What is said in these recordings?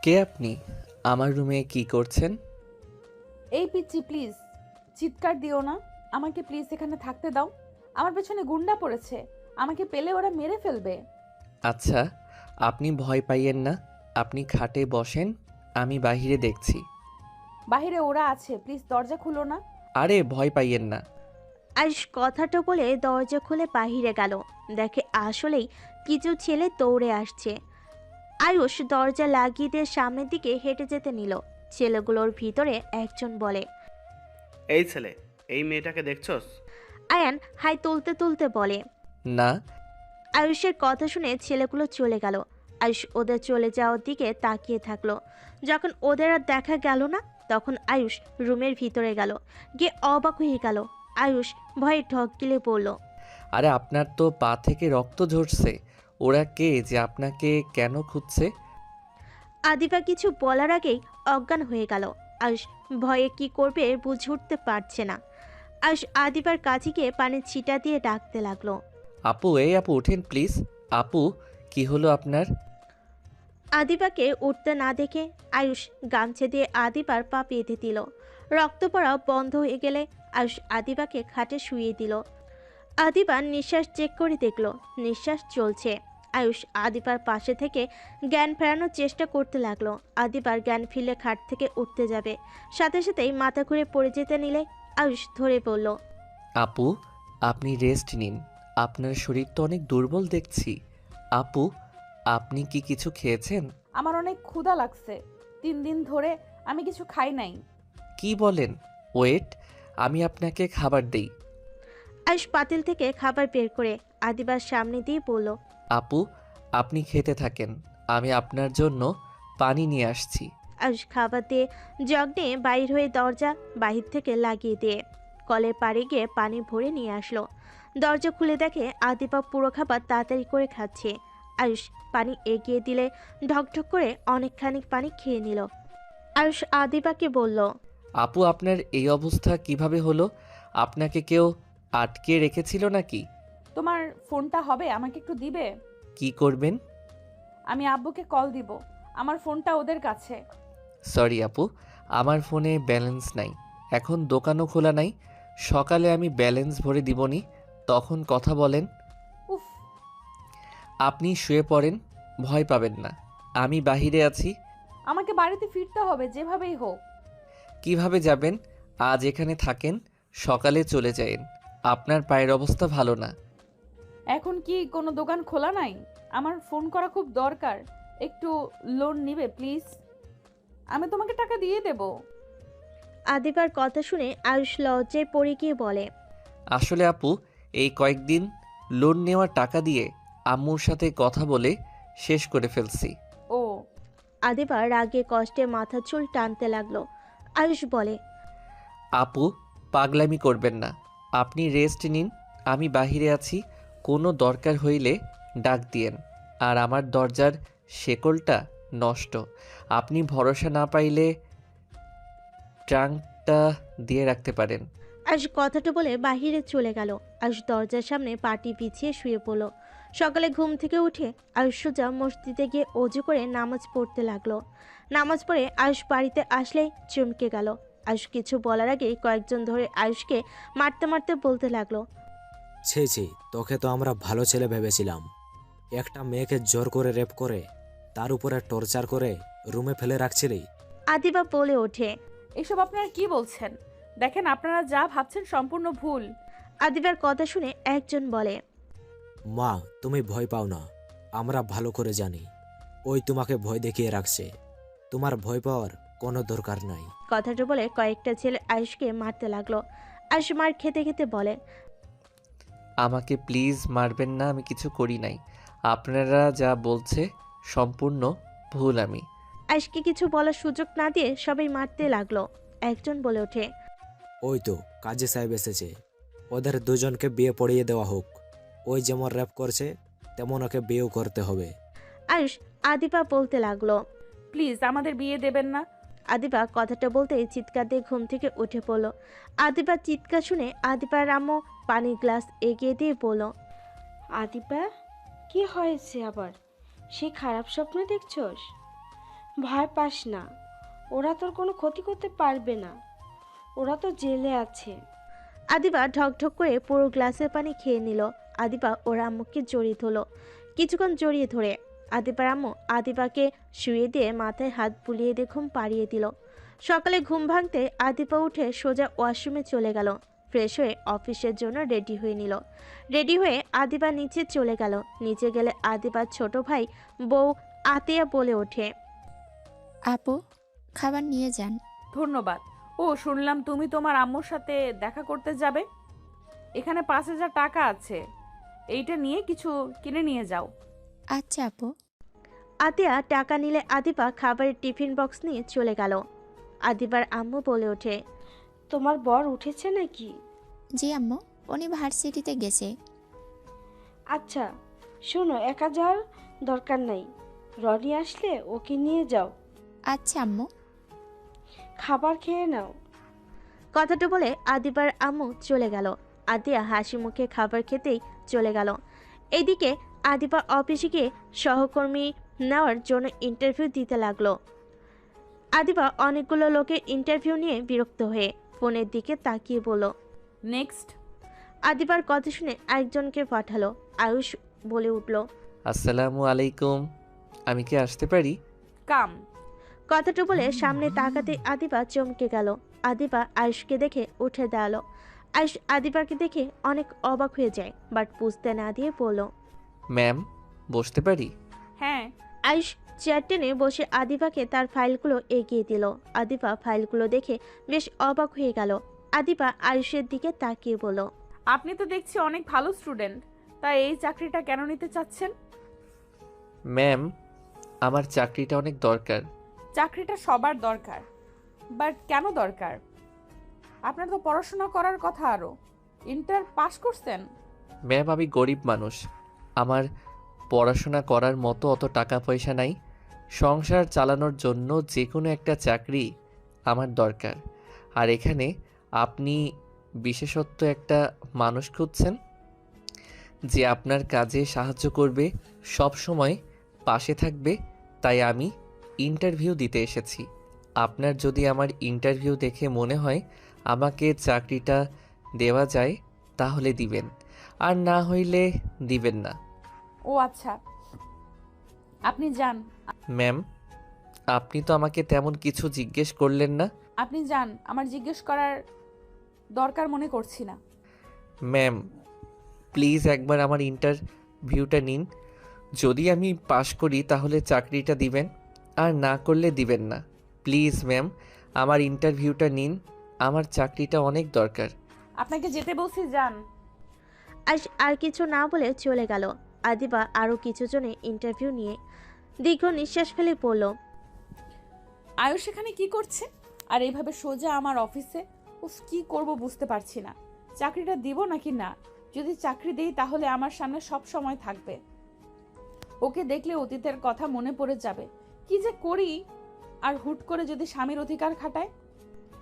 কে আপনি? আমার রুমে কি করছেন? এই পিচ্চি প্লিজ চিৎকার দিও না। আমাকে প্লিজ এখানে থাকতে দাও। আমার পেছনে গুন্ডা পড়েছে। আমাকে পেলে ওরা মেরে ফেলবে। আচ্ছা, আপনি ভয় পাইয়েন না। আপনি খাটে বসেন, আমি বাহিরে দেখছি। বাইরে ওরা আছে, প্লিজ দরজা খুলো না। আরে ভয় পাইয়েন না। আয়ুষ কথাটা বলে দরজা খুলে বাহিরে গেল। দেখে আসলেই কিছু ছেলে দৌড়ে আসছে। আয়ুষ দরজা লাগিয়ে দিয়ে সামনের দিকে হেঁটে যেতে নিল। ছেলেগুলোর ভিতরে একজন বলে, এই ছেলে, এই মেয়েটাকে দেখছস? আয়ান হাই তুলতে তুলতে বলে। না। আয়ুষের কথা শুনে ছেলেগুলো চলে গেল। আয়ুষ ওদের চলে যাওয়ার দিকে তাকিয়ে থাকলো। যখন ওদের আর দেখা গেল না, তখন আয়ুষ রুমের ভিতরে গেল। গিয়ে অবাক হয়ে গেল। আয়ুষ ভয়ে ঢক গিলে বলল, আরে আপনার তো পা থেকে রক্ত ঝরছে। ওরা কে যে আপনাকে কেন খুঁজছে? আদিবা কিছু বলার আগেই অজ্ঞান হয়ে গেল। আয়ুষ ভয়ে কি করবে বুঝে উঠতে পারছে না। আয়ুষ আদিবার কাছে গিয়ে পানির ছিটা দিয়ে ডাকতে লাগলো। আপু, এই আপু ওঠেন প্লিজ। আপু, কি হলো আপনার? আদিবাকে উঠতে না দেখে আয়ুষ গামছা দিয়ে আদিবার পা বেঁধে দিল। রক্ত পড়া বন্ধ হয়ে গেলে আয়ুষ আদিবাকে খাটে শুইয়ে দিল। আদিবা নিঃশ্বাস চেক করে দেখলো নিঃশ্বাস চলছে। আয়ুষ আদিবার পাশে থেকে জ্ঞান ফেরানোর চেষ্টা করতে লাগলো। আদিবার জ্ঞান ফিরলে খাট থেকে উঠতে যাবে, সাথে সাথেই মাথা ঘুরে পড়ে যেতে নিলে আয়ুষ ধরে বলল, আপু, আপনি রেস্ট নিন। আপনার শরীর তো অনেক দুর্বল দেখছি। আপু, আপনি কি কিছু খেয়েছেন? আমার অনেক ক্ষুধা লাগছে। 3 দিন ধরে আমি কিছু খাই নাই। কি বলেন? ওয়েট, আমি আপনাকে খাবার দেই। আয়ুষ পাতিল থেকে খাবার বের করে আদিবার সামনে দিয়ে বলল, আপু, আপনি খেতে থাকেন, আমি আপনার জন্য পানি নিয়ে আসছি। আয়ুষ খাবার দিয়ে জগ নিয়ে বাইর হয়ে দরজা বাহির থেকে লাগিয়ে দিয়ে কলের পাড়ে গিয়ে পানি ভরে নিয়ে আসলো। দরজা খুলে দেখে আদিবা পুরো খাবার তাড়াতাড়ি করে খাচ্ছে। আয়ুষ পানি এগিয়ে দিলে ঢকঢক করে অনেকখানি পানি খেয়ে নিল। আয়ুষ আদিবাকে বলল, আপু, আপনার এই অবস্থা কিভাবে হলো? আপনাকে কেউ আটকে রেখেছিল নাকি? তোমার ফোনটা হবে, আমাকে একটু দিবে? কি করবেন? আমি আব্বুকে কল দিব। আমার ফোনটা ওদের কাছে। সরি আপু, আমার ফোনে ব্যালেন্স নাই। এখন দোকানও খোলা নাই। সকালে আমি ব্যালেন্স ভরে দিবনি, তখন কথা বলেন। উফ। আপনি শুয়ে পড়েন, ভয় পাবেন না। আমি বাহিরে আছি। আমাকে বাড়িতে ফিরতে হবে যেভাবেই হোক। কিভাবে যাবেন? আজ এখানে থাকেন, সকালে চলে যায়েন। আপনার পায়ের অবস্থা ভালো না। এখন কি কোনো দোকান খোলা নাই? আমার ফোন করা খুব দরকার। একটু লোন নিবে প্লিজ? আমি তোমাকে টাকা দিয়ে দেব। আদিবার কথা শুনে আয়ুষ লজ্জায় পড়ে গিয়ে বলে, আসলে আপু, এই কয়েকদিন লোন নেওয়ার টাকা দিয়ে আম্মুর সাথে কথা বলে শেষ করে ফেলছি। ও। আদিবার রাগে কষ্টে মাথা চুল টানতে লাগলো। আয়ুষ বলে, আপু, পাগলামি করবেন না। আপনি রেস্ট নিন, আমি বাহিরে আছি। কোনো দরকার হইলে ডাক দিয়েন। আর আমার দরজার শেকলটা নষ্ট। আপনি ভরসা না পাইলে ট্রাঙ্কটা দিয়ে রাখতে পারেন। আয়ুষ কথাটা বলে বাহিরে চলে গেল। আয়ুষ দরজার সামনে পাটি বিছিয়ে শুয়ে পড়ল। সকালে ঘুম থেকে উঠে আয়ুষ সোজা মসজিদে গিয়ে অজু করে নামাজ পড়তে লাগলো। নামাজ পড়ে আয়ুষ বাড়িতে আসলেই চমকে গেল। আয়ুষ কিছু বলার আগেই কয়েকজন ধরে আয়ুষকে মারতে মারতে বলতে লাগলো, ছি ছি, তোকে তো আমরা ভালো ছেলে ভেবেছিলাম। একটা মেয়েকে জোর করে রেপ করে তার উপরে টর্চার করে রুমে ফেলে রাখছিলি। আদিবা বলে ওঠে। এসব আপনারা কি বলছেন? দেখেন, আপনারা যা ভাবছেন সম্পূর্ণ ভুল। আদিবার কথা শুনে একজন বলে, মা, তুমি ভয় পাও না, আমরা ভালো করে জানি ওই তোমাকে ভয় দেখিয়ে রাখছে। তোমার ভয় পাওয়ার কোনো দরকার নাই। কথাটা বলে কয়েকটা ছেলে আয়ুষকে মারতে লাগলো। আয়ুষ মার খেতে খেতে বলে, আমাকে প্লিজ মারবেন না, আমি কিছু করি নাই। আপনারা যা বলছে সম্পূর্ণ ভুল। আমি আয়ুষকে কিছু বলার সুযোগ না দিয়ে সবাই মারতে লাগলো। একজন বলে ওঠে, ওই তো কাজী সাহেব এসেছে, ওদের দুজনকে বিয়ে পড়িয়ে দেওয়া হোক। ওই যেমন র্যাপ করছে তেমন ওকে বিয়েও করতে হবে। আয়ুষ আদিবা বলতে লাগলো। প্লিজ আমাদের বিয়ে দেবেন না। আদিবা কথাটা বলতেই চিৎকার দিয়ে ঘুম থেকে উঠে পড়লো। আদিবার চিৎকার শুনে আদিবার আম্মু পানির গ্লাস এগিয়ে দিয়ে বলল, আদিবা, কি হয়েছে আবার? সে খারাপ স্বপ্ন দেখছস? ভয় পাস না, ওরা তোর কোনো ক্ষতি করতে পারবে না, ওরা তো জেলে আছে। আদিবা ঢকঢক করে পুরো গ্লাসের পানি খেয়ে নিল। আদিবা ওর আম্মুকে জড়িয়ে ধরল। কিছুক্ষণ জড়িয়ে ধরে আদিবার আম্মু আদিবাকে শুয়ে দিয়ে মাথায় হাত বুলিয়ে দিয়ে ঘুম পাড়িয়ে দিল। সকালে ঘুম ভাঙতে আদিবা উঠে সোজা ওয়াশরুমে চলে গেল। ফ্রেশ হয়ে অফিসের জন্য রেডি হয়ে নিল। রেডি হয়ে আদিবা নিচে চলে গেল। নিচে গেলে আদিবার ছোট ভাই বউ আতিয়া বলে ওঠে, আপু, খাবার নিয়ে যান। ধন্যবাদ। ও শুনলাম তুমি তোমার আম্মুর সাথে দেখা করতে যাবে। এখানে 5,000 টাকা আছে, এইটা নিয়ে কিছু কিনে নিয়ে যাও। আচ্ছা আপু। আতিয়া টাকা নিলে আদিবা খাবারের টিফিন বক্স নিয়ে চলে গেল। আদিবার আম্মু বলে ওঠে, তোমার বর উঠেছে নাকি? জি আম্মু, উনি ভার্সিটিতে গেছে। আচ্ছা শোনো, একা যাওয়ার দরকার নাই, রনি আসলে ওকে নিয়ে যাও, আচ্ছা আম্মু। খাবার খেয়ে নাও। কথাটা বলে আদিবার আম্মু চলে গেল। আদিয়া হাসি মুখে খাবার খেতেই চলে গেল। এইদিকে আদিবা অফিসে গিয়ে সহকর্মী নেওয়ার জন্য ইন্টারভিউ দিতে লাগলো। আদিবা অনেকগুলো লোকের ইন্টারভিউ নিয়ে বিরক্ত হয়ে ফোনের দিকে তাকিয়ে বলল। নেক্সট। আদিবার কথা শুনে আরেকজনকে পাঠালো। আয়ুষ বলে উঠল, আসসালামু আলাইকুম, আমি কি আসতে পারি? কাম। কথাটা বলে সামনে তাকাতে আদিবা চমকে গেল। আদিবা আয়ুষকে দেখে উঠে দাঁড়ালো। আয়ুষ আদিবাকে দেখে অনেক অবাক হয়ে যায়, বাট বুঝতে না দিয়ে বলল, ম্যাম, বসতে পারি? হ্যাঁ। আয়ুষ চেয়ার টেনে বসে আদিবাকে তার ফাইলগুলো এগিয়ে দিল। আদিবা ফাইলগুলো দেখে বেশ অবাক হয়ে গেল। আদিবা আয়ুষের দিকে তাকিয়ে বলল, আপনি তো দেখছি অনেক ভালো স্টুডেন্ট, তাই এই চাকরিটা কেন নিতে চাচ্ছেন? ম্যাম, আমার চাকরিটা অনেক দরকার। চাকরিটা সবার দরকার, বাট কেন দরকার? আপনার তো পড়াশোনা করার কথা, আরও ইন্টার পাস করছেন। ম্যাম, আমি গরিব মানুষ, আমার পড়াশোনা করার মতো অত টাকা পয়সা নাই। সংসার চালানোর জন্য যে কোনো একটা চাকরি আমার দরকার। আর এখানে আপনি বিশেষত্ব একটা মানুষ খুঁজছেন যে আপনার কাজে সাহায্য করবে, সব সময় পাশে থাকবে, তাই আমি ইন্টারভিউ দিতে এসেছি। আপনার যদি আমার ইন্টারভিউ দেখে মনে হয় আমাকে চাকরিটা দেওয়া যায় তাহলে দিবেন, আর না হইলে দিবেন না। ও আচ্ছা, আপনি যান। ম্যাম, আপনি তো আমাকে তেমন কিছু জিজ্ঞেস করলেন না। আপনি যান, আমার জিজ্ঞেস করার দরকার মনে করছি না। ম্যাম, প্লিজ একবার আমার ইন্টারভিউটা নিন। যদি আমি পাশ করি তাহলে চাকরিটা দিবেন, আর না করলে দিবেন না। প্লিজ ম্যাম, আমার ইন্টারভিউটা নিন, আমার চাকরিটা অনেক দরকার। আপনাকে যেতে বলছি, যান। আয়ুষ আর কিছু না বলে চলে গেল। আদিবা আরও কিছু জনে ইন্টারভিউ নিয়ে দীর্ঘ নিঃশ্বাস ফেলে পড়ল, আয়ুষ এখানে কি করছে? আর এইভাবে সোজা আমার অফিসে? উফ, কি করব বুঝতে পারছি না। চাকরিটা দিব নাকি না? যদি চাকরি দেই তাহলে আমার সামনে সব সময় থাকবে। ওকে দেখলে অতীতের কথা মনে পড়ে যাবে। কি যে করি? আর হুট করে যদি স্বামীর অধিকার খাটায়।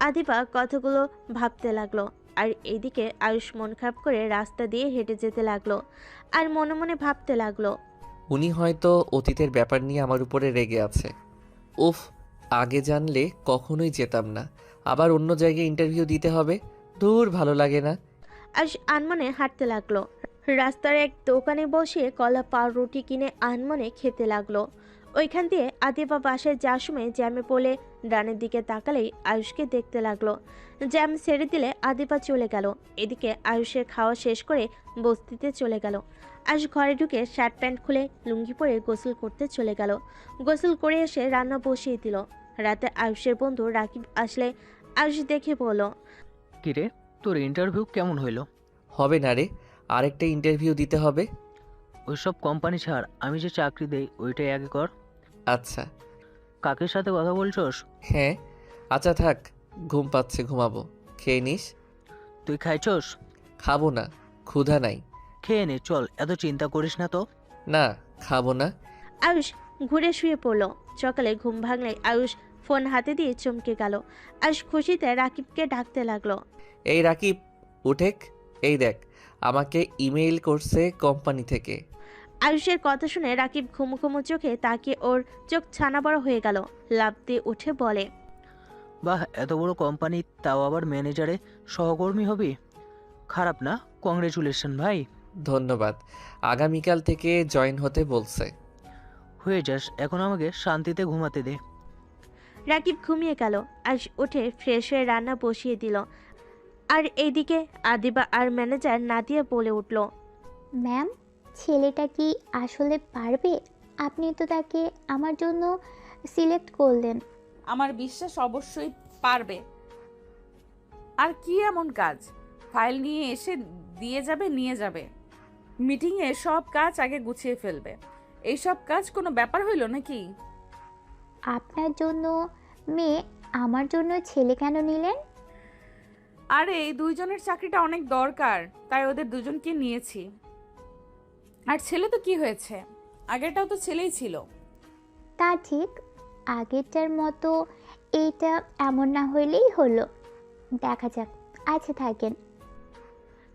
আদিবা কথাগুলো ভাবতে লাগলো। আর এইদিকে আয়ুষ মন খারাপ করে রাস্তা দিয়ে হেঁটে যেতে লাগলো আর মনে মনে ভাবতে লাগলো, উনি হয়তো অতীতের ব্যাপার নিয়ে আমার উপরে রেগে আছে। উফ, আগে জানলে কখনোই যেতাম না। আবার অন্য জায়গায় ইন্টারভিউ দিতে হবে, দূর, ভালো লাগে না। আয়ুষ আনমনে হাঁটতে লাগলো। রাস্তার এক দোকানে বসে কলা পাউরুটি কিনে আনমনে খেতে লাগলো। ওইখান দিয়ে আদিবা বাসায় যাওয়ার সময় জ্যামে পড়ে ডানের দিকে তাকালেই আয়ুষকে দেখতে লাগলো। জ্যাম ছেড়ে দিলে আদিবা চলে গেল। এদিকে আয়ুষের খাওয়া শেষ করে বস্তিতে চলে গেল। আয়ুষ ঘরে ঢুকে শার্ট প্যান্ট খুলে লুঙ্গি পরে গোসল করতে চলে গেল। গোসল করে এসে রান্না বসিয়ে দিল। রাতে আয়ুষের বন্ধু রাকিব আসলে আয়ুষ দেখে বলল, কিরে, তোর ইন্টারভিউ কেমন হইলো? হবে না রে, আরেকটা ইন্টারভিউ দিতে হবে। ওইসব কোম্পানি ছাড়, আমি যে চাকরি দেই ওইটাই আগে কর। আচ্ছা। কাকের সাথে কথা বলছস? হ্যাঁ। আচ্ছা থাক, ঘুম পাচ্ছে, ঘুমাবো। খেয়ে নিস। তুই খাইছস? খাবো না, ক্ষুধা নাই। খেয়ে নে, চল, এত চিন্তা করিস না তো। না, খাবো না। আয়ুষ ঘুরে শুয়ে পড়ল। সকালে ঘুম ভাঙলে আয়ুষ ফোন হাতে দিয়ে চমকে গেল। আয়ুষ খুশিতে রাকিবকে ডাকতে লাগলো। এই রাকিব, উঠেক, এই দেখ, আমাকে ইমেইল করছে কোম্পানি থেকে। আয়ুষের কথা শুনে রাকিব ঘুমু ঘুমু চোখে তাকিয়ে ওর চোখ ছানা বড় হয়ে গেল। লাফ দিয়ে উঠে বলে, বাহ, এত বড় কোম্পানি, তাও আবার ম্যানেজারে সহকর্মী হবি। খারাপ না, কংগ্রেচুলেশন ভাই। ধন্যবাদ। আগামীকাল থেকে জয়েন হতে বলছে। হয়ে যাস, এখন আমাকে শান্তিতে ঘুমাতে দে। রাকিব ঘুমিয়ে গেল। আয়ুষ উঠে ফ্রেশ হয়ে রান্না বসিয়ে দিল। আর এইদিকে আদিবা আর ম্যানেজার নাদিয়া বলে উঠল, ম্যাম, ছেলেটা কি আসলে পারবে? আপনি তো তাকে আমার জন্য সিলেক্ট করলেন। আমার বিশ্বাস অবশ্যই পারবে। আর কি এমন কাজ? ফাইল নিয়ে এসে নিয়ে যাবে। মিটিংয়ে সব কাজ আগে গুছিয়ে ফেলবে। এইসব কাজ কোনো ব্যাপার হইল নাকি? আপনার জন্য মেয়ে, আমার জন্য ছেলে কেন নিলেন? আরে এই দুইজনের চাকরিটা অনেক দরকার, তাই ওদের দুজনকে নিয়েছি। আর ছেলে তো কি হয়েছে, আগেরটাও তো ছেলেই ছিল। তা ঠিক, আগেরটার মতো এইটা এমন না হইলেই হলো। দেখা যাক। আচ্ছা থাকেন।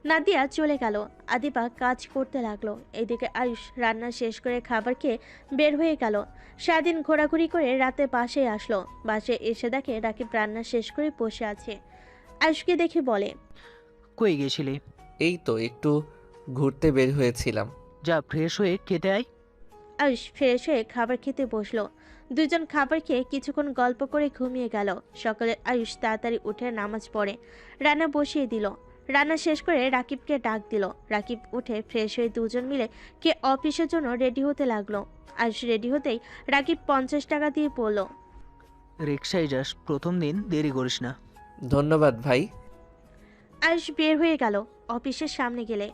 নাদিয়া চলে গেল। আদিবা কাজ করতে লাগলো। এদিকে আয়ুষ রান্না শেষ করে খাবার খেয়ে বের হয়ে গেল। সারাদিন ঘোরাঘুরি করে রাতে বাসায় আসলো। বাসায় এসে দেখে রাকিব রান্না শেষ করে বসে আছে। আয়ুষকে দেখে বলে, কই গেছিলি? এই তো একটু ঘুরতে বের হয়েছিলাম। যা, ফ্রেশ হয়ে খেতে আয়। আয়ুষ ফ্রেশ হয়ে খাবার খেতে বসলো। দুজন খাবার খেয়ে কিছুক্ষণ গল্প করে ঘুমিয়ে গেল। সকালে আয়ুষ তাড়াতাড়ি উঠে নামাজ পড়ে রান্না বসিয়ে দিল। রান্না শেষ করে রাকিবকে ডাক দিল। রাকিব উঠে ফ্রেশ হয়ে দুজন মিলে কে অফিসের জন্য রেডি হতে লাগলো। আয়ুষ রেডি হতেই রাকিব 50 টাকা দিয়ে পড়ল। রিক্সায় যাস, প্রথম দিন দেরি করিস না। ধন্যবাদ ভাই। আয়ুষ বের হয়ে গেল। অফিসের সামনে গেলে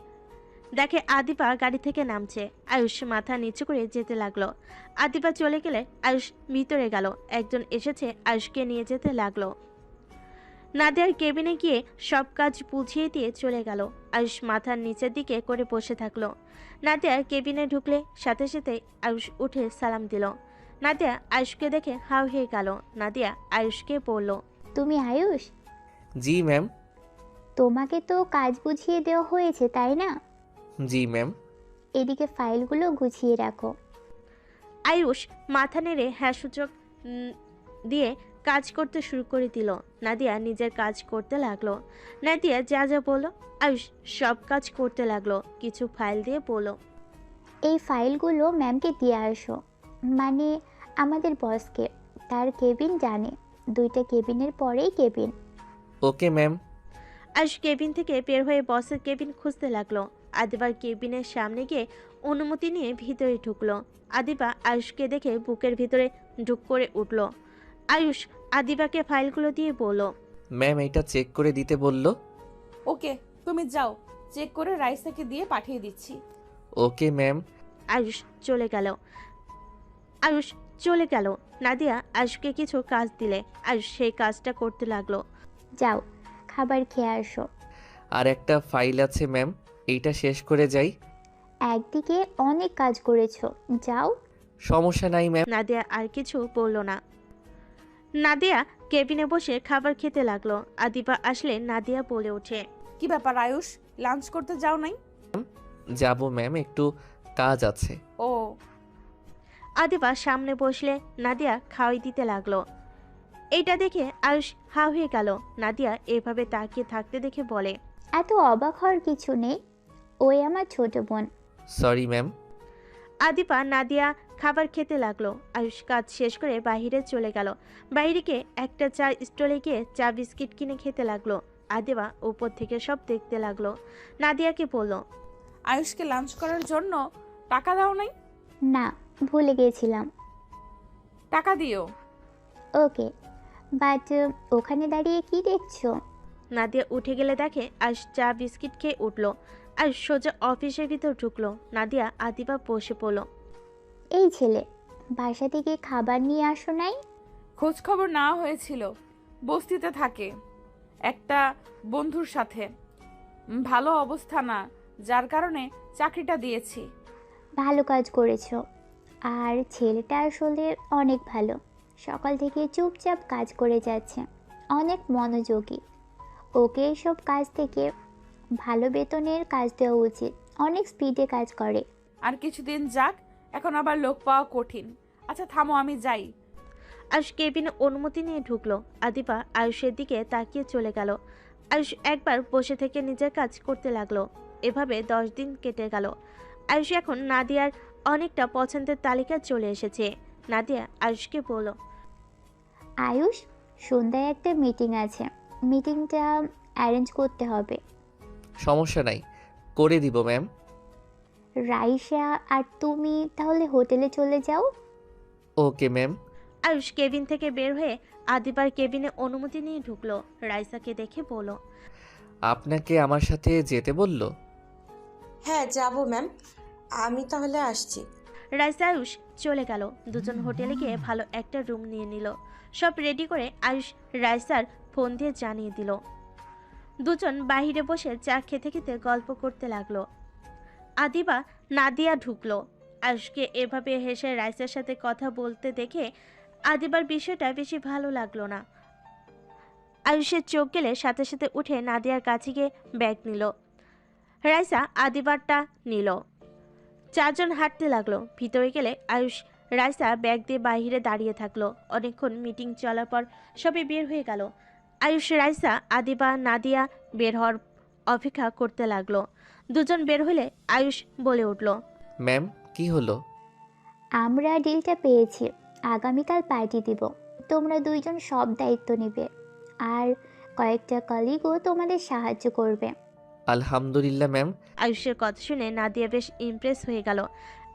দেখে আদিবা গাড়ি থেকে নামছে। আয়ুষ মাথা নিচু করে যেতে লাগলো। আদিবা চলে গেলে আয়ুষ ভিতরে গেল। একজন এসেছে, আয়ুষকে নিয়ে যেতে লাগলো। নাদিয়ার কেবিনে গিয়ে সব কাজ বুঝিয়ে দিয়ে চলে গেল। আয়ুষ মাথার নিচের দিকে করে বসে থাকলো। নাদিয়ার কেবিনে ঢুকলে সাথে সাথে আয়ুষ উঠে সালাম দিল। নাদিয়া আয়ুষকে দেখে হাউ হয়ে গেল। নাদিয়া আয়ুষকে বলল, তুমি আয়ুষ? জি ম্যাম। তোমাকে তো কাজ বুঝিয়ে দেওয়া হয়েছে, তাই না? জি ম্যাম। এদিকে ফাইলগুলো গুছিয়ে রাখো। আয়ুষ মাথা নেড়ে হ্যাঁ সূচক দিয়ে কাজ করতে শুরু করে দিল। নাদিয়া নিজের কাজ করতে লাগলো। নাদিয়া যা যা বললো আয়ুষ সব কাজ করতে লাগলো। কিছু ফাইল দিয়ে বলল, এই ফাইলগুলো ম্যামকে দিয়ে আসো, মানে আমাদের বসকে। তার কেবিন জানে, 2টা কেবিনের পরেই cabin. Okay ma'am. Ayush cabin থেকে বের হয়ে বসের কেবিন খুঁজতে লাগলো। আদিবার কেবিনের সামনে গিয়ে অনুমতি নিয়ে ভিতরে ঢুকলো। আদিবা আয়ুষকে দেখে বুকের ভিতরে ঢুক করে উঠল। আয়ুষ আদিবাকে ফাইলগুলো দিয়ে বলল, ম্যাম এটা চেক করে দিতে বলল। ওকে, তুমি যাও, চেক করে রাইসাকে দিয়ে পাঠিয়ে দিচ্ছি। Okay ma'am. আয়ুষ চলে গেল। নাদিয়া আয়ুষকে কিছু কাজ দিলে আয়ুষ সেই কাজটা করতে লাগলো। যাও, খাবার খেয়ে আসো। আর একটা ফাইল আছে ম্যাম, এইটা শেষ করে যাই। একদিকে অনেক কাজ করেছো, যাও। সমস্যা নাই ম্যাম। নাদিয়া আর কিছু বলল না। নাদিয়া কেবিনে বসে খাবার খেতে লাগলো। আদিবা আসলে নাদিয়া বলে ওঠে, কি ব্যাপার আয়ুষ, লাঞ্চ করতে যাও নাই? যাব ম্যাম, একটু কাজ আছে। ও, আদিবা সামনে বসলে নাদিয়া খাওয়াই দিতে লাগলো। এইটা দেখে আয়ুষ হা হয়ে গেল। নাদিয়া এভাবে তাকিয়ে থাকতে দেখে বলে, এত অবাক হওয়ার কিছু নেই, ওই আমার ছোট বোন। Sorry ma'am. আদিবা নাদিয়া খাবার খেতে লাগলো। আয়ুষ কাজ শেষ করে বাইরে চলে গেল। বাইরে গিয়ে একটা চা স্টলে গিয়ে চা বিস্কিট কিনে খেতে লাগলো। আদিবা উপর থেকে সব দেখতে লাগলো। নাদিয়াকে বলল, আয়ুষকে লাঞ্চ করার জন্য টাকা দাও নাই? না, ভুলে গিয়েছিলাম। টাকা দিও। ওকে, বাট ওখানে দাঁড়িয়ে কি দেখছো? নাদিয়া উঠে গেলে দেখে আয়ুষ চা বিস্কিট খেয়ে উঠলো। আয়ুষ সোজা অফিসের ভিতর ঢুকলো। নাদিয়া আদিবা বসে পড়লো। এই ছেলে, বাসা থেকে খাবার নিয়ে আসো নাই? খোঁজ খবর নেওয়া হয়েছিল, বস্তিতে থাকে একটা বন্ধুর সাথে, ভালো অবস্থা না, যার কারণে চাকরিটা দিয়েছি। ভালো কাজ করেছো। আর ছেলেটা আসলে অনেক ভালো, সকাল থেকে চুপচাপ কাজ করে যাচ্ছে, অনেক মনোযোগী। ওকে এইসব কাজ থেকে ভালো বেতনের কাজ দেওয়া উচিত, অনেক স্পিডে কাজ করে। আর কিছুদিন যাক, এখন আবার লোক পাওয়া কঠিন। আচ্ছা থামো, আমি যাই। আয়ুষ কেবিনে অনুমতি নিয়ে ঢুকলো। আদিবা আয়ুষের দিকে তাকিয়ে চলে গেল। আয়ুষ একবার বসে থেকে নিজের কাজ করতে লাগলো। এভাবে 10 দিন কেটে গেল। আয়ুষ এখন নাদিয়ার অনেকটা পছন্দের তালিকা চলে এসেছে। নাদিয়া আয়ুষকে বলল, আয়ুষ, সন্ধ্যায় একটা মিটিং আছে, মিটিংটা অ্যারেঞ্জ করতে হবে। সমস্যা নাই, করে দিব ম্যাম। রাইসা আর তুমি তাহলে হোটেলে চলে যাও। Okay ma'am. আয়ুষ কেবিন থেকে বের হয়ে আদিবার কেবিনে অনুমতি নিয়ে ঢুকলো। রাইসাকে দেখে বলল, আপনাকে আমার সাথে যেতে বলল? হ্যাঁ যাব ম্যাম, আমি তাহলে আসছি। রাইসা আয়ুষ চলে গেল। দুজন হোটেলে গিয়ে ভালো একটা রুম নিয়ে নিল। সব রেডি করে আয়ুষ রাইসার ফোন দিয়ে জানিয়ে দিল। দুজন বাইরে বসে চা খেতে খেতে গল্প করতে লাগলো। আদিবা নাদিয়া ঢুকলো। আয়ুষকে এভাবে হেসে রাইসার সাথে কথা বলতে দেখে আদিবার বিষয়টা বেশি ভালো লাগলো না। আয়ুষের চোখ গেলে সাথে সাথে উঠে নাদিয়ার কাছে গিয়ে ব্যাগ নিল। রাইসা আদিবারটা নিল। চারজন হাঁটতে লাগলো। ভিতরে গেলে আয়ুষ রাইসা ব্যাগ দিয়ে বাইরে দাঁড়িয়ে থাকলো। অনেকক্ষণ মিটিং চলার পর সবাই বের হয়ে গেল। আয়ুষ, রাইসা, আদিবা, নাদিয়া বের হওয়ার অপেক্ষা করতে লাগলো। দুজন বের হলে আয়ুষ বলে উঠল, ম্যাম, কি হলো? আমরা ডিলটা পেয়েছি, আগামীকাল পার্টি দিব। তোমরা দুইজন সব দায়িত্ব নেবে, আর কয়েকটা কলিগও তোমাদের সাহায্য করবে। আলহামদুলিল্লাহ ম্যাম। আয়ুষের কথা শুনে নাদিয়া বেশ ইমপ্রেস হয়ে গেল।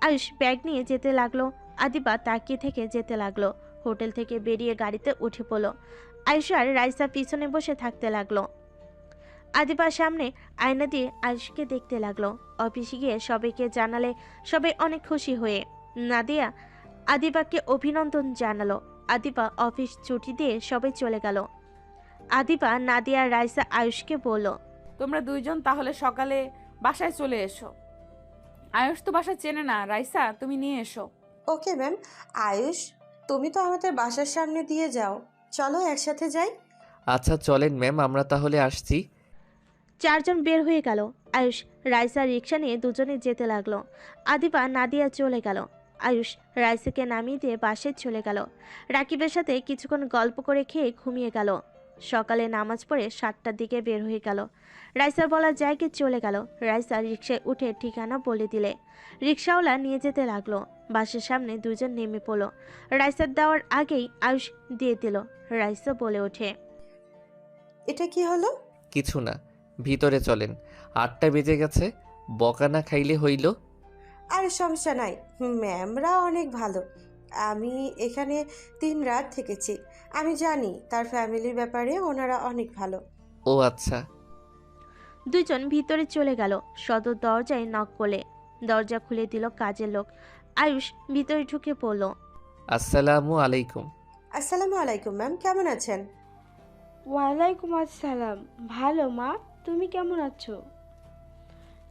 আয়ুষ ব্যাগ নিয়ে যেতে লাগলো। আদিবা তাকিয়ে থেকে যেতে লাগলো। হোটেল থেকে বেরিয়ে গাড়িতে উঠে পড়ল। আয়ুষ আর রাইসা পিছনে বসে থাকতে লাগলো। আদিবা সামনে আয়না দিয়ে আয়ুষকে দেখতে লাগলো। অফিসে গিয়ে সবাইকে জানালে সবাই অনেক খুশি হয়ে নাদিয়া আদিবাকে অভিনন্দন জানালো। আদিবা অফিস ছুটি দিয়ে সবাই চলে গেল। আদিবা, নাদিয়া, রাইসা আয়ুষকে বলল, তোমরা দুইজন তাহলে সকালে বাসায় চলে এসো। আয়ুষ তো বাসা চেনে না, রাইসা তুমি নিয়ে এসো। Okay ma'am. আয়ুষ, তুমি তো আমাদের বাসার সামনে দিয়ে যাও, চলো একসাথে যাই। আচ্ছা চলেন ম্যাম, আমরা তাহলে আসছি। চারজন বের হয়ে গেল। আয়ুষ রাইসা রিক্সা নিয়ে দুজনে যেতে লাগলো। আদিবা, নাদিয়া চলে গেল। আয়ুষ রাইসাকে নামিয়ে দিয়ে বাসে চলে গেল। রাকিবের সাথে কিছুক্ষণ গল্প করে খেয়ে ঘুমিয়ে গেল। সকালে নামাজ পড়ে 7টার দিকে বের হয়ে গেল। রাইসার বলা জায়গায় চলে গেল। রাইসা রিক্সায় উঠে ঠিকানা বলে দিলে রিক্সাওয়ালা নিয়ে যেতে লাগলো। বাসের সামনে দুজন নেমে পড়ল। রাইসার দেওয়ার আগেই আয়ুষ দিয়ে দিল। রাইসা বলে ওঠে, এটা কি হলো? কিছু না, ভিতরে চলেন। 8টা বেজে গেছে, বকা না খাইলে হইল। আর সমস্যা নাই, ম্যামরা অনেক ভালো। আমি এখানে 3 রাত থেকেছি, আমি জানি তার ফ্যামিলির ব্যাপারে ওনারা অনেক ভালো। ও আচ্ছা। দুইজন ভিতরে চলে গেল। সদর দরজায় নক করলে দরজা খুলে দিল কাজের লোক। আয়ুষ ভিতরে ঢুকে পড়ল। আসসালামু আলাইকুম। আসসালামু আলাইকুম ম্যাম, কেমন আছেন? ওয়ালাইকুম আসসালাম। ভালো মা, তুমি কেমন আছো?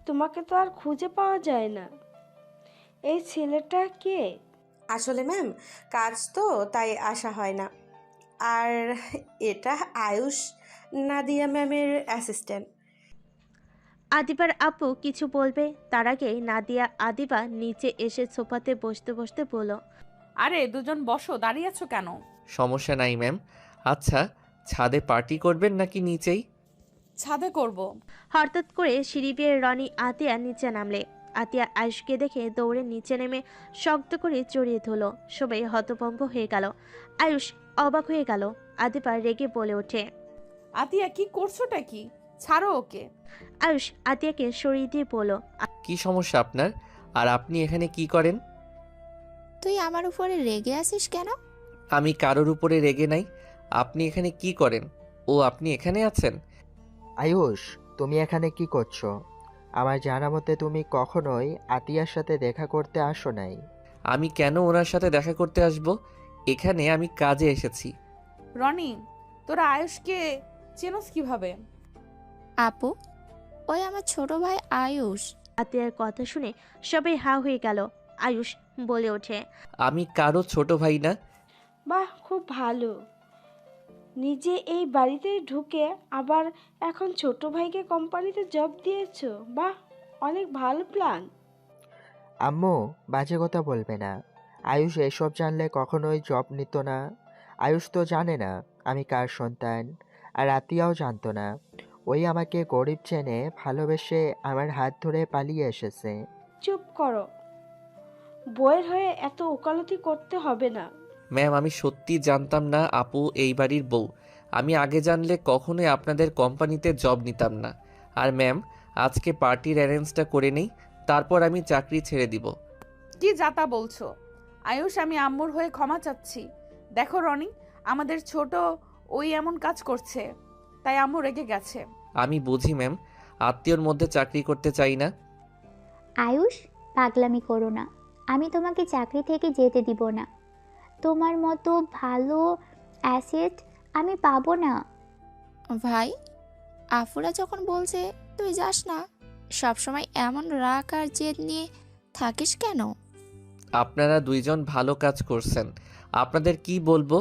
তোমাকে তো আর খুঁজে পাওয়া যায় না। এই ছেলেটা কে? আসলে ম্যাম কাজ তো তাই আসা হয় না। আর এটা আয়ুষ, নাদিয়া ম্যামের অ্যাসিস্ট্যান্ট। আদিবার আপু কিছু বলবে তার আগে নাদিয়া আদিবা নিচে এসে সোফাতে বসতে বসতে বলল, আরে দুজন বসো, দাঁড়িয়ে আছো কেন? সমস্যা নাই ম্যাম। আচ্ছা, ছাদে পার্টি করবেন নাকি নিচেই? ছাদে করব। হঠাৎ করে সিঁড়ি বেয়ে রনি আতিয়া নিচে নামলে। আতিয়া আয়ুষকে দেখে দৌড়ে নিচে নেমে শক্ত করে জড়িয়ে ধরল। সবাই হতভম্ব হয়ে গেল। আয়ুষ অবাক হয়ে গেল। আদিবা রেগে বলে ওঠে, আতিয়া কি করছোটা কি? ছাড়ো ওকে। আয়ুষ আতিয়াকে সরিয়ে দিয়ে বলল, কি সমস্যা আপনার? আর আপনি এখানে কি করেন? তুই আমার উপরে রেগে আছিস কেন? আমি কারোর উপরে রেগে নাই। আপনি এখানে কি করেন? ও আপনি এখানে আছেন? আয়ুষ, তুমি এখানে কি করছো? আমার জানা মতে তুমি কখনোই আতিয়ার সাথে দেখা করতে আসো নাই। আমি কেন ওনার সাথে দেখা করতে আসব? এখানে আমি কাজে এসেছি। রনি, তোরা আয়ুষকে চেনস কিভাবে? আপু, ওই আমার ছোট ভাই আয়ুষ। আতিয়ার কথা শুনে সবাই হা হয়ে গেল। আয়ুষ বলে ওঠে, আমি কারো ছোট ভাই না। বাহ, খুব ভালো। নিজে এই বাড়িতে ঢুকে আবার এখন ছোট ভাইকে কোম্পানিতে জব দিয়েছো। বাহ, অনেক ভালো প্ল্যান। আম্মু, বাজে কথা বলবে না। আয়ুষ এসব জানলে কখনোই জব নিত না। আয়ুষ তো জানে না আমি কার সন্তান, আর আতিয়াও জানতো না। ওই আমাকে গরিব চেনে ভালোবেসে আমার হাত ধরে পালিয়ে এসেছে। চুপ করো, বইয়ের হয়ে এত ওকালতি করতে হবে না। ম্যাম, আমি সত্যি জানতাম না আপু এই বাড়ির বউ। আমি আগে জানলে কখনোই আপনাদের কোম্পানিতে জব নিতাম না। আর ম্যাম, আজকে পার্টির অ্যারেঞ্জটা করে নেই, তারপর আমি চাকরি ছেড়ে দিব। কি যাতা বলছো? আয়ুষ, আমি আম্মুর হয়ে ক্ষমা চাচ্ছি। দেখো রনি, আমাদের ছোট ওই এমন কাজ করছে, তাই আম্মু রেগে গেছে। আমি বুঝি ম্যাম, আত্মীয়র মধ্যে চাকরি করতে চাই না। আয়ুষ, পাগলামি করো না। আমি তোমাকে চাকরি থেকে যেতে দিব না। তোমার মতো ভালো অ্যাসেট আমি পাবো না। ভাই, আফুরা যখন বলছে তুই যাস না, সবসময় এমন রাগ আর জেদ নিয়ে থাকিস কেন? আপনারা দুইজন ভালো কাজ করছেন। আপনাদের কি বলবো?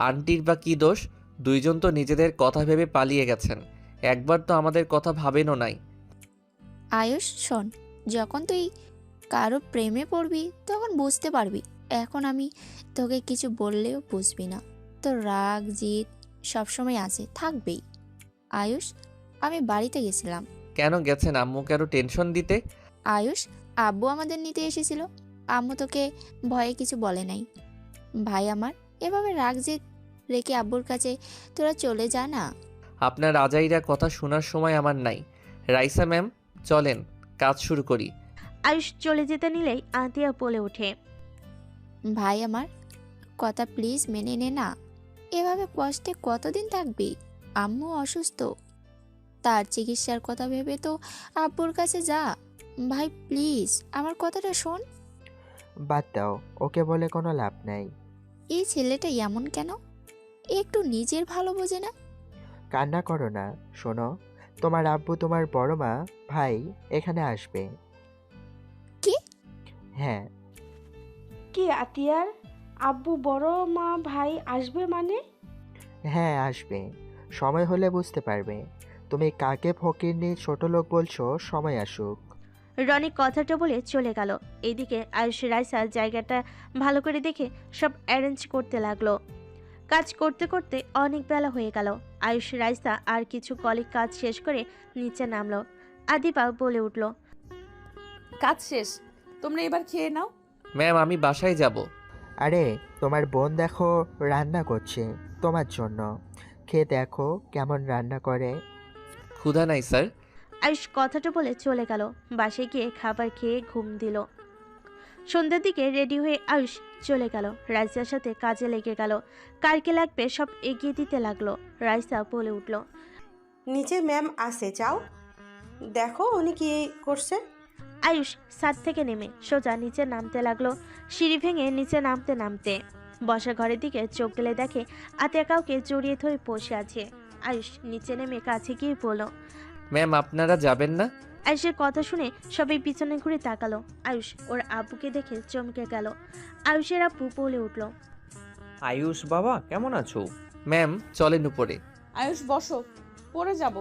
আন্টির বা কি দোষ? দুইজন তো নিজেদের কথা ভেবে পালিয়ে গেছেন, একবার তো আমাদের কথা ভাবেনও নাই। আয়ুষ শোন, যখন তুই কারো প্রেমে পড়বি তখন বুঝতে পারবি। এখন আমি তোকে কিছু বললেও বুঝবি না। তোর রাগ জিদ সবসময় আছে, থাকবেই। আয়ুষ, আমি বাড়িতে গেছিলাম। কেন গেছেন? আম্মুকে আরো টেনশন দিতে? আয়ুষ, আব্বু আমাদের নিতে এসেছিল। আম্মু তোকে ভয়ে কিছু বলে নাই। ভাই আমার, এভাবে রাগ জেদ রেখে আব্বুর কাছে তোরা চলে যা না। আপনার আজাইরা কথা শোনার সময় আমার নাই। রাইসা ম্যাম, চলেন কাজ শুরু করি। আয়ুষ চলে যেতে নিলেই আতিয়া বলে ওঠে, ভাই আমার, কথা প্লিজ মেনে নে না। এভাবে কষ্টে কতদিন থাকবি? আম্মু অসুস্থ, তার চিকিৎসার কথা ভেবে তো আব্বুর কাছে যা। ভাই প্লিজ আমার কথাটা শোন। বাদ দাও, ওকে বলে কোনো লাভ নাই। এই ছেলেটা এমন কেন? একটু নিজের ভালো বোঝে না। কান্না করো না, শোনো, তোমার আব্বু, তোমার বড় মা, ভাই এখানে আসবে। কি? হ্যাঁ। কি আতিয়ার আব্বু, বড় মা, ভাই আসবে মানে? হ্যাঁ, আসবে। সময় হলে বুঝতে পারবে। তুমি কাকে ফকিরনি ছোট লোক বলছো? সময় আসুক। রনি কথাটা বলে চলে গেল। এইদিকে আয়ুষ রাইসা জায়গাটা ভালো করে দেখে সব অ্যারেঞ্জ করতে লাগলো। কাজ করতে করতে অনেক বেলা হয়ে গেল। আয়ুষ রাইসা আর কিছু কলিগ কাজ শেষ করে নিচে নামলো। আদিবা বলে উঠল, কাজ শেষ, তোমরা এবার খেয়ে নাও। ম্যাম, আমি বাসায় যাব। আরে, তোমার বোন দেখো রান্না করছে তোমার জন্য। খেয়ে দেখো কেমন রান্না করে। ক্ষুধা নাই স্যার। আয়ুষ কথাটা বলে চলে গেল। বাসায় গিয়ে খাবার খেয়ে ঘুম দিল। সন্ধ্যার দিকে রেডি হয়ে আয়ুষ চলে গেল। রাইসার সাথে কাজে লেগে গেল। কারকে লাগবে সব এগিয়ে দিতে লাগলো। রাইসা বলে উঠল, নিচে ম্যাম আসে, যাও দেখো উনি কি করছে। আয়ুষ ছাদ থেকে নেমে সোজা নিচে নামতে লাগলো। সিঁড়ি ভেঙে নিচে নামতে নামতে বসা ঘরের দিকে চোখ গেলে দেখে আতিয়া কাউকে জড়িয়ে ধরে বসে আছে। আয়ুষ নিচে নেমে কাছে গিয়ে বলল, ম্যাম, আপনারা যাবেন না? আয়ুষের কথা শুনে সবাই পিছনে ঘুরে তাকালো। আয়ুষ ওর আব্বুকে দেখে চমকে গেল। আয়ুষের আব্বু বলে উঠল, আয়ুষ বাবা, কেমন আছো? ম্যাম, চলেন উপরে। আয়ুষ বসো, পড়ে যাব।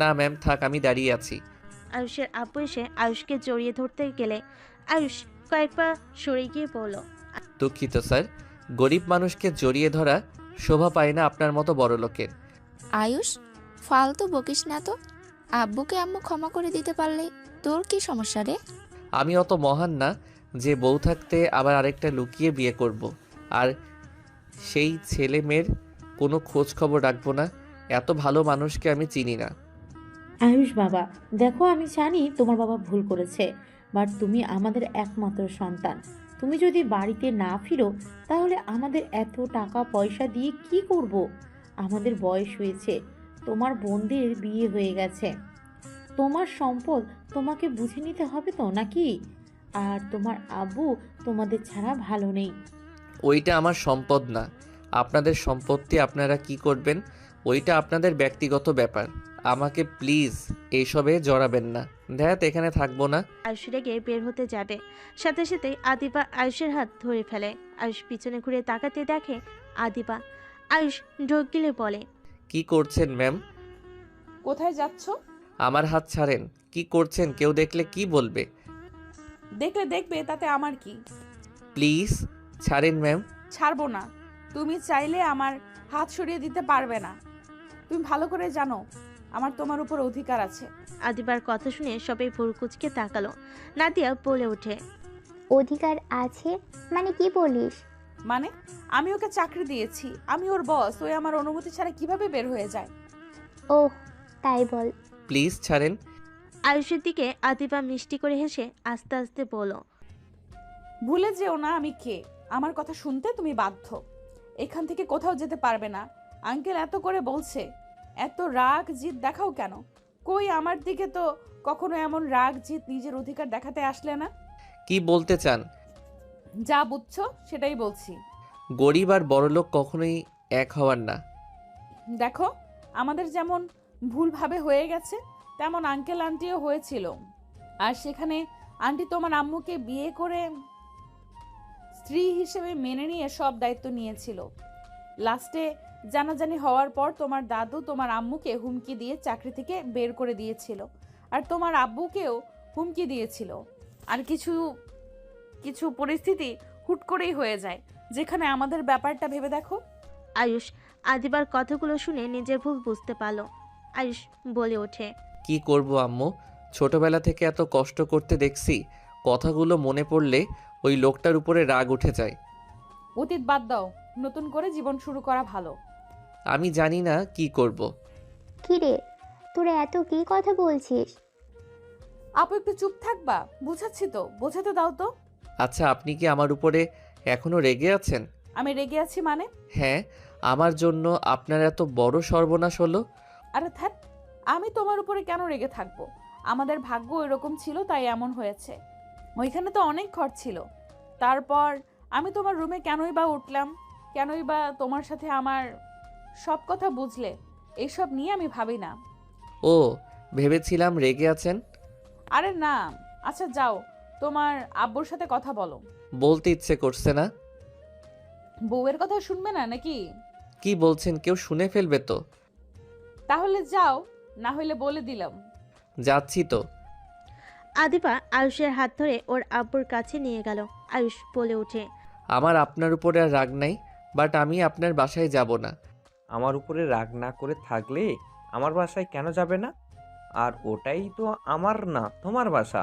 না ম্যাম, থাক, আমি দাঁড়িয়ে আছি। আয়ুষের আব্বু এসে আয়ুষকে জড়িয়ে ধরতে গেলে আয়ুষ কয়েক পা সরে গিয়ে বলল, দুঃখিত স্যার, গরিব মানুষকে জড়িয়ে ধরা শোভা পায় না আপনার মতো বড় লোকের। আয়ুষ, ফালতু বকিস না তো। আব্বুকে আম্মু ক্ষমা করে দিতে পারলে তোর কি সমস্যা রে? আমি অত মহান না যে বউ থাকতে আবার আরেকটা লুকিয়ে বিয়ে করব, আর সেই ছেলে মেয়ের কোনো খোঁজ খবর রাখবো না। এত ভালো মানুষকে আমি চিনি না। আয়ুষ বাবা, দেখো আমি জানি তোমার বাবা ভুল করেছে, বাট তুমি আমাদের একমাত্র সন্তান। তুমি যদি বাড়িতে না ফিরো তাহলে আমাদের এত টাকা পয়সা দিয়ে কি করব? আমাদের বয়স হয়েছে, তোমার বোনদের বিয়ে হয়ে গেছে, তোমার সম্পদ তোমাকে বুঝে নিতে হবে তো নাকি? আর তোমার আব্বু তোমাদের ছাড়া ভালো নেই। ওইটা আমার সম্পদ না। আপনাদের সম্পত্তি আপনারা কি করবেন ওইটা আপনাদের ব্যক্তিগত ব্যাপার। আমাকে প্লিজ এইসবে জড়াবেন না। ধ্যাত, এখানে থাকবো না। আয়ুষ রেগে বের হতে যাবে, সাথে সাথে আদিবা আয়ুষের হাত ধরে ফেলে। আয়ুষ পিছনে ঘুরে তাকাতে দেখে আদিবা। আয়ুষ ঢোক গিলে বলে, কি করছেন ম্যাম? কোথায় যাচ্ছ? আমার হাত ছাড়েন। কি করছেন? কেউ দেখলে কি বলবে? দেখলে দেখবে, তাতে আমার কি? প্লিজ ছাড়েন ম্যাম। ছাড়বো না। তুমি চাইলে আমার হাত সরিয়ে দিতে পারবে না। তুমি ভালো করে জানো আমার তোমার উপর অধিকার আছে। আদিবার কথা শুনে সবাই ভুরকুচকে তাকালো। নাদিয়া বলে ওঠে, অধিকার আছে মানে কি বলিস? মানে আমি ওকে চাকরি দিয়েছি, আমি ওর বস, ওই আমার অনুমতি ছাড়া কিভাবে বের হয়ে যায়? ওহ, তাই বল। প্লিজ ছাড়েন। আয়ুষের দিকে আদিবা মিষ্টি করে হেসে আস্তে আস্তে বলল, ভুলে যেও না আমি কে। আমার কথা শুনতে তুমি বাধ্য। এখান থেকে কোথাও যেতে পারবে না। আঙ্কেল এত করে বলছে, এত রাগ জিদ দেখাও কেন? কই আমার দিকে তো কখনো এমন রাগ জিদ নিজের অধিকার দেখাতে আসলে না। কি বলতে চান? যা বুঝছো সেটাই বলছি। গরিব আর বড়লোক কখনোই এক হওয়ার না। দেখো, আমাদের যেমন ভুলভাবে হয়ে গেছে, তেমন আঙ্কেল আন্টিও হয়েছিল। আর সেখানে আন্টি তোমার আম্মুকে বিয়ে করে স্ত্রী হিসেবে মেনে নিয়ে সব দায়িত্ব নিয়েছিল। লাস্টে জানাজানি হওয়ার পর তোমার দাদু তোমার আম্মুকে হুমকি দিয়ে চাকরি থেকে বের করে দিয়েছিল, আর তোমার আব্বুকেও হুমকি দিয়েছিল। আর কিছু কিছু পরিস্থিতি হুট করেই হয়ে যায়, যেখানে আমাদের ব্যাপারটা ভেবে দেখো। আয়ুষ আদিবার কথাগুলো শুনে নিজের ভুল বুঝতে পারল। আয়ুষ বলে ওঠে, কি করব আম্মু, ছোটবেলা থেকে এত কষ্ট করতে দেখছি, কথাগুলো মনে পড়লে ওই লোকটার উপরে রাগ উঠে যায়। অতীত বাদ দাও, নতুন করে জীবন শুরু করা ভালো। আমি জানি না কি করব। কি রে, তোরা এত কি কথা বলছিস? আপু একটু চুপ থাকবা? বুঝাচ্ছি তো, বোঝাতে দাও তো। আচ্ছা, আপনি কি আমার উপরে এখনো রেগে আছেন? আমি রেগে আছি মানে? হ্যাঁ, আমার জন্য আপনার এত বড় সর্বনাশ হলো। আরে ধ্যাৎ, আমি তোমার উপরে কেন রেগে থাকবো? আমাদের ভাগ্য এরকম ছিল তাই এমন হয়েছে। ওইখানে তো অনেক খরচ ছিল। তারপর আমি তোমার রুমে কেনই বা উঠলাম, কেনই বা তোমার সাথে আমার সব কথা বুঝলে, এইসব নিয়ে আমি ভাবি না। ও, ভেবেছিলাম রেগে আছেন। আরে না। আচ্ছা যাও, তোমার আব্বুর সাথে কথা বলো। বলতে ইচ্ছে করছে না। বউয়ের কথা শুনবে না নাকি? কি বলছেন, কেউ শুনে ফেলবে তো। তাহলে যাও, না হইলে বলে দিলাম। যাচ্ছি তো। আদিবা আয়ুষের হাত ধরে ওর আব্বুর কাছে নিয়ে গেল। আয়ুষ বলে ওঠে, আমার আপনার উপরে আর রাগ নাই, বাট আমি আপনার বাসায় যাব না। আমার উপরে রাগ না করে থাকলে আমার বাসায় কেন যাবে না? আর ওটাই তো আমার না, তোমার বাসা।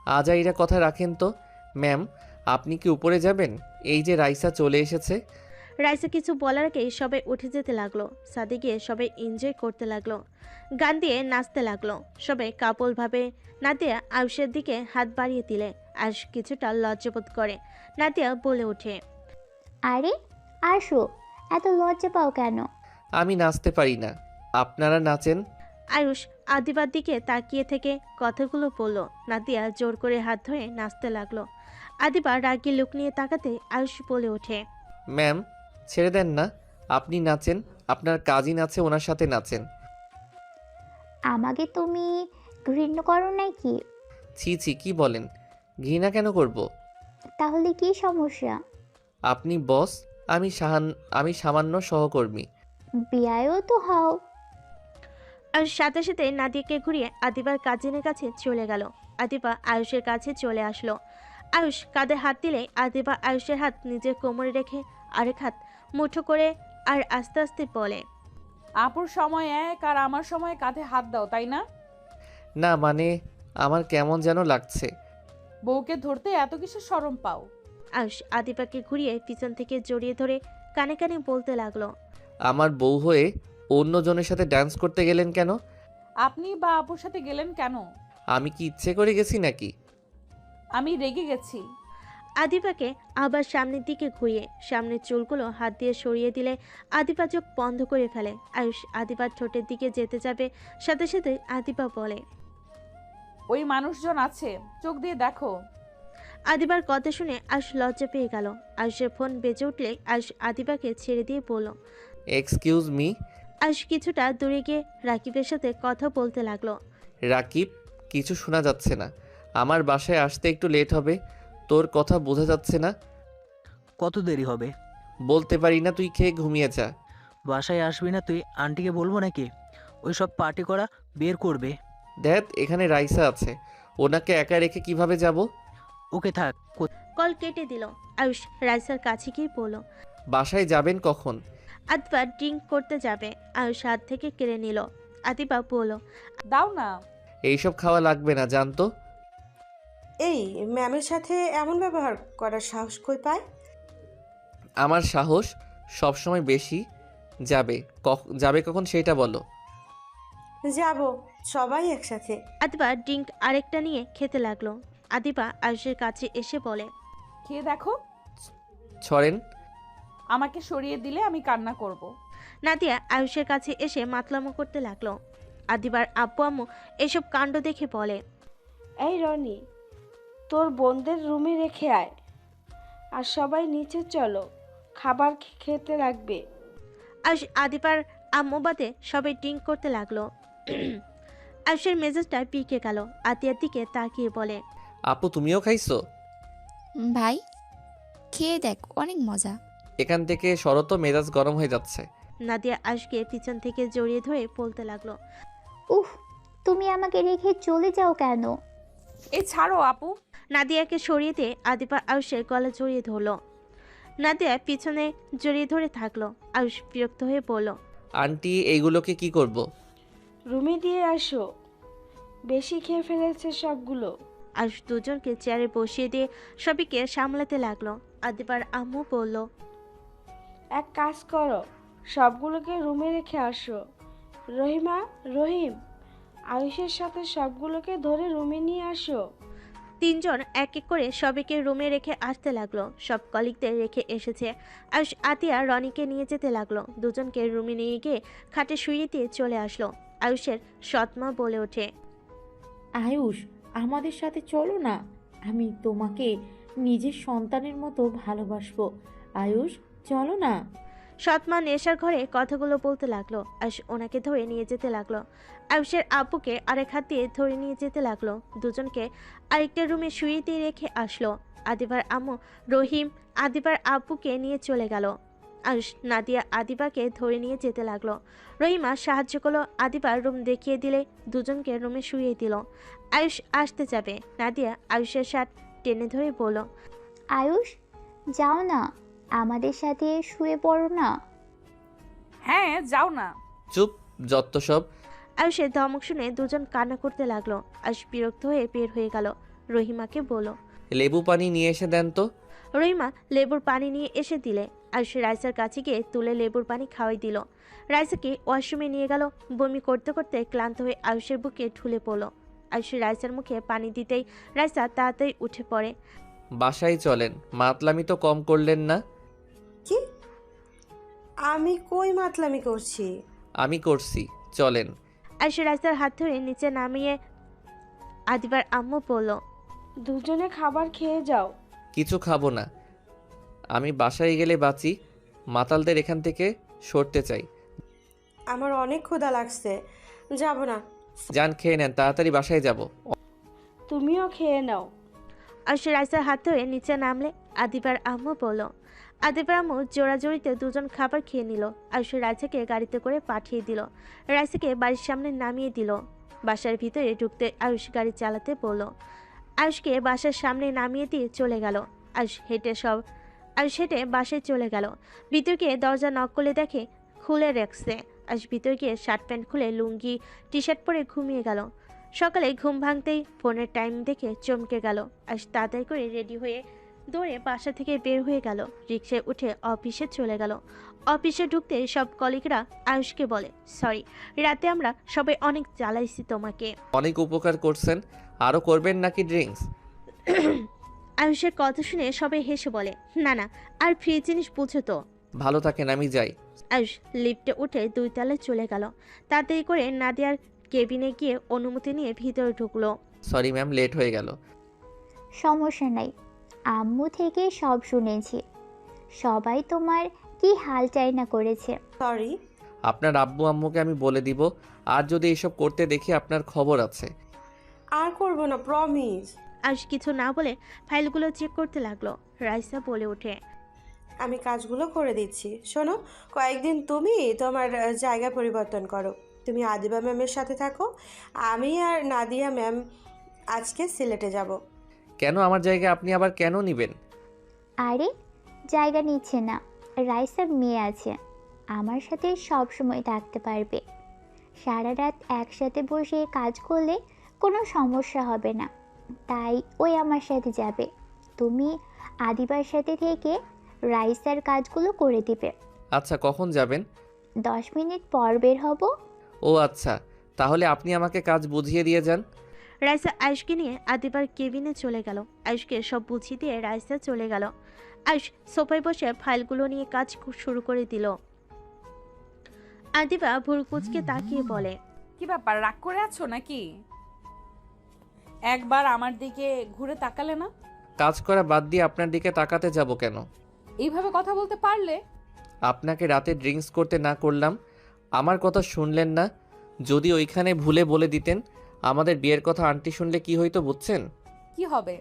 আজাইরা কথা রাখেন তো। ম্যাম, আপনি কি উপরে যাবেন? এই যে রাইসা চলে এসেছে। রাইসা কিছু বলার আগেই সবাই উঠে যেতে লাগলো। সাদে গিয়ে সবাই এনজয় করতে লাগলো, গান দিয়ে নাচতে লাগলো। সবাই কাপলভাবে নাদিয়া আয়ুষের দিকে হাত বাড়িয়ে দিলে আয়ুষ কিছুটা লজ্জাবোধ করে। নাদিয়া বলে ওঠে, আরে আসো, এত লজ্জা পাও কেন? আমি নাচতে পারি না, আপনারা নাচেন। আয়ুষ আদিবার দিকে তাকিয়ে থেকে কথাগুলো বলল। নাদিয়া জোর করে হাত ধরে নাচতে লাগলো। আদিবা রাগী লুক নিয়ে তাকাতে আয়ুষ বলে ওঠে, ম্যাম, ছেড়ে দেন না, আপনি নাচেন, আপনার কাজিন আছে, ওনার সাথে নাচেন। আমাকে তুমি ঘৃণা করো নাকি? ছি ছি, কি বলেন? ঘৃণা কেন করব? তাহলে কি সমস্যা? আপনি বস, আমি সামান্য সহকর্মী। বিয়ায়ও তো হও। আর সাথে সাথে নাদিয়াকে ঘুরিয়ে আদিবার কাজিনের কাছে চলে গেল। আদিবা আয়ুষের কাছে চলে আসলো। আয়ুষ কাঁধে হাত দিলে আদিবা আয়ুষের হাত নিজের কোমরে রেখে আরেক হাত মুঠো করে আর আস্তে আস্তে বলে, আপুর সময় এক আর আমার সময় কাঁধে হাত দাও, তাই না? না মানে, আমার কেমন যেন লাগছে। বউকে ধরতে এত কিসের শরম পাও? আয়ুষ আদিবাকে ঘুরিয়ে পিছন থেকে জড়িয়ে ধরে কানে কানে বলতে লাগলো, আমার বউ হয়ে অন্যজনের সাথে ডান্স করতে গেলেন কেন? আপনি বা আপুর সাথে গেলেন কেন? আমি কি ইচ্ছে করে গেছি নাকি? আমি রেগে গেছি। আদিবাকে আবার সামনের দিকে ঘুরিয়ে সামনের চুলগুলো হাত দিয়ে সরিয়ে দিলে আদিবা চোখ বন্ধ করে ফেলে। আয়ুষ আদিবার ঠোঁটের দিকে যেতে যাবে, সাথে সাথে আদিবা বলে, ওই মানুষজন আছে, চোখ দিয়ে দেখো। আদিবার কথা শুনে আয়ুষ লজ্জা পেয়ে গেল। আয়ুষের ফোন বেজে উঠলে আয়ুষ আদিবাকে ছেড়ে দিয়ে বলল, এক্সকিউজ মি। আয়ুষ কিছুটা দূরে গিয়ে রাকিবের সাথে কথা বলতে লাগলো। রাকিব, কিছু শোনা যাচ্ছে না, আমার বাসায় আসতে একটু লেট হবে, তোর কথা বোঝা যাচ্ছে না। কত দেরি হবে? বলতে পারি না, তুই খেয়ে ঘুমিয়ে যা। বাসায় আসবি না তুই? আন্টিকে বলবো নাকি? ওই সব পার্টি করা বের করবে। দেখ, এখানে রাইসা আছে, ওনাকে একা রেখে কিভাবে যাব? ওকে থাক। কল কেটে দিল। আয়ুষ রাইসার কাছে গিয়ে বলল, বাসায় যাবেন কখন? আদিবা ড্রিঙ্ক করতে যাবে। আয়ুষ হাত থেকে কেড়ে নিল। আদিবা বলল, দাও না। এইসব খাওয়া লাগবে না, জানতো। এই ম্যামের সাথে এমন ব্যবহার করার সাহস কই পায়? আমার সাহস সবসময় বেশি। যাবে কখন সেটা বলো। যাব, সবাই একসাথে। আদিবা ড্রিঙ্ক আরেকটা নিয়ে খেতে লাগলো। আদিবা আয়ুষের কাছে এসে বলে, খেয়ে দেখো। ছড়েন। আমাকে সরিয়ে দিলে আমি কান্না করব। নাদিয়া আয়ুষের কাছে এসে মাতলামো করতে লাগলো। আদিবার আব্বু আম্মু এসব কাণ্ড দেখে বলে, এই রনি, তোর বোনদের রুমে রেখে আয়, আর সবাই নিচে চলো, খাবার খেতে লাগবে। আয়ুষ আদিবার আম্মু বাদে সবাই ড্রিঙ্ক করতে লাগলো। আয়ুষের মেজাজটা পিকে গেল। আতিয়ার দিকে তাকিয়ে বলে, আপু তুমিও খাইছো? ভাই খেয়ে দেখ, অনেক মজা। এখান থেকে শরত মেজাজ গরম হয়ে যাচ্ছে। নাদিয়া আয়ুষকে পিছন থেকে জড়িয়ে ধরে বলতে লাগলো, উফ, তুমি আমাকে রেখে চলে যাও কেন? এই ছাড়ো আপু। নাদিয়াকে সরিয়ে দিয়ে আদিবা আয়ুষের গলা জড়িয়ে ধরলো। নাদিয়া পিছনে জড়িয়ে ধরে থাকলো। আয়ুষ বিরক্ত হয়ে বলল, আন্টি এইগুলোকে কি করব? রুমে দিয়ে আসো, বেশি খেয়ে ফেলেছে সবগুলো। আয়ুষ দুজনকে চেয়ারে বসিয়ে দিয়ে সবাইকে সামলাতে লাগলো। আদিবার আম্মু বলল, এক কাজ করো, সবগুলোকে রুমে রেখে আসো। রহিমা, রহিম, আয়ুষের সাথে সবগুলোকে ধরে রুমে নিয়ে আসো। তিনজন এক এক করে সবাইকে রুমে রেখে আসতে লাগলো। সব কলিগদের রেখে এসেছে। আয়ুষ আতিয়া রনিকে নিয়ে যেতে লাগলো। দুজনকে রুমে নিয়ে গিয়ে খাটে শুইয়ে দিয়ে চলে আসলো। আয়ুষের সৎমা বলে ওঠে, আয়ুষ, আমাদের সাথে চলো না, আমি তোমাকে নিজের সন্তানের মতো ভালোবাসবো। আয়ুষ, চলো না। সৎমা নেশার ঘরে কথাগুলো বলতে লাগলো। আয়ুষ ওনাকে ধরে নিয়ে যেতে লাগলো। আয়ুষের আব্বুকে আরেক হাত দিয়ে ধরে নিয়ে যেতে লাগলো। দুজনকে আরেকটা রুমে শুয়ে দিয়ে রেখে আসলো। আদিবার আম্মু রহিম আদিবার আব্বুকে নিয়ে চলে গেল। আয়ুষ নাদিয়া আদিবাকে ধরে নিয়ে যেতে লাগলো। রহিমা সাহায্য করলো। আদিবার রুম দেখিয়ে দিলে দুজনকে রুমে শুয়ে দিল। আয়ুষ আসতে যাবে। নাদিয়া আয়ুষের শার্ট টেনে ধরে বলল, আয়ুষ, যাও না, আমাদের সাথে শুয়ে পড়ো না। হ্যাঁ, যাও না। চুপ, যত সব। আয়ুষের ধমক শুনে দুজন কান্না করতে লাগলো। আয়ুষ বিরক্ত হয়ে বের হয়ে গেল। রহিমাকে বলল, লেবু পানি নিয়ে এসে দেন তো। রহিমা লেবুর পানি নিয়ে এসে দিলে। আয়ুষ রাইসার কাছে গিয়ে তুলে লেবুর পানি খাওয়াই দিল। রাইসাকে ওয়াশরুমে নিয়ে গেল। বমি করতে করতে ক্লান্ত হয়ে আয়ুষের বুকে ঢুলে পড়ল। আয়ুষ রাইসার মুখে পানি দিতেই রাইসা তাড়াতাড়ি উঠে পড়ে। বাসায় চলেন, মাতলামি তো কম করলেন না। কি? আমি কই মাতলামি করছি? আমি করছি, চলেন। আয়ুষ রাইসার হাত ধরে নিচে নামিয়ে আদিবার আম্মু বলল, দুজনে খাবার খেয়ে যাও। কিছু খাবো না। আমি বাসায় গেলে বাঁচি। মাতালদের এখান থেকে সরতে চাই। আমার অনেক ক্ষুধা লাগছে, যাব না। যান, খেয়ে নেন, তাড়াতাড়ি বাসায় যাব। তুমিও খেয়ে নাও। আয়ুষ রাইসার হাত ধরে নিচে নামলে আদিবার আম্মু বলল। আদিবার আম্মু জোড়াজোড়িতে দুজন খাবার খেয়ে নিল। আয়ুষ রাইসাকে গাড়িতে করে পাঠিয়ে দিল। রাইসাকে বাড়ির সামনে নামিয়ে দিল। বাসার ভিতরে ঢুকতে আয়ুষ গাড়ি চালাতে বলল। আয়ুষকে বাসার সামনে নামিয়ে দিয়ে চলে গেল। আয়ুষ হেঁটে বাসায় চলে গেল। ভিতর গিয়ে দরজা নক করলে দেখে খুলে রাখছে। আয়ুষ ভিতর গিয়ে শার্ট প্যান্ট খুলে লুঙ্গি টি শার্ট পরে ঘুমিয়ে গেল। সকালে ঘুম ভাঙতেই ফোনের টাইম দেখে চমকে গেল। আয়ুষ তাড়াতাড়ি করে রেডি হয়ে দৌড়ে বাসা থেকে বের হয়ে গেল। রিক্সায় উঠে অফিসে চলে গেল। অফিসে ঢুকতে সব কলিগরা আয়ুষকে বলে, সরি, রাতে আমরা সবাই অনেক জ্বালাইছি তোমাকে। অনেক উপকার করছেন, আরও করবেন নাকি ড্রিঙ্কস? আয়ুষের কথা শুনে সবাই হেসে বলে, না না, আর ফ্রি জিনিস বুঝো তো। ভালো থাকেন, আমি যাই। আয়ুষ লিফটে উঠে 2 তলায় চলে গেল। তাড়াতাড়ি করে নাদিয়ার কেবিনে গিয়ে অনুমতি নিয়ে ভিতরে ঢুকলো। সরি ম্যাম, লেট হয়ে গেল। সমস্যা নাই, আম্মু থেকে সব শুনেছি। সবাই তোমার কি হাল চাই না করেছে। সরি। আপনার আব্বু আম্মুকে আমি বলে দিব, আর যদি এসব করতে দেখি আপনার খবর আছে। আর করব না, প্রমিস। আয়ুষ কিছু না বলে ফাইলগুলো চেক করতে লাগলো। রাইসা বলে ওঠে, আমি কাজগুলো করে দিচ্ছি। শোনো, কয়েকদিন তুমি তোমার জায়গা পরিবর্তন করো। তুমি আদিবা ম্যামের সাথে থাকো। আমি আর নাদিয়া ম্যাম আজকে সিলেটে যাব। কেন আমার জায়গায় আপনি আবার কেন নেবেন? আরে জায়গা নিচ্ছে না, রাইসার মেয়ে আছে, আমার সাথে সব সময় থাকতে পারবে। সারা রাত একসাথে বসে কাজ করলে কোনো সমস্যা হবে না, তাই ওই আমার সাথে যাবে। তুমি আদিবার সাথে থেকে রাইসার কাজগুলো করে দিবে। আচ্ছা, কখন যাবেন? 10 মিনিট পর বের হব। ও আচ্ছা, তাহলে আপনি আমাকে কাজ বুঝিয়ে দিয়ে যান। রাইসা আয়ুষকে নিয়ে আদিবার কেবিনে চলে গেল। আয়ুষকে সব বুঝিয়ে দিয়ে রাইসা চলে গেল। আয়ুষ সোফায় বসে ফাইলগুলো নিয়ে কাজ শুরু করে দিল। আদিবা ভুরকুচকে তাকিয়ে বলে, কি ব্যাপার, রাগ করে আছো নাকি? একবার আমার দিকে ঘুরে তাকালে না? কাজ করা বাদ দিয়ে আপনার দিকে তাকাতে যাব কেন? এইভাবে কথা বলতে পারলে? আপনাকে রাতে ড্রিঙ্কস করতে না করলাম, আমার কথা শুনলেন না। যদি ওইখানে ভুলে বলে দিতেন আমাদের বিয়ের কথা, আন্টি শুনলে কি হইতো বুঝছেন? কি হবে?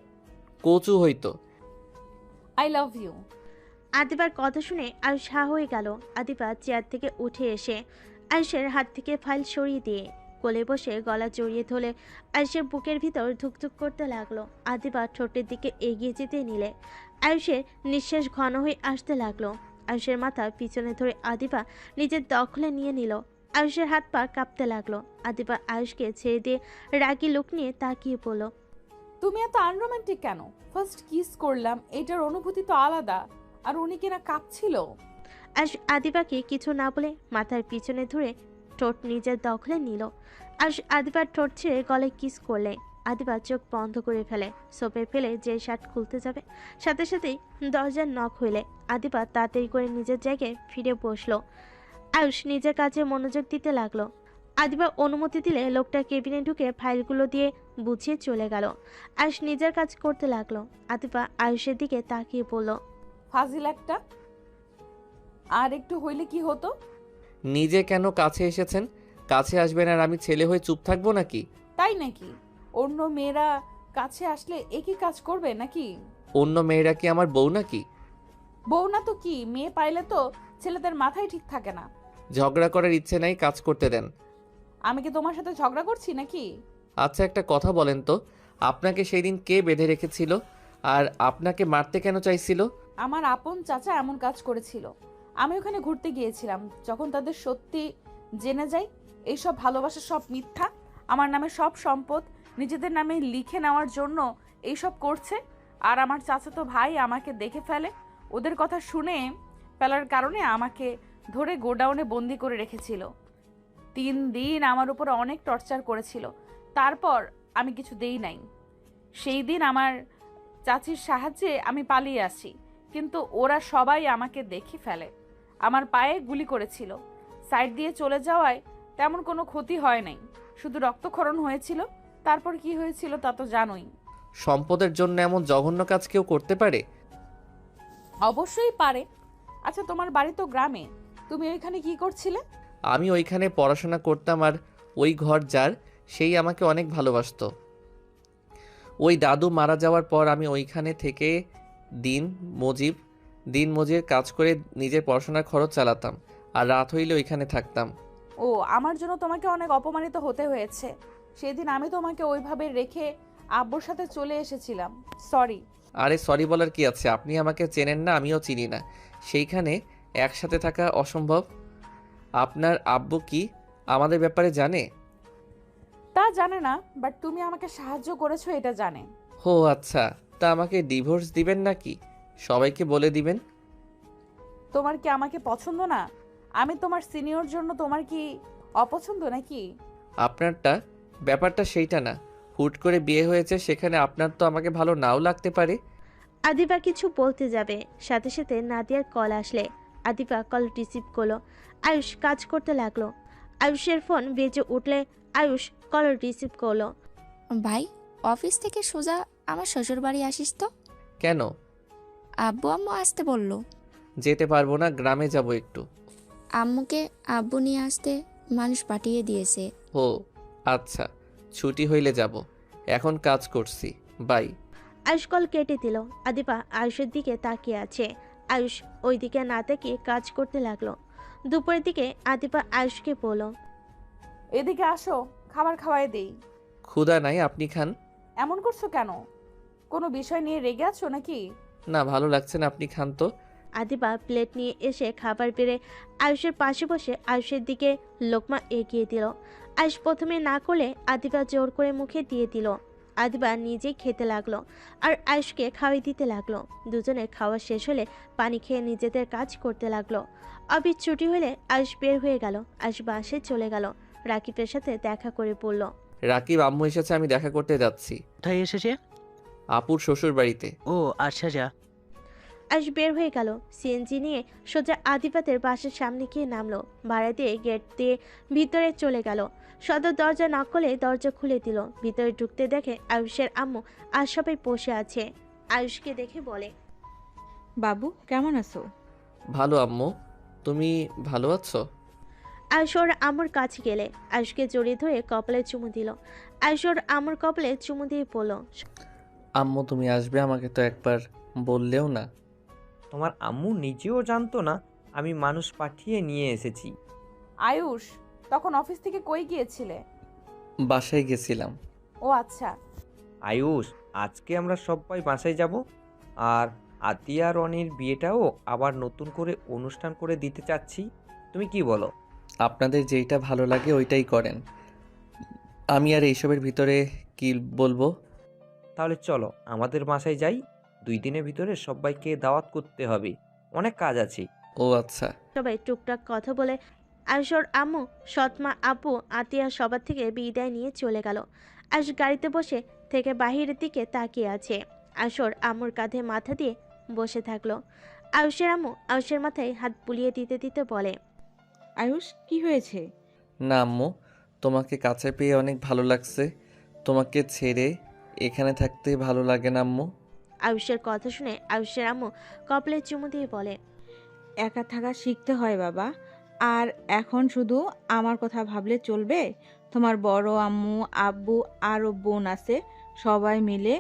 কচু হইতো। I love you. আদিবার কথা শুনে আয়ুষ হা হয়ে গেল। আদিবা চেয়ার থেকে উঠে এসে আয়ুষের হাত থেকে ফাইল সরিয়ে দিয়ে কোলে বসে গলা জড়িয়ে ধরে আয়ুষের বুকের ভিতর ধুকধুক করতে লাগলো। আদিবা ঠোঁটের দিকে এগিয়ে যেতে নিলে আয়ুষের নিঃশ্বাস ঘন হয়ে আসতে লাগলো। আয়ুষের মাথা পিছনে ধরে আদিবা নিজের দখলে নিয়ে নিল। আয়ুষের হাত পা কাঁপতে লাগলো। আদিবা আয়ুষকে ছেড়ে দিয়ে রাগী লোক নিয়ে তাকিয়ে পড়ল। তুমি এত আনরোমান্টিক কেন? ফার্স্ট কিস করলাম, এটার অনুভূতি তো আলাদা। আর উনি কিনা কাঁপছিল। আয়ুষ আদিবাকে কিছু না বলে মাথার পিছনে ধরে ঠোঁট নিজের দখলে নিল। আয়ুষ আদিবার ঠোঁট ছেড়ে গলায় কিস করলে আদিবা চোখ বন্ধ করে ফেলে। সোপে ফেলে যে শার্ট খুলতে যাবে, সাথে সাথেই দরজার নক হইলে আদিবা তাড়াতাড়ি করে নিজের জায়গায় ফিরে বসলো। আয়ুষ নিজের কাজে মনোযোগ দিতে লাগলো। আদিবা অনুমতি দিলে লোকটা কেবিনে ঢুকে ফাইলগুলো দিয়ে বুঝিয়ে চলে গেল। আয়ুষ নিজের কাজ করতে লাগলো। আদিবা আয়ুষের দিকে তাকিয়ে বলল, ফাজিল একটা। আর একটু হইলে কি হতো? নিজে কেন কাছে এসেছেন? কাছে আসবেন আর আমি ছেলে হয়ে চুপ থাকবো নাকি? তাই নাকি? অন্য মেয়েরা কাছে আসলে একই কাজ করবে নাকি? অন্য মেয়েরা কি আমার বউ নাকি? বউ না তো কি, মেয়ে পাইলে তো ছেলেদের মাথায় ঠিক থাকে না। ঝগড়া করার ইচ্ছে নাই, কাজ করতে দেন। আমি কি তোমার সাথে ঝগড়া করছি নাকি? আচ্ছা, একটা কথা বলেন তো, আপনাকে সেই দিন কে বেঁধে রেখেছিল আর আপনাকে মারতে কেন চাইছিল? আমার আপন চাচা এমন কাজ করেছিল। আমি ওখানে ঘুরতে গিয়েছিলাম। যখন তাদের সত্যি জেনে যাই এইসব ভালোবাসা সব মিথ্যা, আমার নামে সব সম্পদ নিজেদের নামে লিখে নেওয়ার জন্য এইসব করছে, আর আমার চাচাতো ভাই আমাকে দেখে ফেলে। ওদের কথা শুনে ফেলার কারণে আমাকে ধরে গোডাউনে বন্দি করে রেখেছিল। 3 দিন আমার উপর অনেক টর্চার করেছিল। তারপর আমি কিছু দেই নাই। সেই দিন আমার চাচির সাহায্যে আমি পালিয়ে আসি, কিন্তু ওরা সবাই আমাকে দেখে ফেলে। আমার পায়ে গুলি করেছিল। সাইড দিয়ে চলে যাওয়ায় তেমন কোনো ক্ষতি হয় নাই, শুধু রক্তক্ষরণ হয়েছিল। তারপর কি হয়েছিল তা তো জানোই। সম্পদের জন্য এমন জঘন্য কাজ কেউ করতে পারে? অবশ্যই পারে। আচ্ছা, তোমার বাড়ি তো গ্রামে, তুমি ওইখানে কি করছিলে? আমি ওইখানে পড়াশোনা করতাম, আর ওই ঘর যার, সেই আমাকে অনেক ভালোবাসতো। ওই দাদু মারা যাওয়ার পর আমি ওইখানে থেকে দিন মজুর কাজ করে নিজের পড়াশোনার খরচ চালাতাম, আর রাত হইলে ওইখানে থাকতাম। ও, আমার জন্য তোমাকে অনেক অপমানিত হতে হয়েছে। সেদিন আমি তোমাকে ওইভাবে রেখে আব্বুর সাথে চলে এসেছিলাম। সরি। আরে সরি বলার কি আছে? আপনি আমাকে চেনেন না, আমিও চিনি না। সেইখানে একসাথে থাকা অসম্ভব। আপনার আব্বু কি আমাদের ব্যাপারে জানে? তা জানে না, বাট তুমি আমাকে সাহায্য করেছো এটা জানে। ও আচ্ছা, তা আমাকে ডিভোর্স দিবেন নাকি সবাইকে বলে দিবেন? তোমার কি আমাকে পছন্দ না? আমি তোমার সিনিয়র জন্য তোমার কি অপছন্দ নাকি? ব্যাপারটা সেইটা না। হুট করে বিয়ে হয়েছে, সেখানে আপনার তো আমাকে ভালো নাও লাগতে পারে। আদিবা কিছু বলতে যাবে, সাথে সাথে নাদিয়ার কল আসলে আদিবা কল রিসিভ করলো। আয়ুষ কাজ করতে লাগলো। আয়ুষের ফোন বেজে উঠলে আয়ুষ কল রিসিভ করলো। ভাই, অফিস থেকে সোজা আমার শ্বশুর বাড়ি আসিস তো? কেন? আব্বু আম্মু আসতে বললো। যেতে পারবো না, গ্রামে যাব একটু। আম্মুকে আব্বু নিয়ে আসতে মানুষ পাঠিয়ে দিয়েছে। ও আচ্ছা, ছুটি হইলে যাব। এখন কাজ করছি, বাই। আয়ুষ কল কেটে দিল। আদিবা আয়ুষের দিকে তাকিয়ে আছে। আয়ুষ ওই দিকে না তাকিয়ে কাজ করতে লাগলো। দুপুরের দিকে আদিবা আয়ুষকে বলল, এদিকে আসো, খাবার খাওয়াই দেই। ক্ষুধা নাই, আপনি খান। এমন করছো কেন? কোনো বিষয় নিয়ে রেগে আছো নাকি? না, ভালো লাগছে না, আপনি খান তো। আদিবা প্লেট নিয়ে এসে খাবার বেড়ে আয়ুষের পাশে বসে আয়ুষের দিকে লোকমা এগিয়ে দিল। আয়ুষ প্রথমে না করলে আদিবা জোর করে মুখে দিয়ে দিল। আদিবা নিজেই খেতে লাগলো আর আয়ুষকে খাওয়াই দিতে লাগলো। দুজনে খাওয়া শেষ হলে পানি খেয়ে নিজেদের কাজ করতে লাগলো। অফিস ছুটি হলে আয়ুষ বের হয়ে গেল। আয়ুষ বাসে চলে গেল, রাকিবের সাথে দেখা করে পড়ল। রাকিব, আম্মু এসেছে, আমি দেখা করতে যাচ্ছি। কোথায় এসেছে? আপুর শ্বশুর বাড়িতে। ও আচ্ছা, যা। আয়ুষ বের হয়ে গেল, সিএনজি নিয়ে সোজা আদিবাতের বাসের সামনে গিয়ে নামলো। ভাড়া দিয়ে গেট দিয়ে ভিতরে চলে গেল। সদর দরজা নক করলে দরজা খুলে দিল। ভিতরে ঢুকতে দেখে আয়ুষের আম্মু আর সবাই বসে আছে। আয়ুষকে দেখে বলে, বাবু কেমন আছো? ভালো আম্মু, তুমি ভালো আছো? আয়ুষ ওর আম্মুর কাছে গেলে আয়ুষকে জড়িয়ে ধরে কপালে চুমু দিল। আয়ুষ ওর আম্মুর কপালে চুমু দিয়ে বলল, আম্মু তুমি আসবে, আমাকে তো একবার বললেও না। তোমার আম্মু নিজেও জানতো না আমি মানুষ পাঠিয়ে নিয়ে এসেছি। আয়ুষ, তখন অফিস থেকে কই গিয়েছিলে? বাসায় গেছিলাম। ও আচ্ছা। আয়ুষ, আজকে আমরা সবাই বাসায় যাব, আর আতিয়া রনির বিয়েটাও আবার নতুন করে অনুষ্ঠান করে দিতে চাচ্ছি। তুমি কি বলো? আপনাদের যেইটা ভালো লাগে ওইটাই করেন, আমি আর এইসবের ভিতরে কি বলবো। তাহলে চলো আমাদের বাসায় যাই, 2 দিনের ভিতরে সবাইকে দাওয়াত করতে হবে, অনেক কাজ আছে। ও আচ্ছা। সবাই টুকটাক কথা বলে আয়ুষ ওর আম্মু, সৎমা, আপু, আতিয়া সবার থেকে বিদায় নিয়ে চলে গেল। আয়ুষ গাড়িতে বসে থেকে বাহিরের দিকে তাকিয়ে আছে। আয়ুষ ওর আম্মুর কাঁধে মাথা দিয়ে বসে থাকলো। আয়ুষের আম্মু আয়ুষের মাথায় হাত বুলিয়ে দিতে দিতে বলে, আয়ুষ কি হয়েছে? না আম্মু, তোমাকে কাছে পেয়ে অনেক ভালো লাগছে। তোমাকে ছেড়ে এখানে থাকতে ভালো লাগে না আম্মু। আয়ুষের কথা শুনে আয়ুষের আম্মু কপালে চুমু দিয়ে বলে, একা থাকা শিখতে হয় বাবা। আর এখন শুধু আমার কথা ভাবলে চলবে? তোমার বড় আম্মু, আব্বু আরও বোন আছে, সবাই মিলে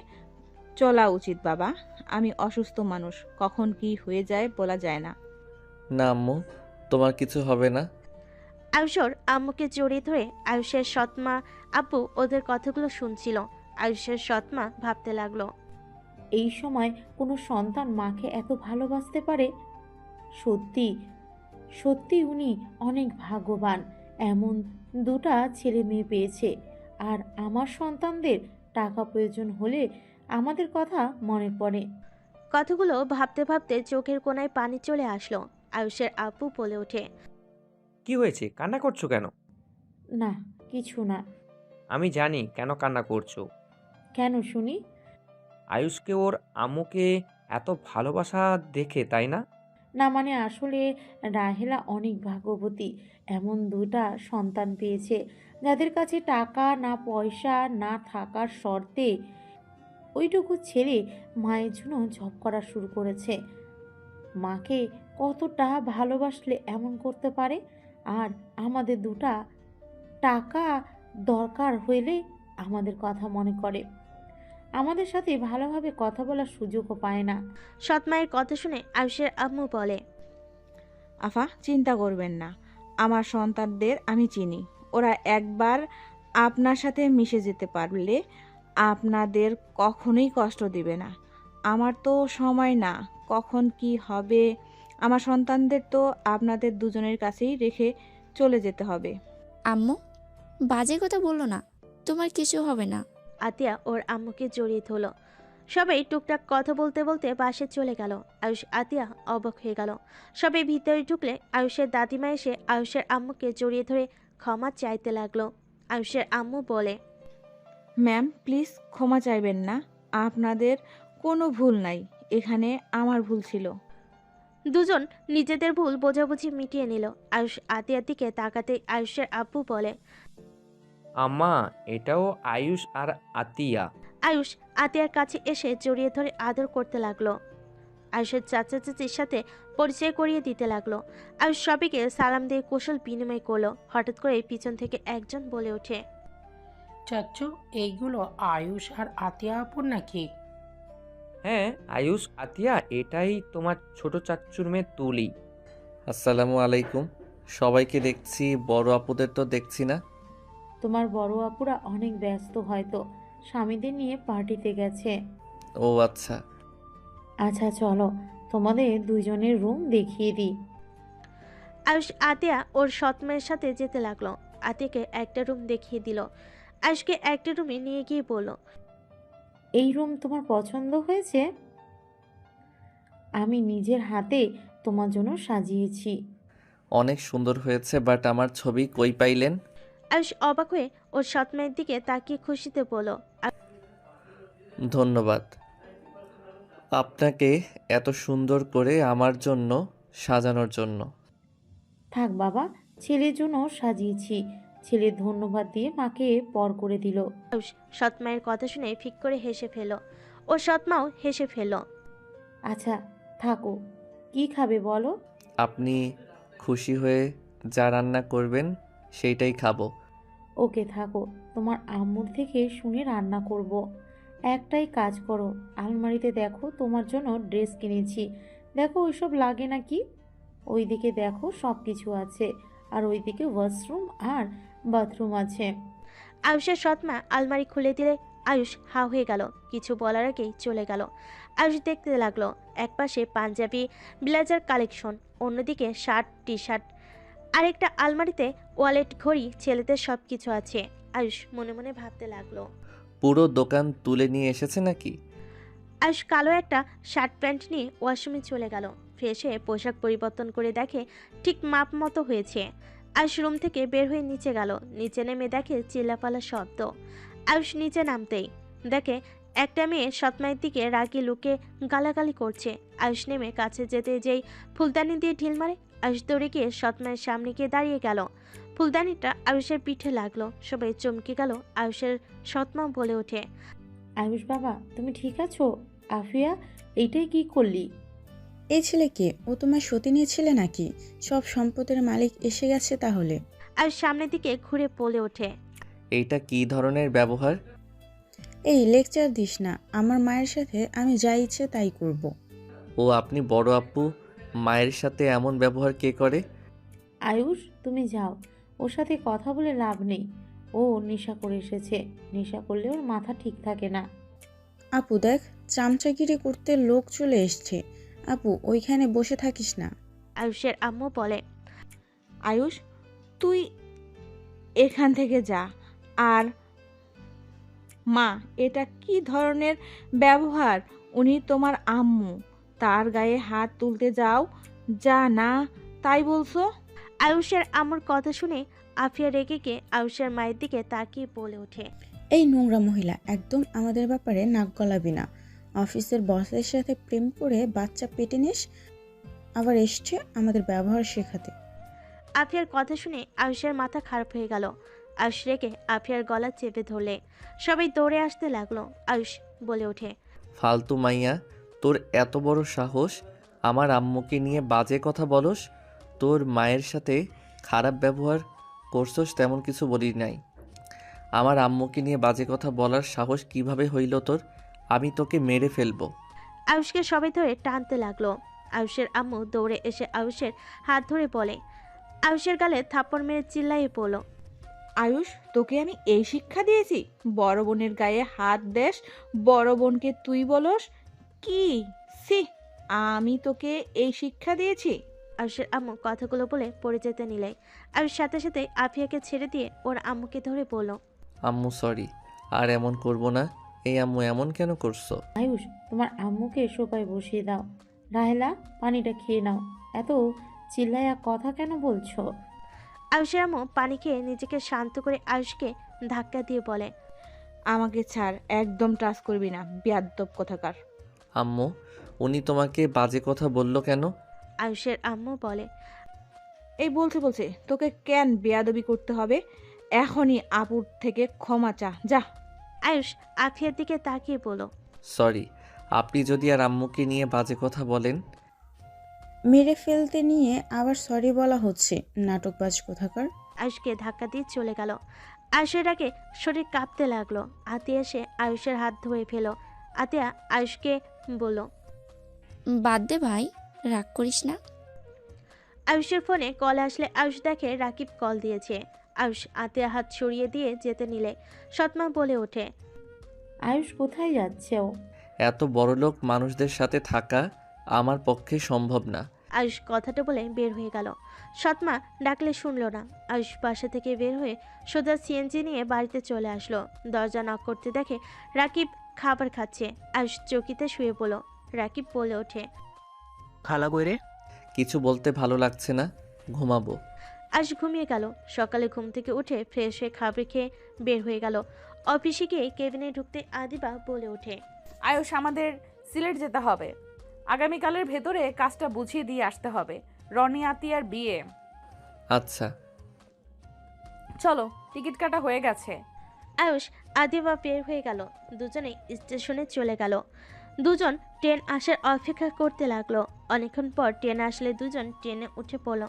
চলা উচিত বাবা। আমি অসুস্থ মানুষ, কখন কি হয়ে যায় বলা যায় না। না আম্মু, তোমার কিছু হবে না। আয়ুষর আম্মুকে জড়িয়ে ধরে আয়ুষের সৎমা, আপু ওদের কথাগুলো শুনছিল। আয়ুষের সৎমা ভাবতে লাগলো, এই সময় কোনো সন্তান মাকে এত ভালোবাসতে পারে? সত্যি সত্যি উনি অনেক ভাগ্যবান, এমন দুটা ছেলে মেয়ে পেয়েছে। আর আমার সন্তানদের টাকা প্রয়োজন হলে আমাদের কথা মনে পড়ে। কথাগুলো ভাবতে ভাবতে চোখের কোণায় পানি চলে আসলো। আয়ুষের আপু বলে ওঠে, কি হয়েছে, কান্না করছো কেন? না, কিছু না। আমি জানি কেন কান্না করছো। কেন শুনি? আয়ুষকে ওর আম্মুকে এত ভালোবাসা দেখে, তাই না? না মানে আসলে রাহেলা অনেক ভাগ্যবতী, এমন দুটা সন্তান পেয়েছে যাদের কাছে টাকা না পয়সা না থাকার শর্তে ওইটুকু ছেড়ে মায়ের জন্য জব করা শুরু করেছে। মাকে কতটা ভালোবাসলে এমন করতে পারে? আর আমাদের দুটা টাকা দরকার হইলে আমাদের কথা মনে করে, আমাদের সাথে ভালোভাবে কথা বলার সুযোগও পায় না। সৎমায়ের কথা শুনে আয়ুষের আম্মু বলে, আফা চিন্তা করবেন না, আমার সন্তানদের আমি চিনি। ওরা একবার আপনার সাথে মিশে যেতে পারলে আপনাদের কখনোই কষ্ট দিবে না। আমার তো সময় না, কখন কি হবে। আমার সন্তানদের তো আপনাদের দুজনের কাছেই রেখে চলে যেতে হবে। আম্মু, বাজে কথা বললো না, তোমার কিছু হবে না। আতিয়া ওর আম্মুকে জড়িয়ে ধরল। সবাই টুকটাক কথা বলতে বলতে বাসে চলে গেল। আয়ুষ আতিয়া অবাক হয়ে গেল। সবাই ভিতরে ঢুকলে আয়ুষের দাদিমা এসে আয়ুষের আম্মুকে জড়িয়ে ধরে ক্ষমা চাইতে লাগলো। আয়ুষের আম্মু বলে, ম্যাম প্লিজ ক্ষমা চাইবেন না, আপনাদের কোনো ভুল নাই, এখানে আমার ভুল ছিল। দুজন নিজেদের ভুল বোঝাবুঝি মিটিয়ে নিল। আয়ুষ আতিয়ার দিকে তাকাতে আয়ুষের আব্বু বলে, আম্মা, এটাও আয়ুষ আর আতিয়া। আয়ুষ আতিয়ার কাছে এসে জড়িয়ে ধরে আদর করতে লাগলো। আয়ুষের চাচা চাচির সাথে পরিচয় করিয়ে দিতে লাগলো। আয়ুষ সবাইকে সালাম দিয়ে কৌশল বিনিময় করলো। হঠাৎ করে পিছন থেকে একজন বলে ওঠে, চাচ্চু, এইগুলো আয়ুষ আর আতিয়া আপুর নাকি? হ্যাঁ, আয়ুষ আতিয়া, এটাই তোমার ছোট চাচ্চুর মেয়ে তুলি। আসসালামু আলাইকুম। সবাইকে দেখছি, বড় আপুদের তো দেখছি না। তোমার বড় আপুরা অনেক ব্যস্ত, হয়তো স্বামীদের নিয়ে পার্টিতে গেছে। ও আচ্ছা। আচ্ছা চলো, তোমাদের দুইজনের রুম দেখিয়ে দিই। আয়ুষ আতিয়া ওর সৎ মেয়ের সাথে যেতে লাগলো। আতিয়াকে একটা রুম দেখিয়ে দিল। আয়ুষকে একটা রুমে নিয়ে গিয়ে বলল, এই রুম তোমার পছন্দ হয়েছে? আমি নিজের হাতে তোমার জন্য সাজিয়েছি। অনেক সুন্দর হয়েছে, বাট আমার ছবি কই পাইলেন? আয়ুষ অবাক হয়ে ওর সৎ মেয়ের দিকে তাকিয়ে খুশিতে বলল, ধন্যবাদ আপনাকে এত সুন্দর করে আমার জন্য সাজানোর জন্য। থাক বাবা, ছেলের জন্য সাজিয়েছি। ছেলে ধন্যবাদ দিয়ে মাকে পর করে দিল। আয়ুষ সৎ মায়ের কথা শুনে ফিক করে হেসে ফেল। ওর সৎ মাও হেসে ফেল। আচ্ছা থাকো, কি খাবে বলো? আপনি খুশি হয়ে যা রান্না করবেন সেইটাই খাবো। ওকে থাকো, তোমার আম্মুর থেকে শুনে রান্না করব। একটাই কাজ করো, আলমারিতে দেখো তোমার জন্য ড্রেস কিনেছি, দেখো ওইসব লাগে নাকি। ওইদিকে দেখো সব কিছু আছে, আর ওইদিকে ওয়াশরুম আর বাথরুম আছে। আয়ুষের সৎ মা আলমারি খুলে দিলে আয়ুষ হা হয়ে গেল। কিছু বলার আগেই চলে গেল। আয়ুষ দেখতে লাগলো, একপাশে পাঞ্জাবি ব্লেজার কালেকশন, অন্যদিকে শার্ট টি শার্ট, আরেকটা আলমারিতে ওয়ালেট ঘড়ি ছেলেদের সব কিছু আছে। আয়ুষ মনে মনে ভাবতে লাগলো, পুরো দোকান তুলে নিয়ে এসেছে নাকি? আয়ুষ কালো একটা শার্ট প্যান্ট নিয়ে ওয়াশরুমে চলে গেল। ফ্রেশ হয়ে পোশাক পরিবর্তন করে দেখে ঠিক মাপ মতো হয়েছে। আয়ুষ রুম থেকে বের হয়ে নিচে গেল। নিচে নেমে দেখে চিল্লাপালা শব্দ। আয়ুষ নিচে নামতেই দেখে একটা মেয়ে সৎমায়ের দিকে রাগি লুকে গালাগালি করছে। আয়ুষ নেমে কাছে যেতে যেই ফুলদানি দিয়ে ঢিল মারে। আয়ুষ দৌড়ে গিয়ে সৎমায়ের সামনে গিয়ে দাঁড়িয়ে গেল। ফুলদানিটা আয়ুষের পিঠে লাগলো। সবাই চমকে গেল। আয়ুষের সৎমা বলে ওঠে, আয়ুষ বাবা তুমি ঠিক আছো? আফিয়া, এইটাই কি করলি? এই ছেলে কে? ও তোমার সতীনের ছেলে নাকি? সব সম্পদের মালিক এসে গেছে তাহলে। আয়ুষ সামনের দিকে ঘুরে বলে ওঠে, এইটা কি ধরনের ব্যবহার? এই লেকচার দিস না, আমার মায়ের সাথে আমি যা ইচ্ছে তাই করব। ও আপনি বড় আপু, মায়ের সাথে এমন ব্যবহার কে করে? আয়ুষ তুমি যাও, ওর সাথে কথা বলে লাভ নেই। ও নেশা করে এসেছে, নেশা করলে ওর মাথা ঠিক থাকে না। আপু দেখ, চামচাগিরি করতে লোক চলে এসছে। আপু ওইখানে বসে থাকিস না। আয়ুষের আম্মু বলে, আয়ুষ তুই এখান থেকে যা। আর মা, এটা কি ধরনের ব্যবহার? উনি তোমার আম্মু, তার গায়ে হাত তুলতে যাও যা না তাই বলছো? আয়ুষের আম্মুর কথা শুনে আফিয়া রেগে গিয়ে আয়ুষের মায়ের দিকে তাকিয়ে বলে ওঠে, এই নোংরা মহিলা, একদম আমাদের ব্যাপারে নাক গলাবি না। অফিসের বসের সাথে প্রেম করে বাচ্চা পেটে নিস, আবার এসছে আমাদের ব্যবহার শেখাতে। আফিয়ার কথা শুনে আয়ুষের মাথা খারাপ হয়ে গেল। আয়ুষ রেগে আফিয়ার গলা চেপে ধরলে সবাই দৌড়ে আসতে লাগলো। আয়ুষ বলে ওঠে, ফালতু মাইয়া, তোর এত বড় সাহস আমার আম্মুকে নিয়ে বাজে কথা বলস? তোর মায়ের সাথে খারাপ ব্যবহার করছস তেমন কিছু বলি নাই। আমার আম্মুকে নিয়ে বাজে কথা বলার সাহস কিভাবে হইল তোর? আমি তোকে মেরে ফেলবো। আয়ুষকে সবাই ধরে টানতে লাগলো। আয়ুষের আম্মু দৌড়ে এসে আয়ুষের হাত ধরে বলে, আয়ুষের গালে থাপ্পড় মেরে চিল্লাইয়ে পড়ল, আয়ুষ তোকে আমি এই শিক্ষা দিয়েছি? বড় বোনের গায়ে হাত দেস, বড় বোনকে তুই বলস? কি সি, আমি তোকে এই শিক্ষা দিয়েছি? আয়ুষের আম্মু কথাগুলো বলে পড়ে যেতে নিলে আয়ুষ সাথে সাথে আফিয়াকে ছেড়ে দিয়ে ওর আম্মুকে ধরে বলল, আম্মু সরি, আর এমন করব না। এই আম্মু এমন কেন করছো? আয়ুষ তোমার আম্মুকে সোফায় বসিয়ে দাও। রাহেলা, পানিটা খেয়ে নাও। এত চিল্লায়া কথা কেন বলছো? আয়ুষের আম্মু পানি খেয়ে নিজেকে শান্ত করে আয়ুষকে ধাক্কা দিয়ে বলে, আমাকে ছাড়, একদম টাচ করবি না, বেয়াদ্দব কোথাকার। আম্মু, উনি তোমাকে বাজে কথা বলল কেন? আয়ুষের আম্মু বলে, এই বলছে তোকে কেন বেয়াদবি করতে হবে? এখনই আপুর থেকে ক্ষমা চা, যা। আয়ুষ আফিয়ার দিকে তাকিয়ে বলল, সরি, আপনি যদি আর আম্মুকে নিয়ে বাজে কথা বলেন। মেরে ফেলতে নিয়ে আবার সরি বলা হচ্ছে, নাটকবাজ কোথাকার। আয়ুষকে ধাক্কা দিয়ে চলে গেল। আয়ুষের আগে শরীর কাঁপতে লাগলো। আতিয়া এসে আয়ুষের হাত ধরে ফেল। আতিয়া আয়ুষকে বলল, বাদ দে ভাই, রাগ করিস না। আয়ুষের ফোনে কল আসলে আয়ুষ দেখে রাকিব কল দিয়েছে। আয়ুষ আতিয়া হাত সরিয়ে দিয়ে যেতে নিলে সৎমা বলে ওঠে, আয়ুষ কোথায় যাচ্ছে ও? এত বড়লোক মানুষদের সাথে থাকা আমার পক্ষে সম্ভব না। আয়ুষ কথাটা বলে বের হয়ে গেল। সৎমা ডাকলে শুনল না। আয়ুষ বাসা থেকে বের হয়ে সোজা সিএনজি নিয়ে বাড়িতে চলে আসলো। দরজা নক করতে দেখে রাকিব খাবার খাচ্ছে। আয়ুষ চৌকিতে শুয়ে পড়ল। রাকিব বলে ওঠে, খালা কইরে? কিছু বলতে ভালো লাগছে না, ঘুমাবো। আয়ুষ ঘুমিয়ে গেল। সকালে ঘুম থেকে উঠে ফ্রেশ হয়ে খাবার খেয়ে বের হয়ে গেল। অফিসে গিয়ে কেবিনে ঢুকতে আদিবা বলে ওঠে, আয়ুষ, আমাদের সিলেট যেতে হবে। আগামীকালের ভেতরে কাজটা বুঝিয়ে দিয়ে আসতে হবে। রনি আতিয়ার বিয়ে। আচ্ছা চলো, টিকিট কাটা হয়ে গেছে। আয়ুষ আদিবা বের হয়ে গেল। দুজনে স্টেশনে চলে গেল। দুজন ট্রেন আসার অপেক্ষা করতে লাগলো। অনেকক্ষণ পর ট্রেন আসলে দুজন ট্রেনে উঠে পড়ল।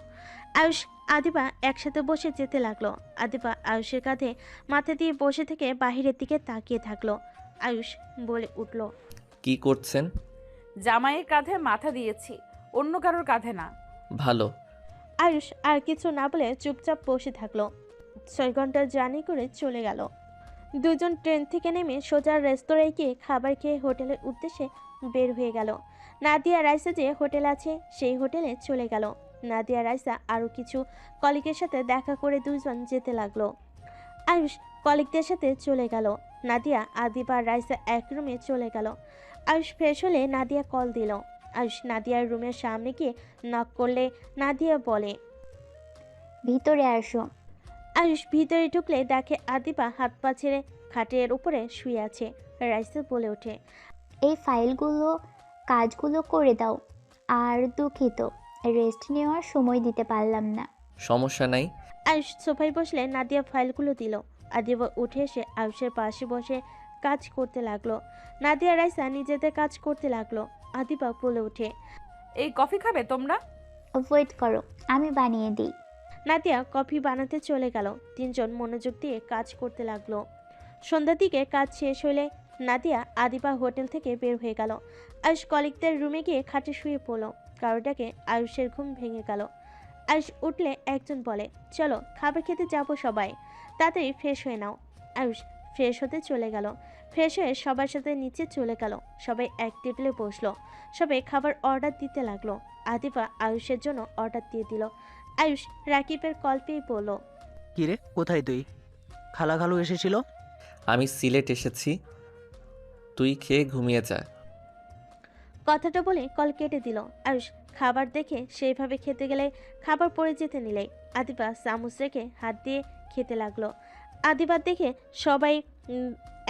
আয়ুষ আদিবা একসাথে বসে যেতে লাগলো। আদিবা আয়ুষের কাঁধে মাথা দিয়ে বসে থেকে বাহিরের দিকে তাকিয়ে থাকলো। আয়ুষ বলে উঠল, কি করছেন? জামাইয়ের কাঁধে মাথা দিয়েছি, অন্য কারোর কাঁধে না। ভালো। আয়ুষ আর কিছু না বলে চুপচাপ বসে থাকলো। 6 ঘন্টা জার্নি করে চলে গেল। দুজন ট্রেন থেকে নেমে সোজা রেস্তোরাঁয় গিয়ে খাবার খেয়ে হোটেলের উদ্দেশ্যে বের হয়ে গেল। নাদিয়া রাইসা যে হোটেল আছে সেই হোটেলে চলে গেল। নাদিয়া রাইসা আরও কিছু কলিগের সাথে দেখা করে দুজন যেতে লাগলো। আয়ুষ কলিগদের সাথে চলে গেল। নাদিয়া, আদিবা, রাইসা এক রুমে চলে গেল। আয়ুষ ফ্রেশ হলে নাদিয়া কল দিল। আয়ুষ নাদিয়ার রুমের সামনে গিয়ে নক করলে নাদিয়া বলে, ভিতরে আসো। আয়ুষ ভিতরে ঢুকলে দেখে আদিবা হাত পা ছেড়ে খাটের উপরে শুয়ে আছে। রাইসা বলে ওঠে, এই ফাইলগুলো কাজগুলো করে দাও। আর দুঃখিত, রেস্ট নেওয়ার সময় দিতে পারলাম না। সমস্যা নাই। আয়ুষ সোফায় বসলে নাদিয়া ফাইলগুলো দিল। আদিবা উঠে এসে আয়ুষের পাশে বসে কাজ করতে লাগলো। নাদিয়া রাইসা নিজেদের কাজ করতে লাগলো। আদিবা বলে ওঠে, এই কফি খাবে তোমরা? ওয়েট করো, আমি বানিয়ে দিই। নাদিয়া কফি বানাতে চলে গেল। তিনজন মনোযোগ দিয়ে কাজ করতে লাগলো। সন্ধ্যার দিকে কাজ শেষ হলে নাদিয়া আদিবা হোটেল থেকে বের হয়ে গেল। আয়ুষ কলিগদের রুমে গিয়ে খাটে শুয়ে পড়ল। কারোটাকে আয়ুষের ঘুম ভেঙে গেল। আয়ুষ উঠলে একজন বলে, চলো খাবার খেতে যাবো সবাই, তাড়াতাড়ি ফ্রেশ হয়ে নাও। আয়ুষ ফ্রেশ হতে চলে গেল। ফ্রেশ হয়ে সবার সাথে নিচে চলে গেল। সবাই এক টেবিলে বসলো। সবাই খাবার অর্ডার দিতে লাগলো। আদিবা আয়ুষের জন্য অর্ডার দিয়ে দিল। আয়ুষ রাকিবের কল পেয়ে বলল, কিরে, কোথায় তুই? খালা খালু এসেছিল? আমি সিলেট এসেছি, তুই খেয়ে ঘুমিয়ে যা। কথাটা বলে কল কেটে দিল। আয়ুষ খাবার দেখে সেইভাবে খেতে গেলে খাবার পড়ে যেতে নিলেই আদিবা চামচ রেখে হাত দিয়ে খেতে লাগলো। আদিবার দেখে সবাই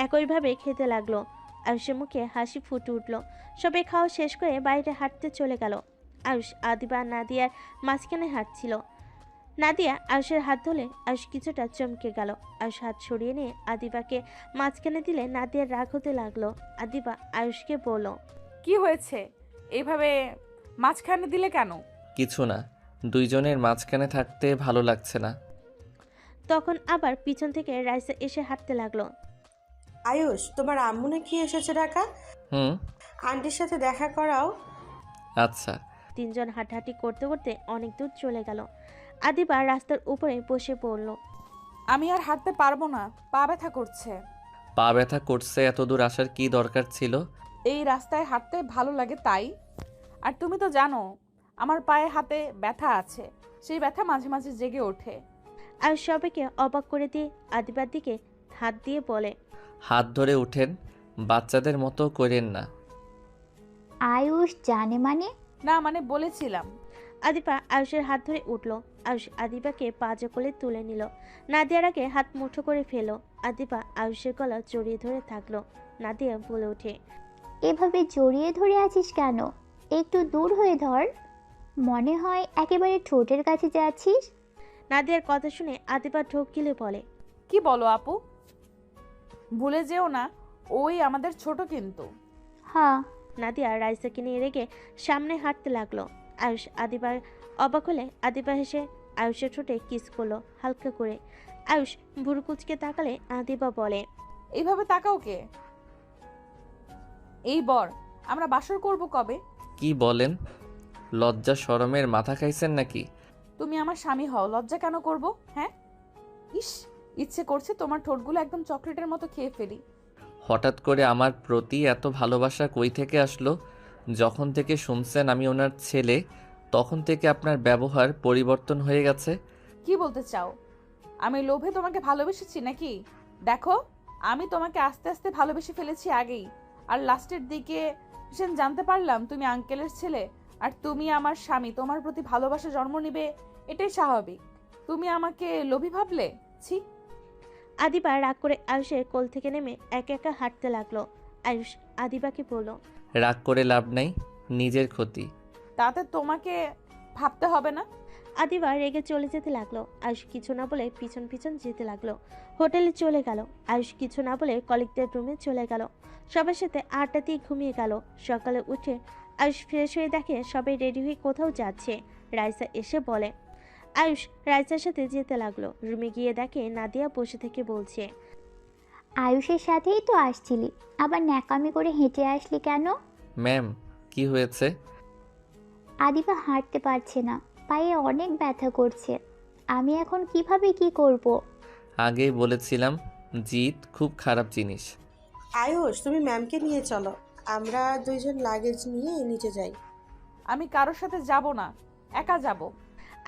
একইভাবে খেতে লাগলো। আয়ুষের মুখে হাসি ফুটে উঠল। সবাই খাওয়া শেষ করে বাইরে হাঁটতে চলে গেল। আয়ুষ আদিবা নাদিয়ার মাঝখানে হাঁটছিল। নাদিয়া আয়ুষের হাত ধরলে আয়ুষ কিছুটা চমকে গেল। আয়ুষ হাত সরিয়ে নিয়ে আদিবাকে মাঝখানে দিলে নাদিয়ার রাগ হতে লাগলো। আদিবা আয়ুষকে বলল, কি হয়েছে, এইভাবে মাঝখানে দিলে কেন? কিছু না, দুইজনের মাঝখানে থাকতে ভালো লাগছে না। তখন আবার পিছন থেকে রাইসা এসে হাঁটতে লাগলো। আয়ুষ, তোমার আম্মু নাকি এসেছে ঢাকা? আন্টির সাথে দেখা করাও। আচ্ছা। তিনজন হাঁটাহাঁটি করতে করতে অনেক দূর চলে গেল। আদিবা রাস্তার উপরে বসে পড়ল। আমি আর হাঁটতে পারবো না, পা ব্যথা করছে। পা ব্যথা করছে, এত দূর আসার কি দরকার ছিল? এই রাস্তায় হাঁটতে ভালো লাগে তাই। আর তুমি তো জানো আমার পায়ে হাতে ব্যথা আছে, সেই ব্যথা মাঝে মাঝে জেগে ওঠে। আর সবাইকে অবাক করে দিয়ে আদিবার দিকে হাত দিয়ে বলে, হাত ধরে উঠেন, বাচ্চাদের মতো করেন না। আয়ুষ জানে মানে? না মানে বলেছিলাম। আদিবা আয়ুষের হাত ধরে উঠল। আয়ুষ আদিবাকে পাজা কোলে তুলে নিল। নাদিয়ার আগে হাত মুঠো করে ফেল। আদিবা আয়ুষের গলা জড়িয়ে ধরে থাকলো। নাদিয়া বলে ওঠে, এভাবে জড়িয়ে ধরে আছিস কেন? একটু দূর হয়ে ধর, মনে হয় একেবারে ঠোঁটের কাছে যাচ্ছিস। নাদিয়ার কথা শুনে আদিবা ঢোক গিলে বলে, কি বলো আপু? ভুলে যেও না ওই আমাদের ছোট কিন্তু। হ্যাঁ। নাদিয়া রাইসাকে নিয়ে রেগে সামনে হাঁটতে লাগলো। আয়ুষ আদিবার অবাক হলে আদিবা হেসে আয়ুষের ঠোঁটে কিস করলো হালকা করে। আয়ুষ ভুরুকুচকে তাকালে আদিবা বলে, এইভাবে তাকাও কে? এই বর, আমরা বাসর করব কবে? কি বলেন? লজ্জা শরমের মাথা খাইছেন নাকি? তুমি আমার স্বামী হও, লজ্জা কেন করব? হ্যাঁ, ইস, ইচ্ছে করছে তোমার ঠোঁটগুলো একদম চকলেটের মতো খেয়ে ফেলি। হঠাৎ করে আমার প্রতি এত ভালোবাসা কই থেকে আসলো? যখন থেকে শুনছেন আমি ওনার ছেলে, তখন থেকে আপনার ব্যবহার পরিবর্তন হয়ে গেছে। কি বলতে চাও? আমি লোভে তোমাকে ভালোবেসেছি নাকি? দেখো, আমি তোমাকে আস্তে আস্তে ভালোবেসে ফেলেছি আগেই, আর লাস্টের দিকে জানতে পারলাম তুমি আঙ্কেলের ছেলে, আর তুমি আমার স্বামী। তোমার প্রতি ভালোবাসা জন্ম নিবে, এটাই স্বাভাবিক। তুমি আমাকে লোভী ভাবলে? ছি। আদিবা রাগ করে আয়ুষের কোল থেকে নেমে একা একা হাঁটতে লাগলো। আয়ুষ আদিবাকে বলল, রাগ করে লাভ নাই, নিজের ক্ষতি। তাতে তোমাকে ভাবতে হবে না। আদিবা রেগে চলে যেতে লাগলো। আয়ুষ কিছু না বলে পিছন পিছন যেতে লাগলো। হোটেলে চলে গেল। আয়ুষ কিছু না বলে কলিগদের রুমে চলে গেল। সবার সাথে আড্ডা দিয়ে ঘুমিয়ে গেল। সকালে উঠে আয়ুষ ফ্রেশ হয়ে দেখে সবাই রেডি হয়ে কোথাও যাচ্ছে। রাইসা এসে বলে। আয়ুষ রাইসার সাথে যেতে লাগলো। রুমে গিয়ে দেখে নাদিয়া বসে থেকে বলছে, আয়ুষের সাথেই তো আসছিলি, আবার ন্যাকামি করে হেঁটে আসলি কেন? ম্যাম, কি হয়েছে? আদিবা হাঁটতে পারছে না, পায়ে অনেক ব্যথা করছে। আমি এখন কিভাবে কি করব? আগেই বলেছিলাম জিত খুব খারাপ জিনিস। আয়ুষ, তুমি ম্যামকে নিয়ে চলো, আমরা দুইজন লাগেজ নিয়ে নিচে যাই। আমি কারোর সাথে যাব না, একা যাব।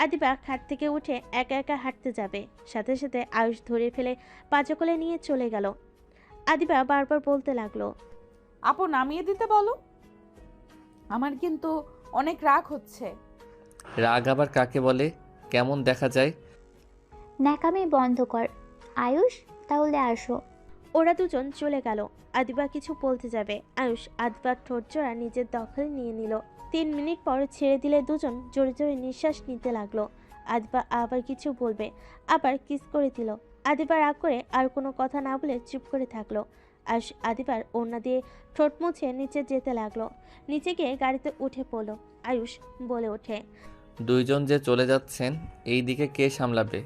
আদিবা খাট থেকে উঠে একা একা হাঁটতে যাবে, সাথে সাথে আয়ুষ ধরে ফেলে পাঁচকলে নিয়ে চলে গেল। আদিবা বারবার বলতে লাগলো, আপু নামিয়ে দিতে বলো, আমার কিন্তু অনেক রাগ হচ্ছে। রাগ আবার কাকে বলে? কেমন দেখা যায়? ন্যাকামি বন্ধ কর। আয়ুষ, তাহলে আসো। ওরা দুজন চলে গেল। আদিবা কিছু বলতে যাবে, আয়ুষ আদিবার ঠোঁট জোড়া নিজের দখলে নিয়ে নিল। 3 মিনিট পর ছেড়ে দিলে দুজন জোরে জোরে নিঃশ্বাস নিতে লাগলো। আদিবা আবার কিছু বলবে, আবার কিস করে দিল। আদিবা রাগ করে আর কোনো কথা না বলে চুপ করে থাকলো। আয়ুষ আদিবার ওড়না দিয়ে ঠোঁট মুছে নিচে যেতে লাগলো। নিচে গিয়ে গাড়িতে উঠে পড়লো। আয়ুষ বলে ওঠে, দুইজন যে চলে যাচ্ছেন, এই দিকে কে সামলাবে?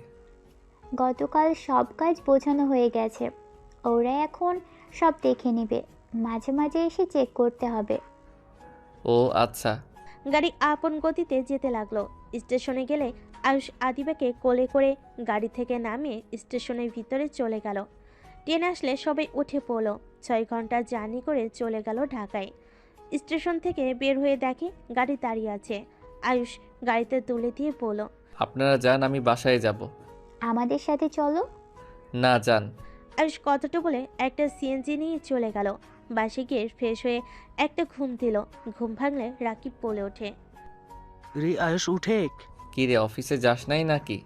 গতকাল সব কাজ বোঝানো হয়ে গেছে, ওরা এখন সব দেখে নেবে। মাঝে মাঝে এসে চেক করতে হবে। ও আচ্ছা। গাড়ি আপন গতিতে যেতে লাগলো। স্টেশনে গেলে আয়ুষ আদিবাকে কোলে করে গাড়ি থেকে নামিয়ে স্টেশনের ভিতরে চলে গেল। ট্রেন আসলে সবাই উঠে পড়লো। 6 ঘন্টা জার্নি করে চলে গেল ঢাকায়। স্টেশন থেকে বের হয়ে দেখে গাড়ি দাঁড়িয়ে আছে। আয়ুষ গাড়িতে তুলে দিয়ে বলল, আপনারা যান, আমি বাসায় যাব। আমাদের সাথে চলো। না, যান। আয়ুষ কথাটা বলে একটা সিএনজি নিয়ে চলে গেল। বাসে গিয়ে ফ্রেশ হয়ে একটা ঘুম দিল। ঘুম ভাঙলে রাকিব বলে ওঠে, রে আয়ুষ, উঠে। কি রে, অফিসে যাস নাই নাকি?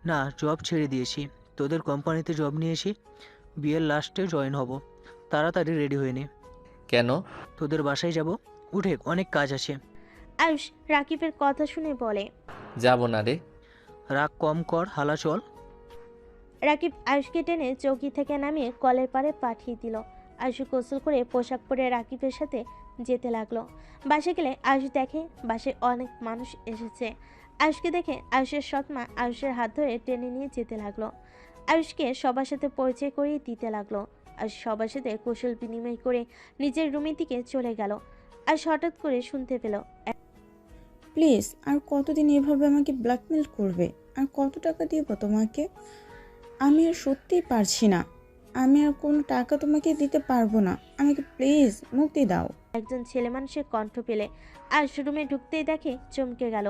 না, জব ছেড়ে দিয়েছি। তোদের কোম্পানিতে জব নিয়েছি, বিয়ের লাস্টে জয়েন হব। তাড়াতাড়ি রেডি হয়ে নে। কেন? তোদের বাসায় যাব। উঠে, অনেক কাজ আছে। আয়ুষ রাকিবের কথা শুনে বলে, যাব না রে। রাগ কম কর, হালা চল। রাকিব আয়ুষকে টেনে চৌকি থেকে নামিয়ে কলের পাড়ে পাঠিয়ে দিল। আয়ুষ গোসল করে পোশাক পরে রাকিবের সাথে যেতে লাগলো। বাসে গেলে আয়ুষ দেখে বাসে অনেক মানুষ এসেছে। আয়ুষকে দেখে আয়ুষের সৎমা আয়ুষের হাত ধরে টেনে নিয়ে যেতে লাগলো। আয়ুষকে সবার সাথে পরিচয় করিয়ে দিতে লাগলো। আয়ুষ সবার সাথে কৌশল বিনিময় করে নিজের রুমের দিকে চলে গেল। আয়ুষ হঠাৎ করে শুনতে পেল, প্লিজ, আর কতদিন এভাবে আমাকে ব্ল্যাকমেল করবে? আর কত টাকা দিব তোমাকে? আমি আর সত্যিই পারছি না। আমি আর কোনো টাকা তোমাকে দিতে পারবো না। আমাকে প্লিজ মুক্তি দাও। একজন ছেলে মানুষের কণ্ঠ পেলে আয়ুষ রুমে ঢুকতেই দেখে চমকে গেল।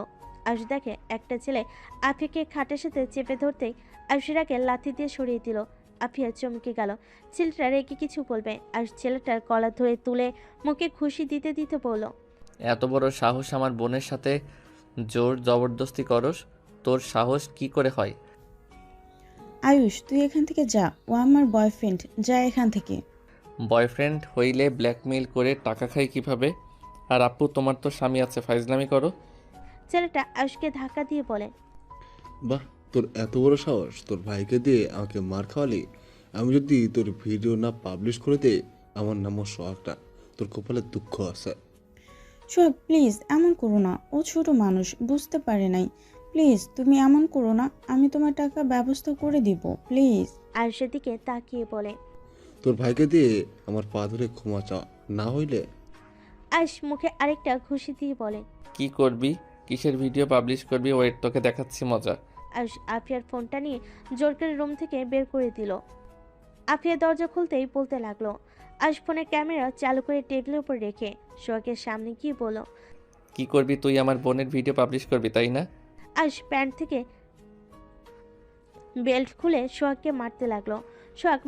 আয়ুষ দেখে একটা ছেলে আফিয়াকে খাটের সাথে চেপে ধরতেই আয়ুষের আগে লাথি দিয়ে সরিয়ে দিল। আফিয়া চমকে গেল। ছেলেটা রেগে কিছু বলবে, আয়ুষ ছেলেটার গলা ধরে তুলে মুখে খুশি দিতে দিতে বলল, এত বড় সাহস আমার বোনের সাথে জোর জবরদস্তি করস? তোর সাহস কি করে হয়? আয়ুষ, তুই এখান থেকে যা। ও আমার বয়ফ্রেন্ড, যা এখান থেকে। বয়ফ্রেন্ড হইলে ব্ল্যাকমেইল করে টাকা খাই কিভাবে? আর আপু, তোমার তো স্বামী আছে, ফাইজলামি করো। ছেলেটা আয়ুষকে ধাক্কা দিয়ে বলে, বাহ, তোর এত বড় সাহস! তোর ভাইকে দিয়ে আমাকে মার খাওয়ালি। আমি যদি তোর ভিডিও না পাবলিশ করে দে, আমার নামও সোহাগটা। তোর কপালে দুঃখ আছে। সোহাগ, প্লিজ এমন করো না। ও ছোট মানুষ, বুঝতে পারে নাই। প্লিজ তুমি এমন করো না। আমি তোমার টাকা ব্যবস্থা করে দিব, প্লিজ। আয়ুষের দিকে তাকিয়ে বলে, তোর ভাইকে দিয়ে আমার পা ধরে ক্ষমা চা, না হইলে। আয়ুষ মুখে আরেকটা খুশি দিয়ে বলে, কি করবি? কিসের ভিডিও পাবলিশ করবি? ওয়েট, তোকে দেখাচ্ছি মজা। আয়ুষ আফিয়ার ফোনটা নিয়ে জোর করে রুম থেকে বের করে দিল। আফিয়া দরজা খুলতেই বলতে লাগলো। আয়ুষ ফোনের ক্যামেরা চালু করে টেবিলের উপর রেখে সোহাগের সামনে গিয়ে বলল। কি করবি তুই? আমার বোনের ভিডিও পাবলিশ করবি তাই না? আয়ুষ প্যান্ট থেকে বেল্ট খুলে সোহাগকে মারতে লাগলো। সোহাগ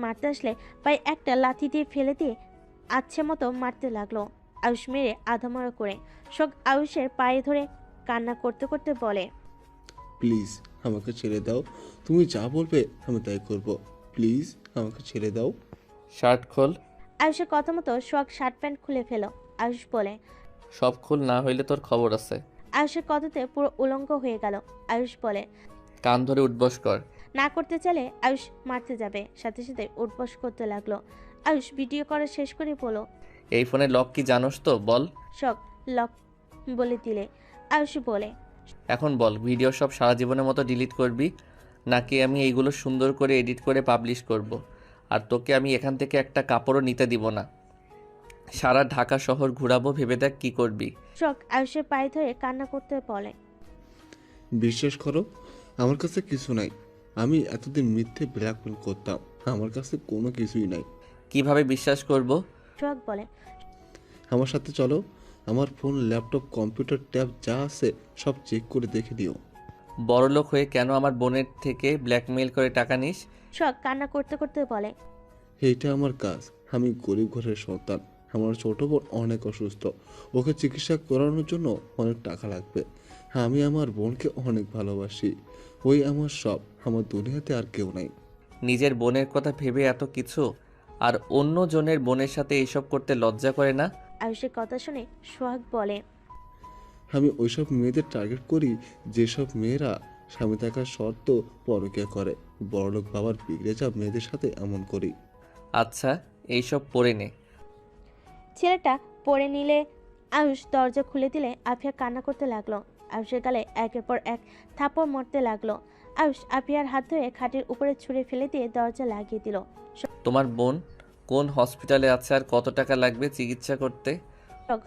মারতে আসলে পায়ে একটা লাথি দিয়ে ফেলে দিয়ে আচ্ছে মতো মারতে লাগলো। আয়ুষ মেরে আধামরা করে সোহাগ আয়ুষের পায়ে ধরে কান্না করতে করতে বলে, প্লিজ আমাকে ছেড়ে দাও, তুমি যা বলবে আমি তাই করব, প্লিজ আমাকে ছেড়ে দাও। শার্ট খোল। আয়ুষের কথা মতো সোহাগ শার্ট প্যান্ট খুলে ফেল। আয়ুষ বলে, সব খোল, না হইলে তোর খবর আছে। আয়ুষের কথাতে পুরো উলঙ্গ হয়ে গেল। আয়ুষ বলে, কান ধরে উঠবস কর। না করতে চাইলে আয়ুষ মারতে যাবে, সাথে সাথে উঠবস করতে লাগলো। আয়ুষ ভিডিও করা শেষ করে বলো, এই ফোনের লক কি জানোস তো? বল। শখ লক বলে দিলে আয়ুষ বলে, এখন বল, ভিডিও সব সারা জীবনের মতো ডিলিট করবি নাকি আমি এইগুলো সুন্দর করে এডিট করে পাবলিশ করব? আর তোকে আমি এখান থেকে একটা কাপড়ও নিতে দিব না। সারা ঢাকা শহর ঘুরাবো, ভেবে দেখ কি করবি। শখ আয়ুষের পায়ে ধরে কান্না করতে বলে, বিশ্বাস করো আমার কাছে কিছু নাই। আমি এতদিন মিথ্যে ব্ল্যাকমেল করতাম, আমার কাছে কোনো কিছুই নাই। কিভাবে বিশ্বাস করব? শখ বলে, আমার সাথে চলো, আমার ফোন, ল্যাপটপ, কম্পিউটার, ট্যাব যা আছে সব চেক করে দেখে দিও। বড়লোক হয়ে কেন আমার বোনের থেকে ব্ল্যাকমেইল করে টাকা নিস? শখ কান্না করতে করতে বলে, এইটা আমার কাজ। আমি গরিব ঘরের সন্তান, আমার ছোট বোন অনেক অসুস্থ, ওকে চিকিৎসা করানোর জন্য অনেক টাকা লাগবে। আমি আমার বোনকে অনেক ভালোবাসি, ওই আমার সব, আমার দুনিয়াতে আর কেউ নাই। নিজের বোনের কথা ভেবে এত কিছু, আর অন্য জনের বোনের সাথে এইসব করতে লজ্জা করে না? আয়ুষের কথা শুনে সোহাগ বলে, আমি ওইসব মেয়েদের টার্গেট করি যেসব মেয়েরা স্বামী থাকার শর্ত পরকীয়া করে। বড়লোক বাবার বিগড়ে যা মেয়েদের সাথে এমন করি। আচ্ছা, এইসব পড়ে নে। ছেলেটা পড়ে নিলে আয়ুষ দরজা খুলে দিলে আফিয়া কান্না করতে লাগলো। আয়ুষের গালে একের পর এক থাপড় মারতে লাগলো। আয়ুষ আফিয়ার হাত ধরে খাটের উপরে ছুঁড়ে ফেলে দিয়ে দরজা লাগিয়ে দিল। তোমার বোন কোন হসপিটালে আছে আর কত টাকা লাগবে চিকিৎসা করতে?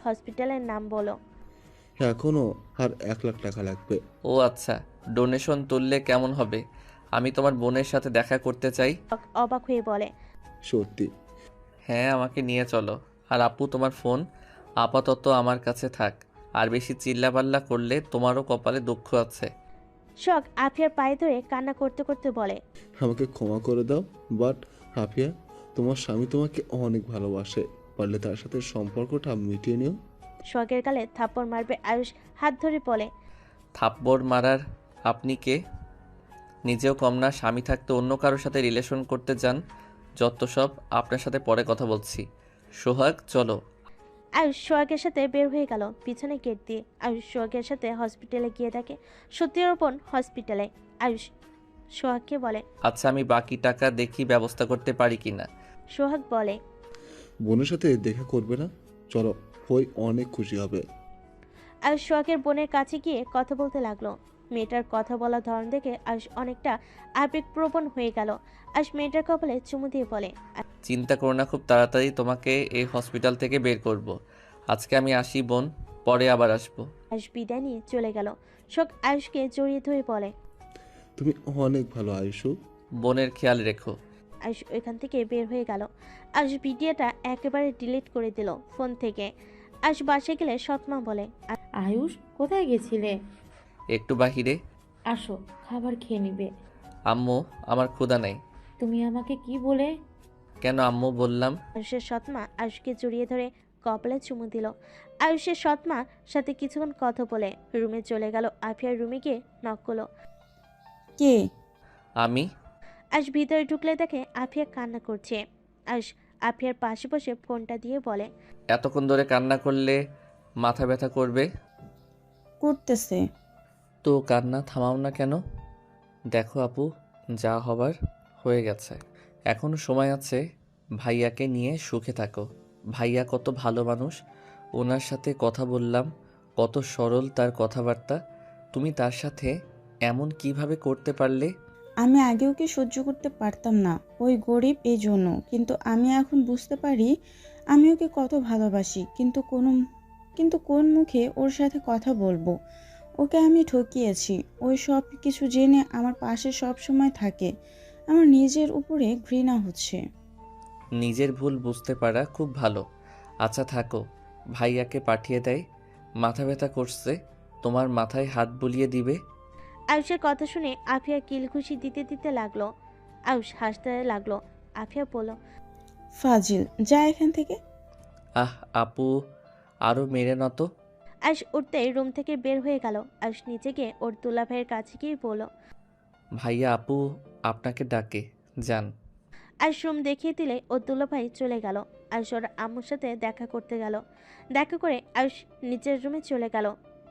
হসপিটালের নাম বলো। এখনো আর 1 লাখ টাকা লাগবে। ও আচ্ছা, ডোনেশন তুললে কেমন হবে? আমি তোমার বোনের সাথে দেখা করতে চাই। অবাক হয়ে বলে, সত্যি? হ্যাঁ, আমাকে নিয়ে চলো। আর আপু, তোমার ফোন আপাতত আমার কাছে থাক, আর বেশি চিল্লাপাল্লা করলে তোমারও কপালে দুঃখ আছে। শখ আফিয়ার পায়ে ধরে কান্না করতে করতে বলে, আমাকে ক্ষমা করে দাও, বাট আফিয়া, তোমার স্বামী তোমাকে অনেক ভালোবাসে, পারলে তার সাথে সম্পর্কটা মিটিয়ে নিও। শখের গালে থাপ্পড় মারবে আয়ুষ হাত ধরে বলে, থাপ্পড় মারার আপনি কে? নিজেও কম না, স্বামী থাকতে অন্য কারোর সাথে রিলেশন করতে যান। যত সব, আপনার সাথে পরে কথা বলছি। সোহাগ, চলো। আয়ুষ সোহাগের সাথে বের হয়ে গেল পিছনে গেট দিয়ে। আয়ুষ সোহাগের সাথে হসপিটালে গিয়ে দেখে সত্যিরূপন হসপিটালে। আয়ুষ সোহাগকে বলে, আচ্ছা, আমি বাকি টাকা দেখি ব্যবস্থা করতে পারি কিনা। সোহাগ বলে, বোনের সাথে দেখা করবে না? চলো, ওই অনেক খুশি হবে। আয়ুষ সোহাগের বোনের কাছে গিয়ে কথা বলতে লাগলো। মেয়েটার কথা বলার ধরন দেখে আয়ুষ অনেকটা আবেগপ্রবণ হয়ে গেল। আয়ুষ মেয়েটার কপালে চুমু দিয়ে বলে, চিন্তা করো না, খুব তাড়াতাড়ি তোমাকে এই হসপিটাল থেকে বের করব। আজকে আমি আসি বোন, পরে আবার আসবো। আয়ুষ বিদায় নিয়ে চলে গেল। শোক আয়ুষকে জড়িয়ে ধরে বলে, তুমি অনেক ভালো আয়ুষু, বোনের খেয়াল রেখো। আয়ুষ ওইখান থেকে বের হয়ে গেল। আয়ুষ ভিডিওটা একেবারে ডিলিট করে দিল ফোন থেকে। আয়ুষ বাসে গেলে সৎমা বলে, আয়ুষ কোথায় গেছিলে? একটু বাহিরে। আসো, খাবার খেয়ে নিবে। আম্মু, আমার ক্ষুধা নেই। তুমি আমাকে কি বলে? কেন আম্মু বললাম? আয়ুষের সৎমা আয়ুষকে জড়িয়ে ধরে কপালে চুমু দিল। আয়ুষের সৎমা সাথে কিছুক্ষণ কথা বলে রুমে চলে গেল। আফিয়ার রুমে গিয়ে নক করলো। কে? আমি। আয়ুষ ভিতরে ঢুকলে দেখে আফিয়া কান্না করছে। আয়ুষ আফিয়ার পাশে বসে ফোনটা দিয়ে বলে, এতক্ষণ ধরে কান্না করলে মাথা ব্যথা করবে। করতেছে তো কান্না থামাও না কেন? দেখো আপু, যা হবার হয়ে গেছে, এখনো সময় আছে। ভাইয়াকে নিয়ে সুখে থাকো। ভাইয়া কত ভালো মানুষ, ওনার সাথে কথা বললাম, কত সরল তার কথাবার্তা। তুমি তার সাথে এমন কিভাবে করতে পারলে? আমি আগেও কি সহ্য করতে পারতাম না, ওই গরিব এই জন্য। কিন্তু আমি এখন বুঝতে পারি আমি ওকে কত ভালোবাসি, কিন্তু কোন মুখে ওর সাথে কথা বলবো? ওকে আমি ঠকিয়েছি। ওই সব কিছু জেনে আমার পাশে সব সময় থাকে। আমার নিজের উপরে ঘৃণা হচ্ছে। নিজের ভুল বুঝতে পারা খুব ভালো। আচ্ছা থাকো, ভাইয়াকে পাঠিয়ে দেয়। মাথা ব্যথা করছে, তোমার মাথায় হাত বুলিয়ে দিবে। আয়ুষের কথা শুনে আফিয়া কিলঘুষি দিতে দিতে লাগলো। আয়ুষ হাসতে লাগলো। আফিয়া বলল, ফাজিল, যা এখান থেকে। আহ আপু, আরও মেরে নত। আয়ুষ উঠতেই রুম থেকে বের হয়ে গেল। আয়ুষ নিচে গিয়ে ওর দুলাভাইয়ের কাছে গিয়ে বলল, ভাইয়া আপু আপনাকে ডাকে, যান। আয়ুষ রুম দেখিয়ে দিলে ওর দুলাভাই চলে গেল। আয়ুষ ওর আম্মুর সাথে দেখা করতে গেল। দেখা করে আয়ুষ নিচের রুমে চলে গেল।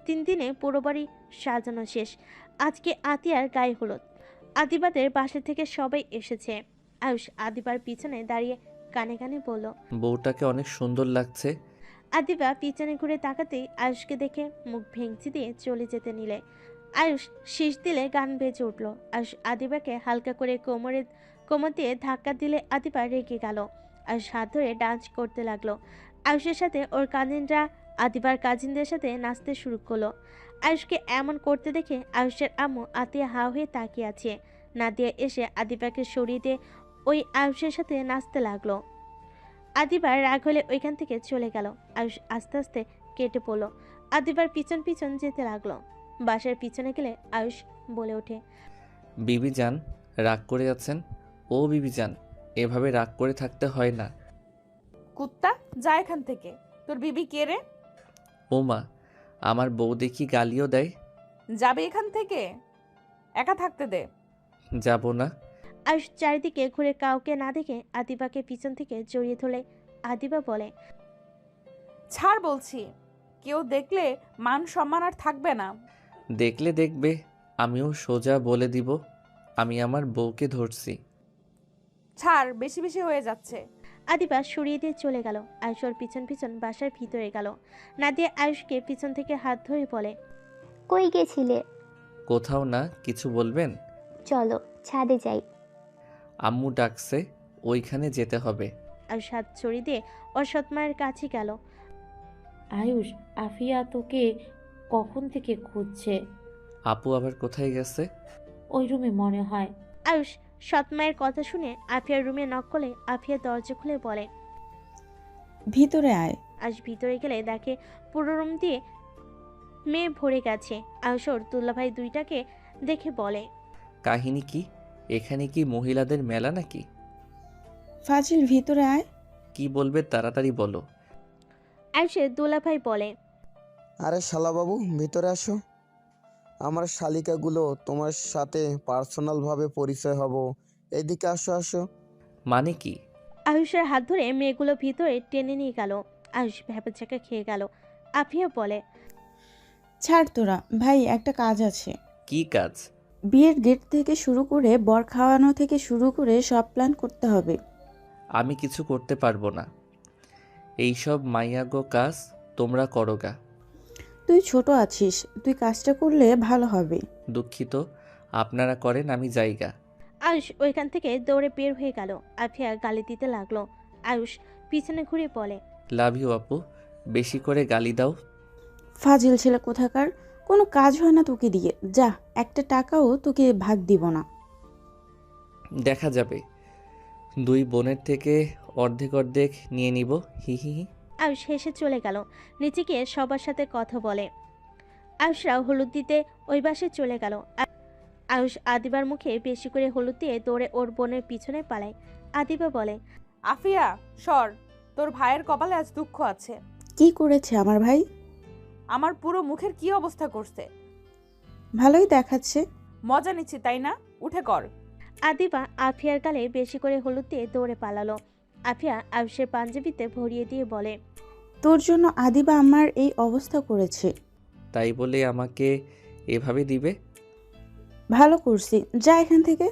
3 দিনে পুরো বাড়ি সাজানো শেষ। আজকে আতিয়ার গায়ে হলুদ। আদিবাদের বাসা থেকে সবাই এসেছে। আয়ুষ আদিবার পিছনে দাঁড়িয়ে কানে কানে বলল, বউটাকে অনেক সুন্দর লাগছে। আদিবা পিছনে ঘুরে তাকাতেই আয়ুষকে দেখে মুখ ভেঙচি দিয়ে চলে যেতে নিলে আয়ুষ শীষ দিলে গান বেজে উঠল। আয়ুষ আদিবাকে হালকা করে কোমর দিয়ে ধাক্কা দিলে আদিবা রেগে গেল। আয়ুষ হাত ধরে ডান্স করতে লাগলো। আয়ুষের সাথে ওর কাজিনরা আদিবার কাজিনদের সাথে নাচতে শুরু করলো। আয়ুষকে এমন করতে দেখে আয়ুষের আম্মু আতিয়া হা হয়ে তাকিয়ে আছে। নাদিয়া এসে আদিবাকে সরিয়ে দিয়ে ওই আয়ুষের সাথে নাচতে লাগলো। আদিবার রাগ হলে ওইখান থেকে চলে গেল। আয়ুষ আস্তে আস্তে কেটে পড়লো। আদিবার পিছন পিছন যেতে লাগলো। বাসার পিছনে গেলে আয়ুষ বলে ওঠে, বিবি যান, রাগ করে আছেন? ও বিবি যান, এভাবে রাগ করে থাকতে হয় না। কুত্তা, যা এখান থেকে। তোর বিবি কে রে? ও মা, আমার বউ দেখি গালিও দেয়। যাবে এখান থেকে, একা থাকতে দে। যাব না। আয়ুষ চারিদিকে ঘুরে কাউকে না দেখে আদিবাকে পিছন থেকে জড়িয়ে ধরে আদিবা বলে, ছাড় বলছি, কেউ দেখলে মান সম্মান আর থাকবে না। দেখলে দেখবে, আমিও সোজা বলে দিব আমি আমার বউকে ধরছি। ছাড়, বেশি বেশি হয়ে যাচ্ছে। আদিবা সরিয়ে দিয়ে চলে গেল। আয়ুষ ওর পিছন পিছন বাসার ভিতরে গেল। নাদিয়া আয়ুষকে পিছন থেকে হাত ধরে বলে, কই গেছিলে? কোথাও না, কিছু বলবেন? চলো ছাদে যাই। আম্মু ডাকছে, ওইখানে যেতে হবে। আয়ুষ হাত ছড়িয়ে দিয়ে ওর সৎমায়ের কাছে গেল। আয়ুষ, আফিয়া তোকে কখন থেকে খুঁজছে। আপু আবার কোথায় গেছে? ওই রুমে মনে হয়। আয়ুষ সৎমায়ের কথা শুনে আফিয়ার রুমে নক করলে আফিয়া দরজা খুলে বলে, ভিতরে আয়। আয়ুষ ভিতরে গেলে দেখে পুরো রুম দিয়ে মেয়ে ভরে গেছে। আয়ুষ ওর দুলাভাই দুইটাকে দেখে বলে, কাহিনী কি? এখানে কি মহিলাদের মেলা নাকি? ফাজিল, ভিতরে আয়। কি বলবে তাড়াতাড়ি বলো। আয়ুষের দুলাভাই বলে, আরে শালাবাবু, ভিতরে আসো। আমার শালিকাগুলো তোমার সাথে পার্সোনালভাবে পরিচয় হব। এদিকে আসো আসো। মানে কি? আয়ুষের হাত ধরে মেয়েগুলো ভিতরে টেনে নিয়ে গেল। আয়ুষ ভ্যাপাচাকা খেয়ে গেল। আফিয়া বলে, ছাড় তোরা, ভাই একটা কাজ আছে। কি কাজ? বিয়ের গেট থেকে শুরু করে বর খাওয়ানো থেকে শুরু করে সব প্ল্যান করতে হবে। আমি কিছু করতে পারবো না। এইসব মাইয়াগো কাজ তোমরা করোগা। তুই ছোট আছিস, তুই কাজটা করলে ভালো হবে। দুঃখিত, আপনারা করেন, আমি জায়গা। আয়ুষ ওইখান থেকে দৌড়ে বের হয়ে গেল। আফিয়া গালি দিতে লাগলো। আয়ুষ পিছনে ঘুরে বলে, লাভ ইউ আপু, বেশি করে গালি দাও। ফাজিল ছেলে কোথাকার, কোনো কাজ হয় না তোকে দিয়ে। যা, একটা টাকাও তোকে ভাগ দিব না। দেখা যাবে, 2 বোনের থেকে অর্ধেক অর্ধেক নিয়ে নিব। হি হি হি। আয়ুষ হেসে চলে গেল। নিচে গিয়ে সবার সাথে কথা বলে। আয়ুষরাও হলুদ দিতে ওই বাসে চলে গেল। আয়ুষ আদিবার মুখে বেশি করে হলুদ দিয়ে দৌড়ে ওর বোনের পিছনে পালায়। আদিবা বলে, আফিয়া সর, তোর ভাইয়ের কপালে আজ দুঃখ আছে। কি করেছে আমার ভাই? আমার পুরো মুখের কি অবস্থা করছে। ভালোই দেখাচ্ছে। মজা নিচ্ছি তাই না? উঠে কর। আদিবা আফিয়ার গালে বেশি করে হলুদ দিয়ে দৌড়ে পালালো। আফিয়া আয়ুষের পাঞ্জাবিতে ভরিয়ে দিয়ে বলে, তোর জন্য আদিবা আমার এই অবস্থা করেছে। তাই বলে আমাকে এভাবে দিবে? ভালো করছি, যা এখান থেকে।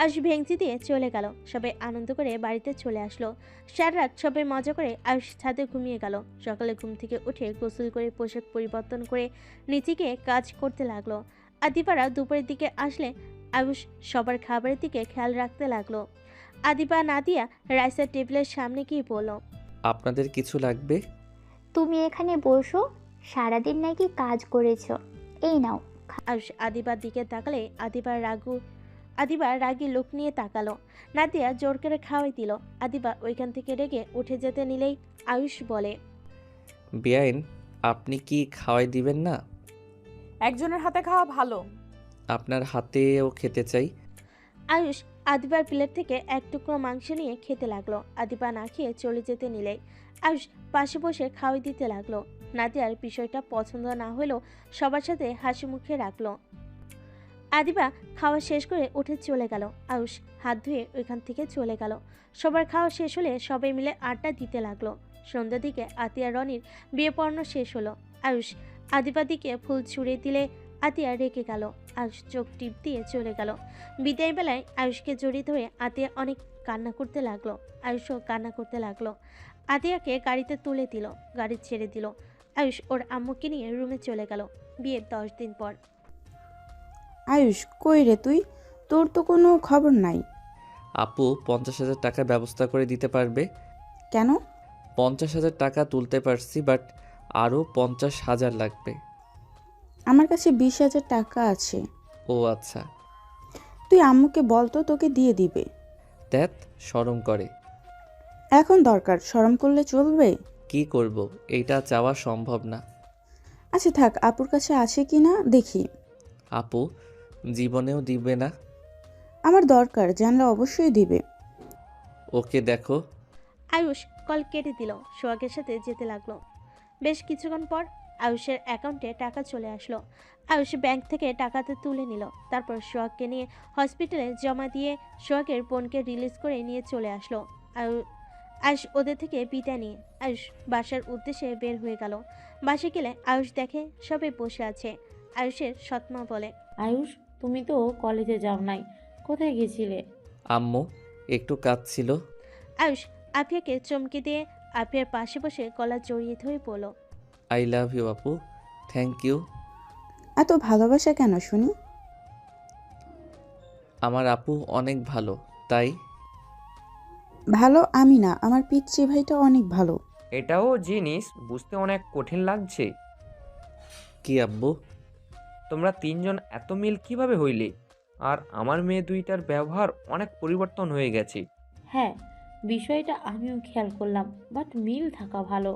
আয়ুষ ভেঙচি দিয়ে চলে গেল। সবাই আনন্দ করে বাড়িতে চলে আসলো। সারা রাত সবাই মজা করে আয়ুষ ছাদে ঘুমিয়ে গেল। সকালে ঘুম থেকে উঠে গোসল করে পোশাক পরিবর্তন করে নিচে গিয়ে কাজ করতে লাগলো। আদিবারা দুপুরের দিকে আসলে আয়ুষ সবার খাবারের দিকে খেয়াল রাখতে লাগলো। আদিবা নাদিয়া রাইসের টেবিলের সামনে গিয়ে বলল, আপনাদের কিছু লাগবে? তুমি এখানে বসো, সারাদিন নাকি কাজ করেছো, এই নাও। আয়ুষ আদিবার দিকে তাকালে আদিবার আদিবা রাগী লোক নিয়ে তাকালো। নাদিয়া জোর করে খাওয়াই দিল। আদিবা ওইখান থেকে রেগে উঠে যেতে নিলেই আয়ুষ বলে, বেআইন, আপনি কি খাওয়াই দিবেন না? একজনের হাতে খাওয়া ভালো। আপনার হাতেও খেতে চাই। আয়ুষ আদিবার প্লেট থেকে এক টুকরো মাংস নিয়ে খেতে লাগলো। আদিবা না খেয়ে চলে যেতে নিলেই আয়ুষ পাশে বসে খাওয়াই দিতে লাগলো। নাদিয়ার বিষয়টা পছন্দ না হলেও সবার সাথে হাসি মুখে রাখলো। আদিবা খাওয়া শেষ করে উঠে চলে গেল। আয়ুষ হাত ধুয়ে ওইখান থেকে চলে গেল। সবার খাওয়া শেষ হলে সবাই মিলে আড্ডা দিতে লাগলো। সন্ধ্যার দিকে আতিয়া রনির বিয়ে পড়ানো শেষ হলো। আয়ুষ আদিবার দিকে ফুল ছুঁড়ে দিলে আতিয়া রেগে গেল। আয়ুষ চোখ টিপ দিয়ে চলে গেল। বিদায় বেলায় আয়ুষকে জড়িয়ে ধরে আতিয়া অনেক কান্না করতে লাগলো। আয়ুষও কান্না করতে লাগলো। আতিয়াকে গাড়িতে তুলে দিল, গাড়ি ছেড়ে দিল। আয়ুষ ওর আম্মুকে নিয়ে রুমে চলে গেল। বিয়ের 10 দিন পর। আয়ুষ, কই রে তুই? তোর তো কোনো খবর নাই। আপু 50,000 টাকা ব্যবস্থা করে দিতে পারবে? কেন? 50,000 টাকা তুলতে পারছি, বাট আরও 50,000 লাগবে। আমার কাছে 20,000 টাকা আছে। ও আচ্ছা। তুই আম্মুকে বল তো, তোকে দিয়ে দিবে। ধ্যাত, শরম করে। এখন দরকার, শরম করলে চলবে? কি করব, এইটা চাওয়া সম্ভব না। আচ্ছা থাক, আপুর কাছে আছে কি না দেখি। আপু জীবনেও দিবে না। আমার দরকার, জানলে অবশ্যই দিবে। ওকে দেখো। আয়ুষ কল কেটে দিল। সোহাগের সাথে যেতে লাগলো। বেশ কিছুক্ষণ পর আয়ুষের অ্যাকাউন্টে টাকা চলে আসলো। আয়ুষ ব্যাংক থেকে টাকাতে তুলে নিল। তারপর সোহাগকে নিয়ে হসপিটালে জমা দিয়ে সোহাগের বোনকে রিলিজ করে নিয়ে চলে আসলো। আয়ুষ ওদের থেকে বিদায় নিয়ে আয়ুষ বাসার উদ্দেশ্যে বের হয়ে গেল। বাসে গেলে আয়ুষ দেখে সবাই বসে আছে। আয়ুষের সৎমা বলে, আয়ুষ, তুমি তো কলেজে যাও নাই, কোথায় গেছিলে? আম্মু একটু কাজ ছিল। আয়ুষ আফিয়াকে চমকে দিয়ে আফিয়ার পাশে বসে গলা জড়িয়ে ধরে বলল, আই লাভ ইউ আপু, থ্যাংক ইউ। এত ভালোবাসা কেন শুনি? আমার আপু অনেক ভালো, তাই। ভালো আমি না, আমার পিচ্চি ভাইটা অনেক ভালো। এটাও জিনিস বুঝতে অনেক কঠিন লাগছে। কি আব্বু? তোমরা তিনজন এত মিল কিভাবে হইলে? আর আমার মেয়ে দুইটার ব্যবহার অনেক পরিবর্তন হয়ে গেছে। হ্যাঁ, বিষয়টা আমিও খেয়াল করলাম, বাট মিল থাকা ভালো।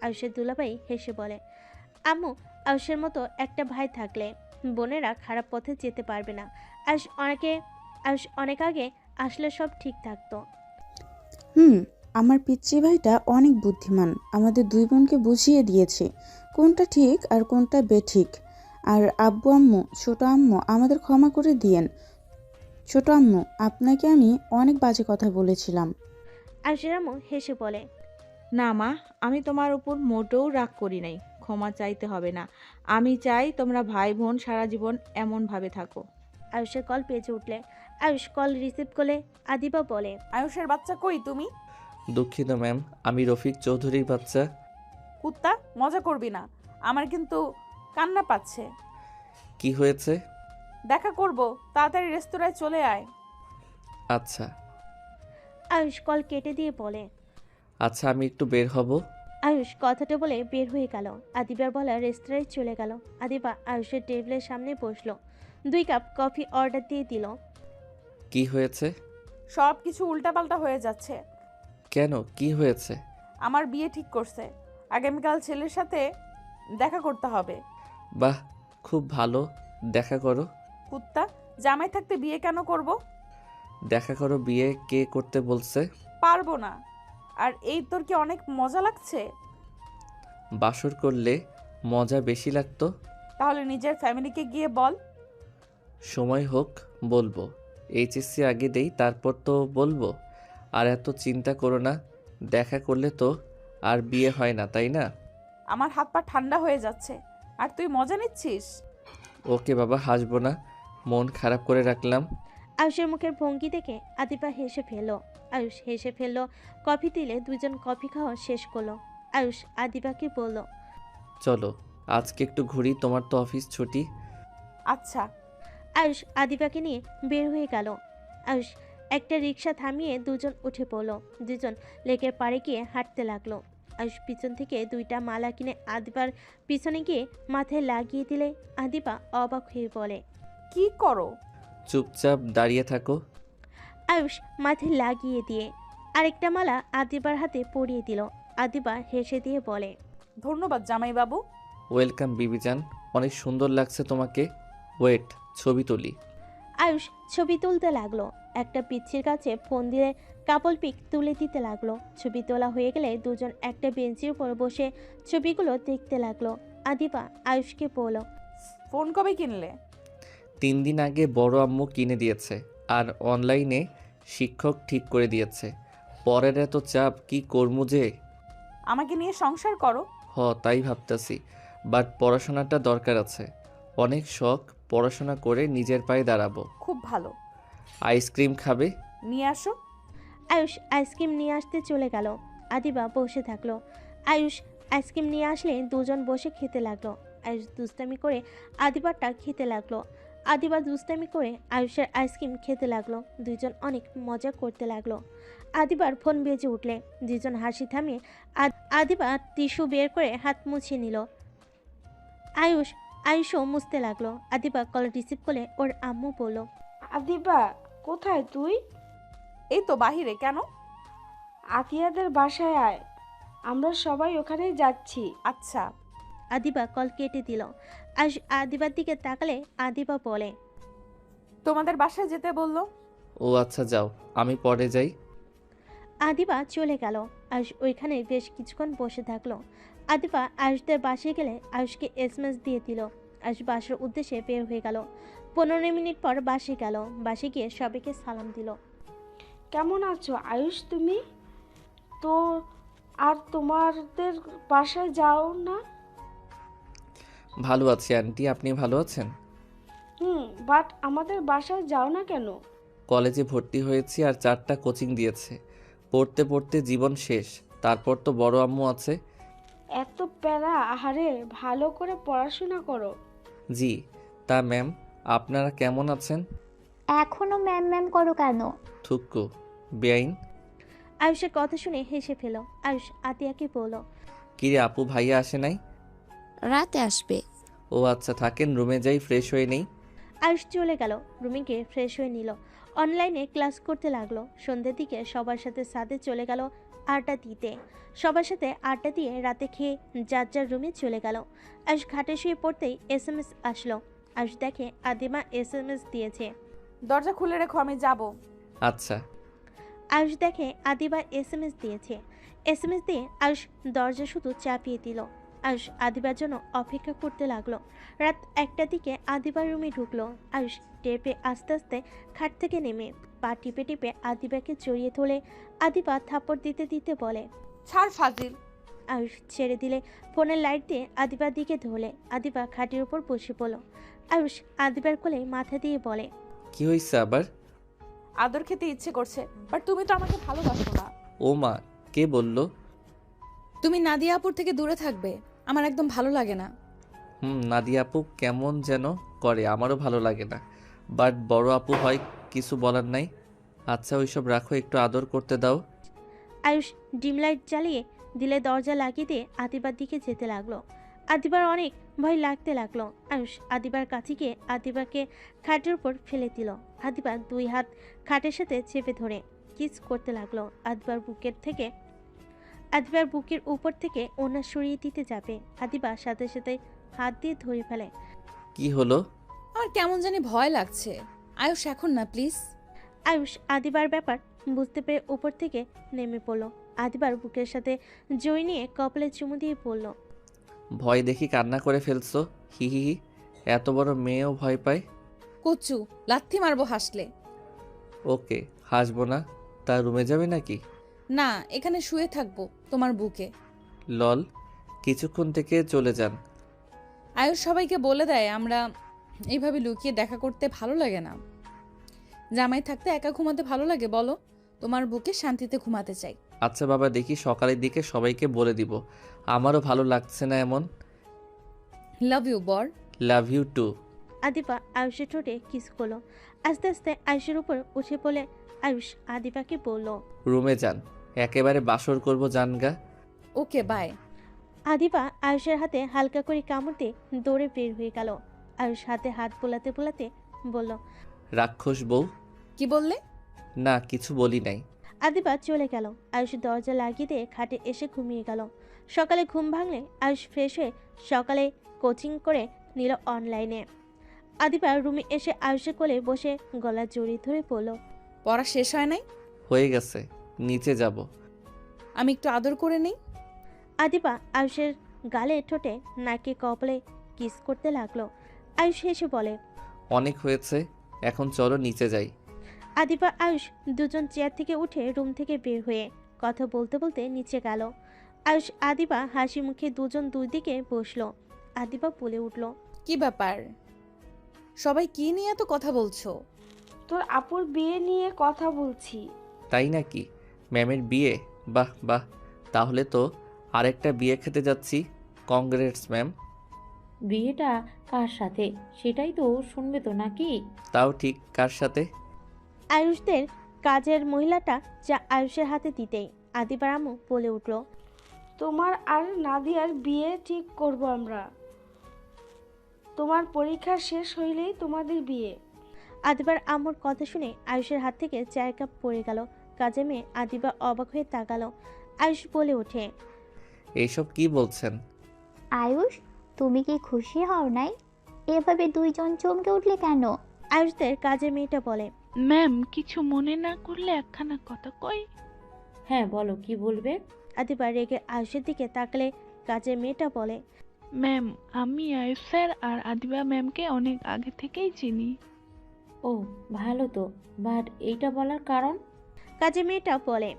আয়ুষের দুলাভাই হেসে বলে, আম্মু, আয়ুষের মতো একটা ভাই থাকলে বোনেরা খারাপ পথে যেতে পারবে না। আয়ুষ অনেক আগে আসলে সব ঠিক থাকতো। আমার পিচ্চি ভাইটা অনেক বুদ্ধিমান, আমাদের দুই বোনকে বুঝিয়ে দিয়েছে কোনটা ঠিক আর কোনটা বেঠিক। আর আব্বু আম্মু, ছোট আম্মু, আমাদের ক্ষমা করে দিয়েন। ছোট আম্মু, আপনাকে আমি অনেক বাজে কথা বলেছিলাম। আয়ুষের আম্মু হেসে বলে, না মা, আমি তোমার উপর মোটেও রাগ করি নাই, ক্ষমা চাইতে হবে না। আমি চাই তোমরা ভাই বোন সারা জীবন এমনভাবে থাকো। আয়ুষের কল পেয়েছে উঠলে আয়ুষ কল রিসিভ করলে আদিবা বলে, আয়ুষের বাচ্চা কই তুমি? দুঃখিত ম্যাম, আমি রফিক চৌধুরীর বাচ্চা। কুত্তা, মজা করবি না, আমার কিন্তু কান্না পাচ্ছে। কি হয়েছে? দেখা করব, তাড়াতাড়ি রেস্তোরাঁয় চলে আয়। আচ্ছা। আয়ুষ কল কেটে দিয়ে বলে, আচ্ছা, আমি একটু বের হব। আয়ুষ কথাটা বলে বের হয়ে গেল। আদিবার বলা রেস্তোরাঁয় চলে গেল। আদিবা আয়ুষের টেবিলের সামনে বসলো। 2 কাপ কফি অর্ডার দিয়ে দিল। কি হয়েছে? সব কিছু উল্টাপাল্টা হয়ে যাচ্ছে। কেন, কি হয়েছে? আমার বিয়ে ঠিক করছে, আগামীকাল ছেলের সাথে দেখা করতে হবে। বাহ, খুব ভালো, দেখা করো। কুত্তা, জামাই থাকতে বিয়ে কেন করব? দেখা করো, বিয়ে কে করতে বলছে? পারবো না। আর এই তোর কি অনেক মজা লাগছে? বাসর করলে মজা বেশি লাগতো। তাহলে নিজের ফ্যামিলিকে গিয়ে বল। সময় হোক বলবো, এইচএসসি আগে দেই, তারপর তো বলবো। আর এত চিন্তা করো না, দেখা করলে তো আর বিয়ে হয় না, তাই না? আমার হাত পা ঠান্ডা হয়ে যাচ্ছে, আর তুই মজা নিচ্ছিস। ওকে বাবা, হাসবো না, মন খারাপ করে রাখলাম। আয়ুষের মুখের ভঙ্গি দেখে আদিবা হেসে ফেলল। আয়ুষ হেসে ফেলল। কফি দিলে দুজন কফি খাওয়া শেষ করলো। আয়ুষ আদিবাকে বলল, চলো আজকে একটু ঘুরি, তোমার তো অফিস ছুটি। আচ্ছা। আয়ুষ আদিবাকে নিয়ে বের হয়ে গেল। আয়ুষ একটা রিক্সা থামিয়ে দুজন উঠে পড়লো। দুজন লেকের পাড়ে গিয়ে হাঁটতে লাগলো। আয়ুষ পিছন থেকে 2টা মালা কিনে আদিবার পিছনে গিয়ে মাথায় লাগিয়ে দিলে আদিবা অবাক হয়ে বলে, কি করো? চুপচাপ দাঁড়িয়ে থাকো। আয়ুষ মাথায় লাগিয়ে দিয়ে আরেকটা মালা আদিবার হাতে পরিয়ে দিল। আদিবা হেসে দিয়ে বলে, ধন্যবাদ জামাইবাবু। ওয়েলকাম বিবিজান, অনেক সুন্দর লাগছে তোমাকে। ওয়েট, ছবি তুলি। আয়ুষ ছবি তুলতে লাগলো। একটা পিচ্ছির কাছে ফোন দিয়ে কাপল পিক তুলে দিতে লাগলো। ছবি তোলা হয়ে গেলে দুজন একটা বেঞ্চের উপর বসে ছবিগুলো দেখতে লাগলো। আদিবা আয়ুষকে বলল, ফোন কবে কিনলে? 3 দিন আগে বড় আম্মু কিনে দিয়েছে, আর অনলাইনে শিক্ষক ঠিক করে দিয়েছে। পরের এত চাপ কি করমু যে। আমাকে নিয়ে সংসার করো। তাই ভাবতেছি, বাট পড়াশোনাটা দরকার আছে। অনেক শখ, পড়াশোনা করে নিজের পায়ে দাঁড়াবো। খুব ভালো। আইসক্রিম খাবে? নিয়ে আসো। আয়ুষ আইসক্রিম নিয়ে আসতে চলে গেল। আদিবা বসে থাকলো। আয়ুষ আইসক্রিম নিয়ে আসলে দুজন বসে খেতে লাগলো। আয়ুষ দুষ্টামি করে আদিবারটা খেতে লাগলো। আদিবা দুষ্টামি করে আয়ুষের আইসক্রিম খেতে লাগলো। দুজন অনেক মজা করতে লাগলো। আদিবার ফোন বেজে উঠলে দুজন হাসি থামিয়ে আদিবা টিস্যু বের করে হাত মুছে নিল। আয়ুষও মুছতে লাগলো। আদিবা কল রিসিভ করে ওর আম্মু বলল, আদিবা কোথায় তুই? এই তো বাহিরে। কেন? আতিয়াদের বাসায় আয়, আমরা সবাই ওখানেই যাচ্ছি। আচ্ছা। আদিবা কল কেটে দিল। আয়ুষ আদিবার দিকে তাকালে আদিবা বলে, তোমাদের বাসায় যেতে বললো। ও আচ্ছা, যাও, আমি পরে যাই। আদিবা চলে গেল। আয়ুষ ওইখানে বেশ কিছুক্ষণ বসে থাকলো। আদিবা আয়ুষদের বাসায় গেলে আয়ুষকে এসএমএস দিয়ে দিল। আয়ুষ বাসার উদ্দেশ্যে বের হয়ে গেল। 15 মিনিট পর বাসে গেল। বাসে গিয়ে সবাইকে সালাম দিল। কেমন আছো আয়ুষ তুমি? তো আর তোমাদের বাসায় যাও না? ভালো আছি আন্টি, আপনি ভালো আছেন? বাট আমাদের বাসায় যাও না কেন? কলেজে ভর্তি হয়েছি আর 4টা কোচিং দিয়েছে। পড়তে পড়তে জীবন শেষ। তারপর তো বড় আম্মু আছে। এত প্যারা, আহারে ভালো করে পড়াশোনা করো। জি। তা ম্যাম, আপনারা কেমন আছেন? এখনো ম্যাম ম্যাম করো কেন? থুক্কু, বেআইন। আয়ুষের কথা শুনে হেসে ফেল। আয়ুষ আতিয়াকে বলল, কিরে আপু ভাইয়া আসে নাই? রাতে আসবে। ও আচ্ছা, থাকেন, রুমে যাই, ফ্রেশ হয়ে নেই। আয়ুষ চলে গেল। রুমে গিয়ে ফ্রেশ হয়ে নিল। অনলাইনে ক্লাস করতে লাগলো। সন্ধ্যের দিকে সবার সাথে সাথে চলে গেল আড্ডা দিতে। সবার সাথে আড্ডা দিয়ে রাতে খেয়ে যার যার রুমে চলে গেল। আয়ুষ ঘাটে শুয়ে পড়তেই এসএমএস আসলো। আয়ুষ দেখে আদিমা এসএমএস দিয়েছে, দরজা খুলে রেখো, আমি যাব। আচ্ছা। আয়ুষ দেখে আদিবা এসএমএস দিয়েছে। এসএমএস দিয়ে আয়ুষ দরজা শুধু চাপিয়ে দিল। আয়ুষ আদিবার জন্য অপেক্ষা করতে লাগলো। রাত 1টার দিকে আদিবার রুমে ঢুকলো। আয়ুষ টেপে আস্তে আস্তে খাট থেকে নেমে পা টিপে টিপে আদিবাকে জড়িয়ে তোলে। আদিবা থাপ্পড় দিতে দিতে বলে, ছাড় ফাজিল। আয়ুষ ছেড়ে দিলে ফোনের লাইট দিয়ে আদিবার দিকে ধরলে। আদিবা খাটের উপর বসে পড়ল। আয়ুষ আদিবার কোলে মাথা দিয়ে বলে, কি হয়েছে আবার? আদর খেতে ইচ্ছে করছে, বাট তুমি তো আমাকে ভালোবাসো না। ও মা, কে বললো? তুমি নাদিয়া আপুর থেকে দূরে থাকবে, আমার একদম ভালো লাগে না। নাদিয়া আপু কেমন যেন করে, আমারও ভালো লাগে না। বাট বড় আপু হয়, কিছু বলার নাই। আচ্ছা ওইসব রাখো, একটু আদর করতে দাও। আয়ুষ ডিম লাইট জ্বালিয়ে দিলে দরজা লাগিয়ে দিয়ে আদিবার দিকে যেতে লাগলো। আদিবার অনেক ভয় লাগতে লাগলো। আয়ুষ আদিবার কাছে গিয়ে আদিবাকে খাটের উপর ফেলে দিল। আদিবা 2 হাত খাটের সাথে চেপে ধরে কিস করতে লাগলো। আদিবার বুকের উপর থেকে ওনা সরিয়ে দিতে যাবে। আদিবা সাথে সাথে হাত দিয়ে ধরে ফেলে। কি হলো? আমার কেমন জানি ভয় লাগছে। আয়ুষ এখন না প্লিজ। আয়ুষ আদিবার ব্যাপার বুঝতে পেরে উপর থেকে নেমে পড়ল। আদিবার বুকের সাথে জড়িয়ে নিয়ে কপালে চুমু দিয়ে পড়ল, ভয় দেখি কান্না করে ফেলছো? হি হি হি, এত বড় মেয়েও ভয় পায়? কুচু লাথি মারবো হাসলে। ওকে, হাসবো না। তা রুমে যাবে নাকি? না, এখানে শুয়ে থাকবো তোমার বুকে। লল, কিছুক্ষণ থেকে চলে যান। আয়ুষ সবাইকে বলে দেয় আমরা এইভাবে লুকিয়ে দেখা করতে ভালো লাগে না। জামাই থাকতে একা ঘুমাতে ভালো লাগে বলো? তোমার বুকে শান্তিতে ঘুমাতে চাই। আচ্ছা বাবা, দেখি সকালের দিকে সবাইকে বলে দিব। আমারও ভালো লাগছে না এমন। লাভ ইউ বর। Love you two. আদিবা আয়ুষের ঠোঁটে কিস করলো। আস্তে আস্তে আয়ুষের উপর উঠে পড়ে আয়ুষ আদিবাকে বলল, রুমে যান, একেবারে বাসর করব জানগা। Okay bye. আদিবা আয়ুষের হাতে হালকা করে কামড়তে দৌড়ে বের হয়ে গেল। আয়ুষ হাতে হাত বোলাতে বোলাতে বলল, রাক্ষস বউ। কি বললে? না, কিছু বলি নাই। আদিবা চলে গেল। আয়ুষ দরজা লাগিয়ে দিয়ে খাটে এসে ঘুমিয়ে গেল। সকালে ঘুম ভাঙলে আয়ুষ ফ্রেশ হয়ে সকালে কোচিং করে নিল অনলাইনে। আদিবা রুমে এসে আয়ুষের কোলে বসে গলা জড়িয়ে ধরে পড়ল। পড়া শেষ হয় নাই? হয়ে গেছে, নিচে যাব। আমি একটু আদর করে নেই। আদিবা আয়ুষের গালে ঠোঁটে নাকে কপালে কিস করতে লাগলো। আয়ুষ হেসে বলে, অনেক হয়েছে, এখন চলো নিচে যাই। আদিবা আয়ুষ দুজন চেয়ার থেকে উঠে রুম থেকে বের হয়ে কথা বলতে বলতে নিচে গেল। আয়ুষ আদিবা হাসি মুখে দুজন দুই দিকে বসলো। আদিবা বলে উঠল, কি ব্যাপার, সবাই কি নিয়ে এত কথা বলছো? তোর আপুর বিয়ে নিয়ে কথা বলছি। তাই নাকি? ম্যামের বিয়ে? বাহ বাহ, তাহলে তো আরেকটা বিয়ে খেতে যাচ্ছি। Congrats ma'am. বিয়েটা কার সাথে সেটাই তো শুনবে তো নাকি? তাও ঠিক, কার সাথে? আয়ুষদের কাজের মহিলাটা যা আয়ুষের হাতে দিতেই আদিবার আম্মু বলে উঠল, তোমার আর নাদিয়ার বিয়ে ঠিক করব আমরা। তোমার পরীক্ষা শেষ হইলেই তোমাদের বিয়ে। আদিবার আম্মুর কথা শুনে আয়ুষের হাত থেকে চায়ের কাপ পড়ে গেল। কাজে মেয়ে আদিবা অবাক হয়ে তাকালো। আয়ুষ বলে ওঠে, এইসব কি বলছেন? আয়ুষ, তুমি কি খুশি হও নাই? এভাবে দুইজন চমকে উঠলে কেন? আয়ুষদের কাজের মেয়েটা বলে, ম্যাম, কিছু মনে না করলে একখানা কথা কই? হ্যাঁ বলো, কি বলবে? আদিবা রেগে আয়ুষের দিকে তাকালে কাজের মেয়েটা বলে, ম্যাম, আমি আয়ুষ স্যার আর আদিবা ম্যামকে অনেক আগে থেকেই চিনি। ও ভালো তো, বাট এইটা বলার কারণ? কাজের মেয়েটা বলে,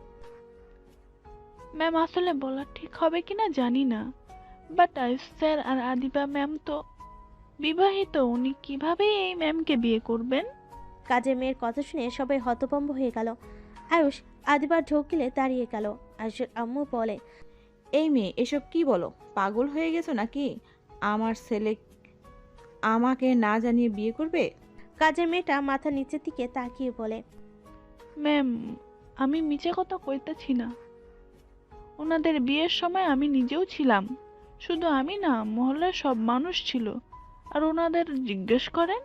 ম্যাম, আসলে বলা ঠিক হবে কিনা জানি না, বাট আয়ুষ স্যার আর আদিবা ম্যাম তো বিবাহিত। উনি কিভাবে এই ম্যামকে বিয়ে করবেন? কাজের মেয়ের কথা শুনে সবাই হতভম্ব হয়ে গেল। আয়ুষ আদিবার ঢোকিলে দাঁড়িয়ে গেল। আয়ুষের আম্মু বলে, এই মেয়ে এসব কি বলো? পাগল হয়ে গেছো নাকি? আমার ছেলে আমাকে না জানিয়ে বিয়ে করবে? কাজের মেয়েটা মাথা নিচের দিকে তাকিয়ে বলে, ম্যাম, আমি মিছে কথা কইতেছি না। ওনাদের বিয়ের সময় আমি নিজেও ছিলাম। শুধু আমি না, মহল্লার সব মানুষ ছিল। আর ওনাদের জিজ্ঞেস করেন।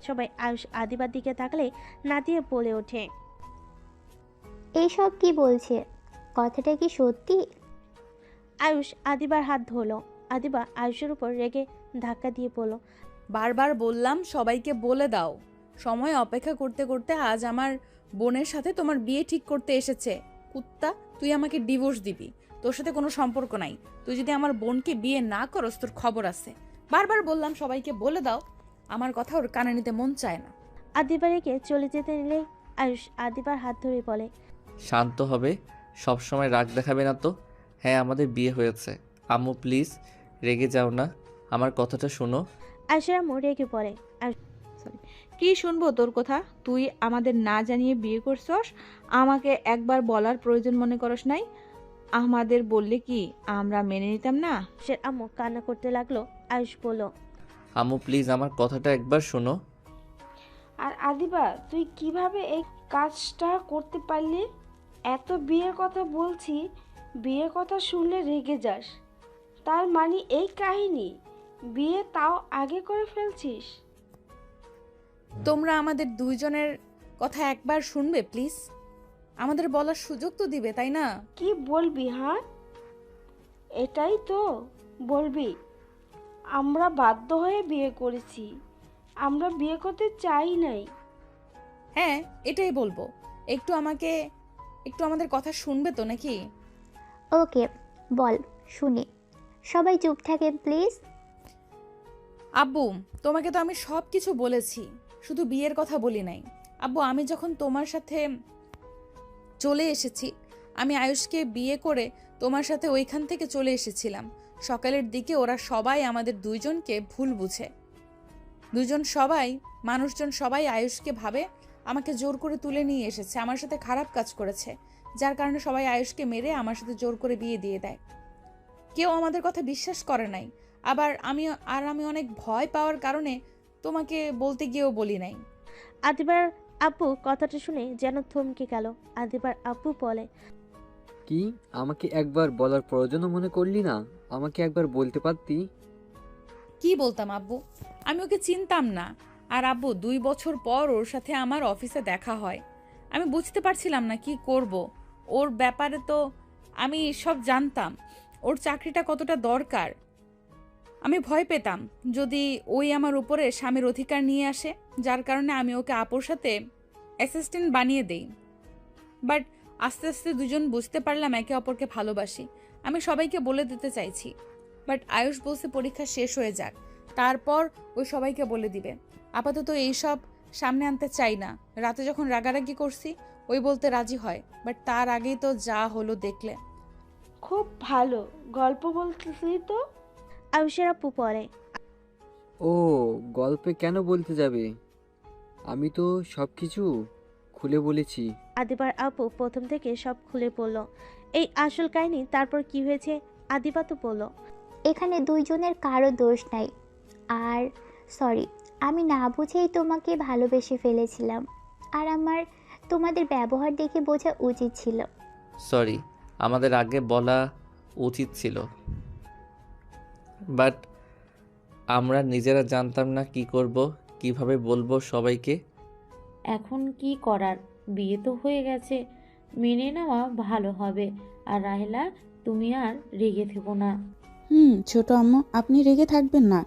সবাই আয়ুষ আদিবার দিকে তাকালে নাদিয়া বলে ওঠে, এইসব কি বলছে? কথাটা কি সত্যি? আয়ুষ আদিবার হাত ধরলো। আদিবা আয়ুষের উপর রেগে ধাক্কা দিয়ে বলল, বারবার বললাম সবাইকে বলে দাও। সময় অপেক্ষা করতে করতে আজ আমার বোনের সাথে তোমার বিয়ে ঠিক করতে এসেছে। কুত্তা, তুই আমাকে ডিভোর্স দিবি। তোর সাথে কোনো সম্পর্ক নাই। তুই যদি আমার বোনকে বিয়ে না করস তোর খবর আছে। বারবার বললাম সবাইকে বলে দাও। আমার কথা ওর কানে নিতে মন চায় না। আদিবা রেগে চলে যেতে নিলেই আয়ুষ আদিবার হাত ধরে বলে, শান্ত হবে, সব সময় রাগ দেখাবে না তো। হ্যাঁ, আমাদের বিয়ে হয়েছে। আম্মু প্লিজ রেগে যাও না, আমার কথাটা শোনো। আয়ুষের আম্মু রেগে পড়ে। কি শুনবো তোর কথা? তুই আমাদের না জানিয়ে বিয়ে করছস, আমাকে একবার বলার প্রয়োজন মনে করস নাই? আমাদের বললে কি আমরা মেনে নিতাম না? সে আম্মু কান্না করতে লাগলো। আয়ুষ বলল, আম্মু প্লিজ আমার কথাটা একবার শোনো। আর আদিবা, তুই কিভাবে এই কাজটা করতে পারলি? এত বিয়ের কথা বলছি, বিয়ের কথা শুনলে রেগে যাস। তার মানে এই কাহিনী, বিয়ে তাও আগে করে ফেলছিস? তোমরা আমাদের দুইজনের কথা একবার শুনবে প্লিজ? আমাদের বলার সুযোগ তো দিবে, তাই না? কি বলবি? হ্যাঁ, এটাই তো বলবি? আমরা বাধ্য হয়ে বিয়ে করেছি, আমরা বিয়ে করতে চাই নাই। হ্যাঁ, এটাই বলবো। একটু আমাদের কথা শুনবে তো নাকি? ওকে, বল, শুনি। সবাই চুপ থাকেন প্লিজ। আব্বু, তোমাকে তো আমি সব কিছু বলেছি, শুধু বিয়ের কথা বলি নাই। আব্বু, আমি যখন তোমার সাথে চলে এসেছি, আমি আয়ুষকে বিয়ে করে তোমার সাথে ওইখান থেকে চলে এসেছিলাম। সকালের দিকে ওরা সবাই আমাদের দুইজনকে ভুল বুঝে। মানুষজন সবাই আয়ুষকে ভাবে আমাকে জোর করে তুলে নিয়ে এসেছে, আমার সাথে খারাপ কাজ করেছে, যার কারণে সবাই আয়ুষকে মেরে আমার সাথে জোর করে বিয়ে দিয়ে দেয়। কেউ আমাদের কথা বিশ্বাস করে নাই। আবার আমি অনেক ভয় পাওয়ার কারণে তোমাকে বলতে গিয়েও বলি নাই। আদিবার আপু কথাটা শুনে যেন থমকে গেল। আদিবার আপু বলে, কি আমাকে একবার বলার প্রয়োজনও মনে করলি না? আমাকে একবার বলতে পারতি। কি বলতাম আব্বু? আমি ওকে চিনতাম না। আর আব্বু 2 বছর পর ওর সাথে আমার অফিসে দেখা হয়। আমি বুঝতে পারছিলাম না কি করব। ওর ব্যাপারে তো আমি সব জানতাম, ওর চাকরিটা কতটা দরকার। আমি ভয় পেতাম যদি ওই আমার উপরে স্বামীর অধিকার নিয়ে আসে, যার কারণে আমি ওকে আপুর সাথে অ্যাসিস্ট্যান্ট বানিয়ে দেই। বাট আস্তে আস্তে দুজন বুঝতে পারলাম একে অপরকে ভালোবাসি। আমি সবাইকে বলে দিতে চাইছি, বাট আয়ুষ বলছে পরীক্ষা শেষ হয়ে যাক, তারপর ওই সবাইকে বলে দিবে। আপাতত এইসব সামনে আনতে চাই না। রাতে যখন রাগারাগি করছি ওই বলতে রাজি হয়, বাট তার আগেই তো যা হলো দেখলে। খুব ভালো গল্প বলতেছিলি তো। আয়ুষের আপু পড়ে। ও গল্পে কেন বলতে যাবে? আমি তো সব কিছু খুলে বলেছি। আদিবার আপু প্রথম থেকে সব খুলে বলল, এই আসল কাহিনী। তারপর কি হয়েছে আদিবা তো বলল। এখানে দুইজনের কারো দোষ নাই। আর সরি, আমি না বুঝেই তোমাকে ভালোবেসে ফেলেছিলাম। আর আমার তোমাদের ব্যবহার দেখে বোঝা উচিত ছিল। সরি, আমাদের আগে বলা উচিত ছিল, বাট আমরা নিজেরা জানতাম না কি করব, কিভাবে বলবো সবাইকে। এখন কি করার, বিয়ে তো হয়ে গেছে, মেনে নেওয়া ভালো হবে। আর রাহেলা, তুমি আর রেগে থেকো না। ছোট আম্মু, আপনি রেগে থাকবেন না।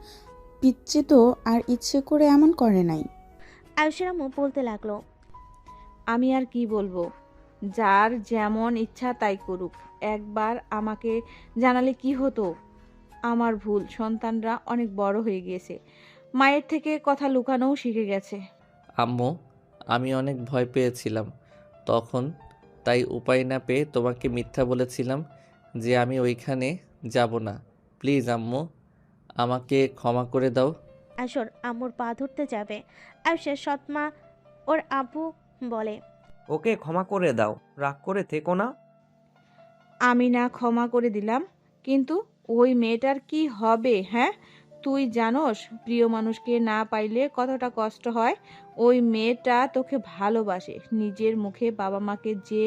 পিচ্চি তো আর ইচ্ছে করে এমন করে নাই। আয়ুষের আম্মু বলতে লাগলো, আমি আর কি বলবো, যার যেমন ইচ্ছা তাই করুক। একবার আমাকে জানালে কি হতো। আমার ভুল, সন্তানরা অনেক বড় হয়ে গিয়েছে, মায়ের থেকে কথা লুকানোও শিখে গেছে। আম্মু, আমি অনেক ভয় পেয়েছিলাম তখন, তাই উপায় না পেয়ে তোমাকে মিথ্যা বলেছিলাম যে আমি ওইখানে যাব না। প্লিজ আম্মু, আমাকে ক্ষমা করে দাও। আসর আম্মুর পা ধরতে যাবে। আয়ুষের সৎমা ওর আব্বু বলে, ওকে ক্ষমা করে দাও, রাগ করে থেকো না। আমি না ক্ষমা করে দিলাম, কিন্তু ওই মেয়েটার কি হবে? হ্যাঁ, তুই জানোস প্রিয় মানুষকে না পাইলে কতটা কষ্ট হয়। ওই মেয়েটা তোকে ভালোবাসে, নিজের মুখে বাবা মাকে যে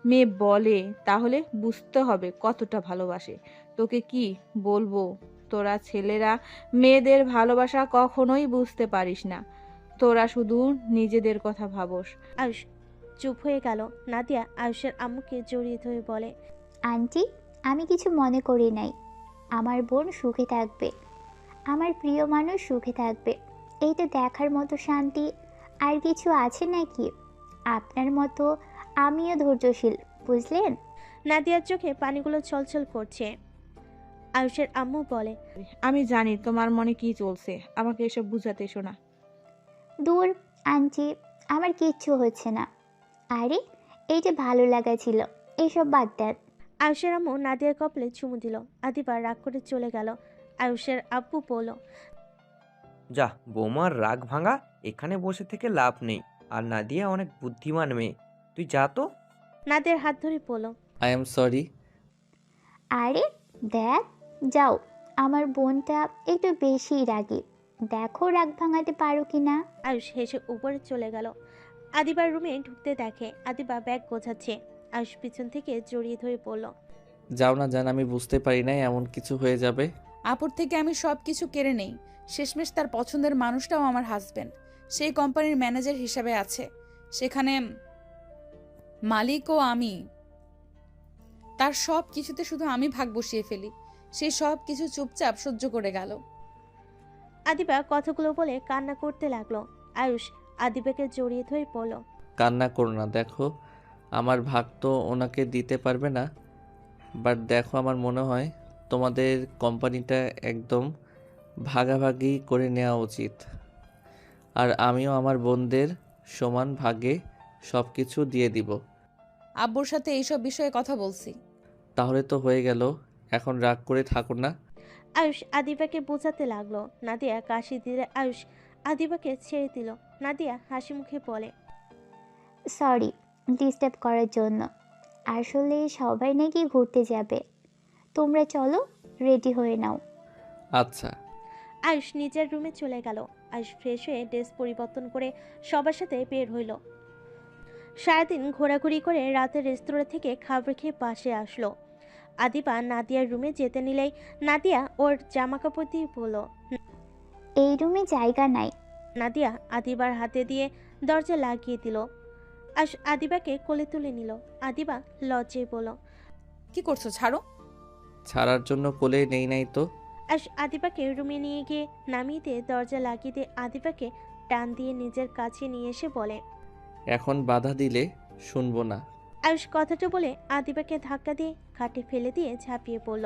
মেয়ে বলে, তাহলে বুঝতে হবে কতটা ভালোবাসে। তোকে কি বলবো, তোরা ছেলেরা মেয়েদের ভালোবাসা কখনোই বুঝতে পারিস না। তোরা শুধু নিজেদের কথা ভাবস। আয়ুষ চুপ হয়ে গেল। নাদিয়া আয়ুষের আম্মুকে জড়িয়ে ধরে বলে, আন্টি, আমি কিছু মনে করি নাই। আমার বোন সুখে থাকবে, আমার প্রিয় মানুষ সুখে থাকবে, এইটা দেখার মতো শান্তি আর কিছু আছে নাকি? আপনার মতো আমিও ধৈর্যশীল, বুঝলেন? নাদিয়ার চোখে পানিগুলো ছলছল করছে। আয়ুষের আম্মু বলে, আমি জানি তোমার মনে কি চলছে, আমাকে এসব বুঝাতে এসো না। দূর আন্টি, আমার কিচ্ছু হচ্ছে না। আরে, এই যে ভালো লাগা ছিল, এইসব বাদ দেন। আয়ুষের আম্মু নাদিয়ার কপালে চুমু দিল। আদিবা রাগ করে চলে গেল। আয়ুষের আব্বু বলল, যা বৌমার রাগ ভাঙা, এখানে বসে থেকে লাভ নেই। আর নাদিয়া অনেক বুদ্ধিমান মেয়ে, তুই যা তো। নাদিয়ার হাত ধরে বলল, আই এম সরি। আরে দেখ, যাও, আমার বোনটা একটু বেশি রাগী, দেখো রাগ ভাঙাতে পারো কি না। আয়ুষ হেসে উপরে চলে গেল। আদিবার রুমে ঢুকতে দেখে আদিবা ব্যাগ গোছাচ্ছে। আয়ুষ পিছন থেকে জড়িয়ে ধরে বলল, যাও না জান, আমি বুঝতে পারি নাই এমন কিছু হয়ে যাবে। আপুর থেকে আমি সব কিছু কেড়ে নেই, শেষমেশ তার পছন্দের মানুষটাও আমার হাজবেন্ড। সেই কোম্পানির ম্যানেজার হিসাবে আছে, সেখানে মালিকও আমি। তার সব কিছুতে শুধু আমি ভাগ বসিয়ে ফেলি, সেই সব কিছু চুপচাপ সহ্য করে গেল। আদিবা কথাগুলো বলে কান্না করতে লাগলো। আয়ুষ আদিবাকে জড়িয়ে ধরে বলল, কান্না করো না, দেখো আমার ভাগ তো ওনাকে দিতে পারবে না, বাট দেখো আমার মনে হয় তোমাদের কোম্পানিটা একদম ভাগাভাগি করে নেওয়া উচিত। আর আমিও আমার বোনদের সমান ভাগে সব কিছু দিয়ে দিব। আব্বুর সাথে এইসব বিষয়ে কথা বলছি। তাহলে তো হয়ে গেল, এখন রাগ করে থাকো না। আয়ুষ আদিবাকে বোঝাতে লাগলো। নাদিয়া কাশি দিলে আয়ুষ আদিবাকে ছেড়ে দিল। নাদিয়া হাসি মুখে বলে, সরি ডিস্টার্ব করার জন্য। আসলে সবাই নাকি ঘুরতে যাবে, তোমরা চলো, রেডি হয়ে নাও। আচ্ছা। আয়ুষ নিজের রুমে চলে গেল। আয়ুষ ফ্রেশ হয়ে ড্রেস পরিবর্তন করে সবার সাথে বের হইল। সারাদিন ঘোরাঘুরি করে রাতে রেস্তোরাঁ থেকে খাবার খেয়ে পাশে আসলো। আদিবা নাদিয়ার রুমে যেতে নিলেই নাদিয়া ওর জামা কাপড় দিয়ে বলল, এই রুমে জায়গা নাই, নাদিয়া আদিবার হাতে দিয়ে দরজা লাগিয়ে দিল। আয়ুষ আদিবাকে কোলে তুলে নিল। আদিবা লজ্জায় বলল, কি করছো? ছাড়ো। ছাড়ার জন্য কোলে নেই নাই তো। আয়ুষ আদিবাকে রুমে নিয়ে গিয়ে নামিয়ে দিয়ে দরজা লাগিয়ে দিয়ে আদিবাকে টান দিয়ে নিজের কাছে নিয়ে এসে বলে, এখন বাধা দিলে শুনবো না। আয়ুষ কথাটা বলে আদিবাকে ধাক্কা দিয়ে খাটে ফেলে দিয়ে ঝাঁপিয়ে পড়ল।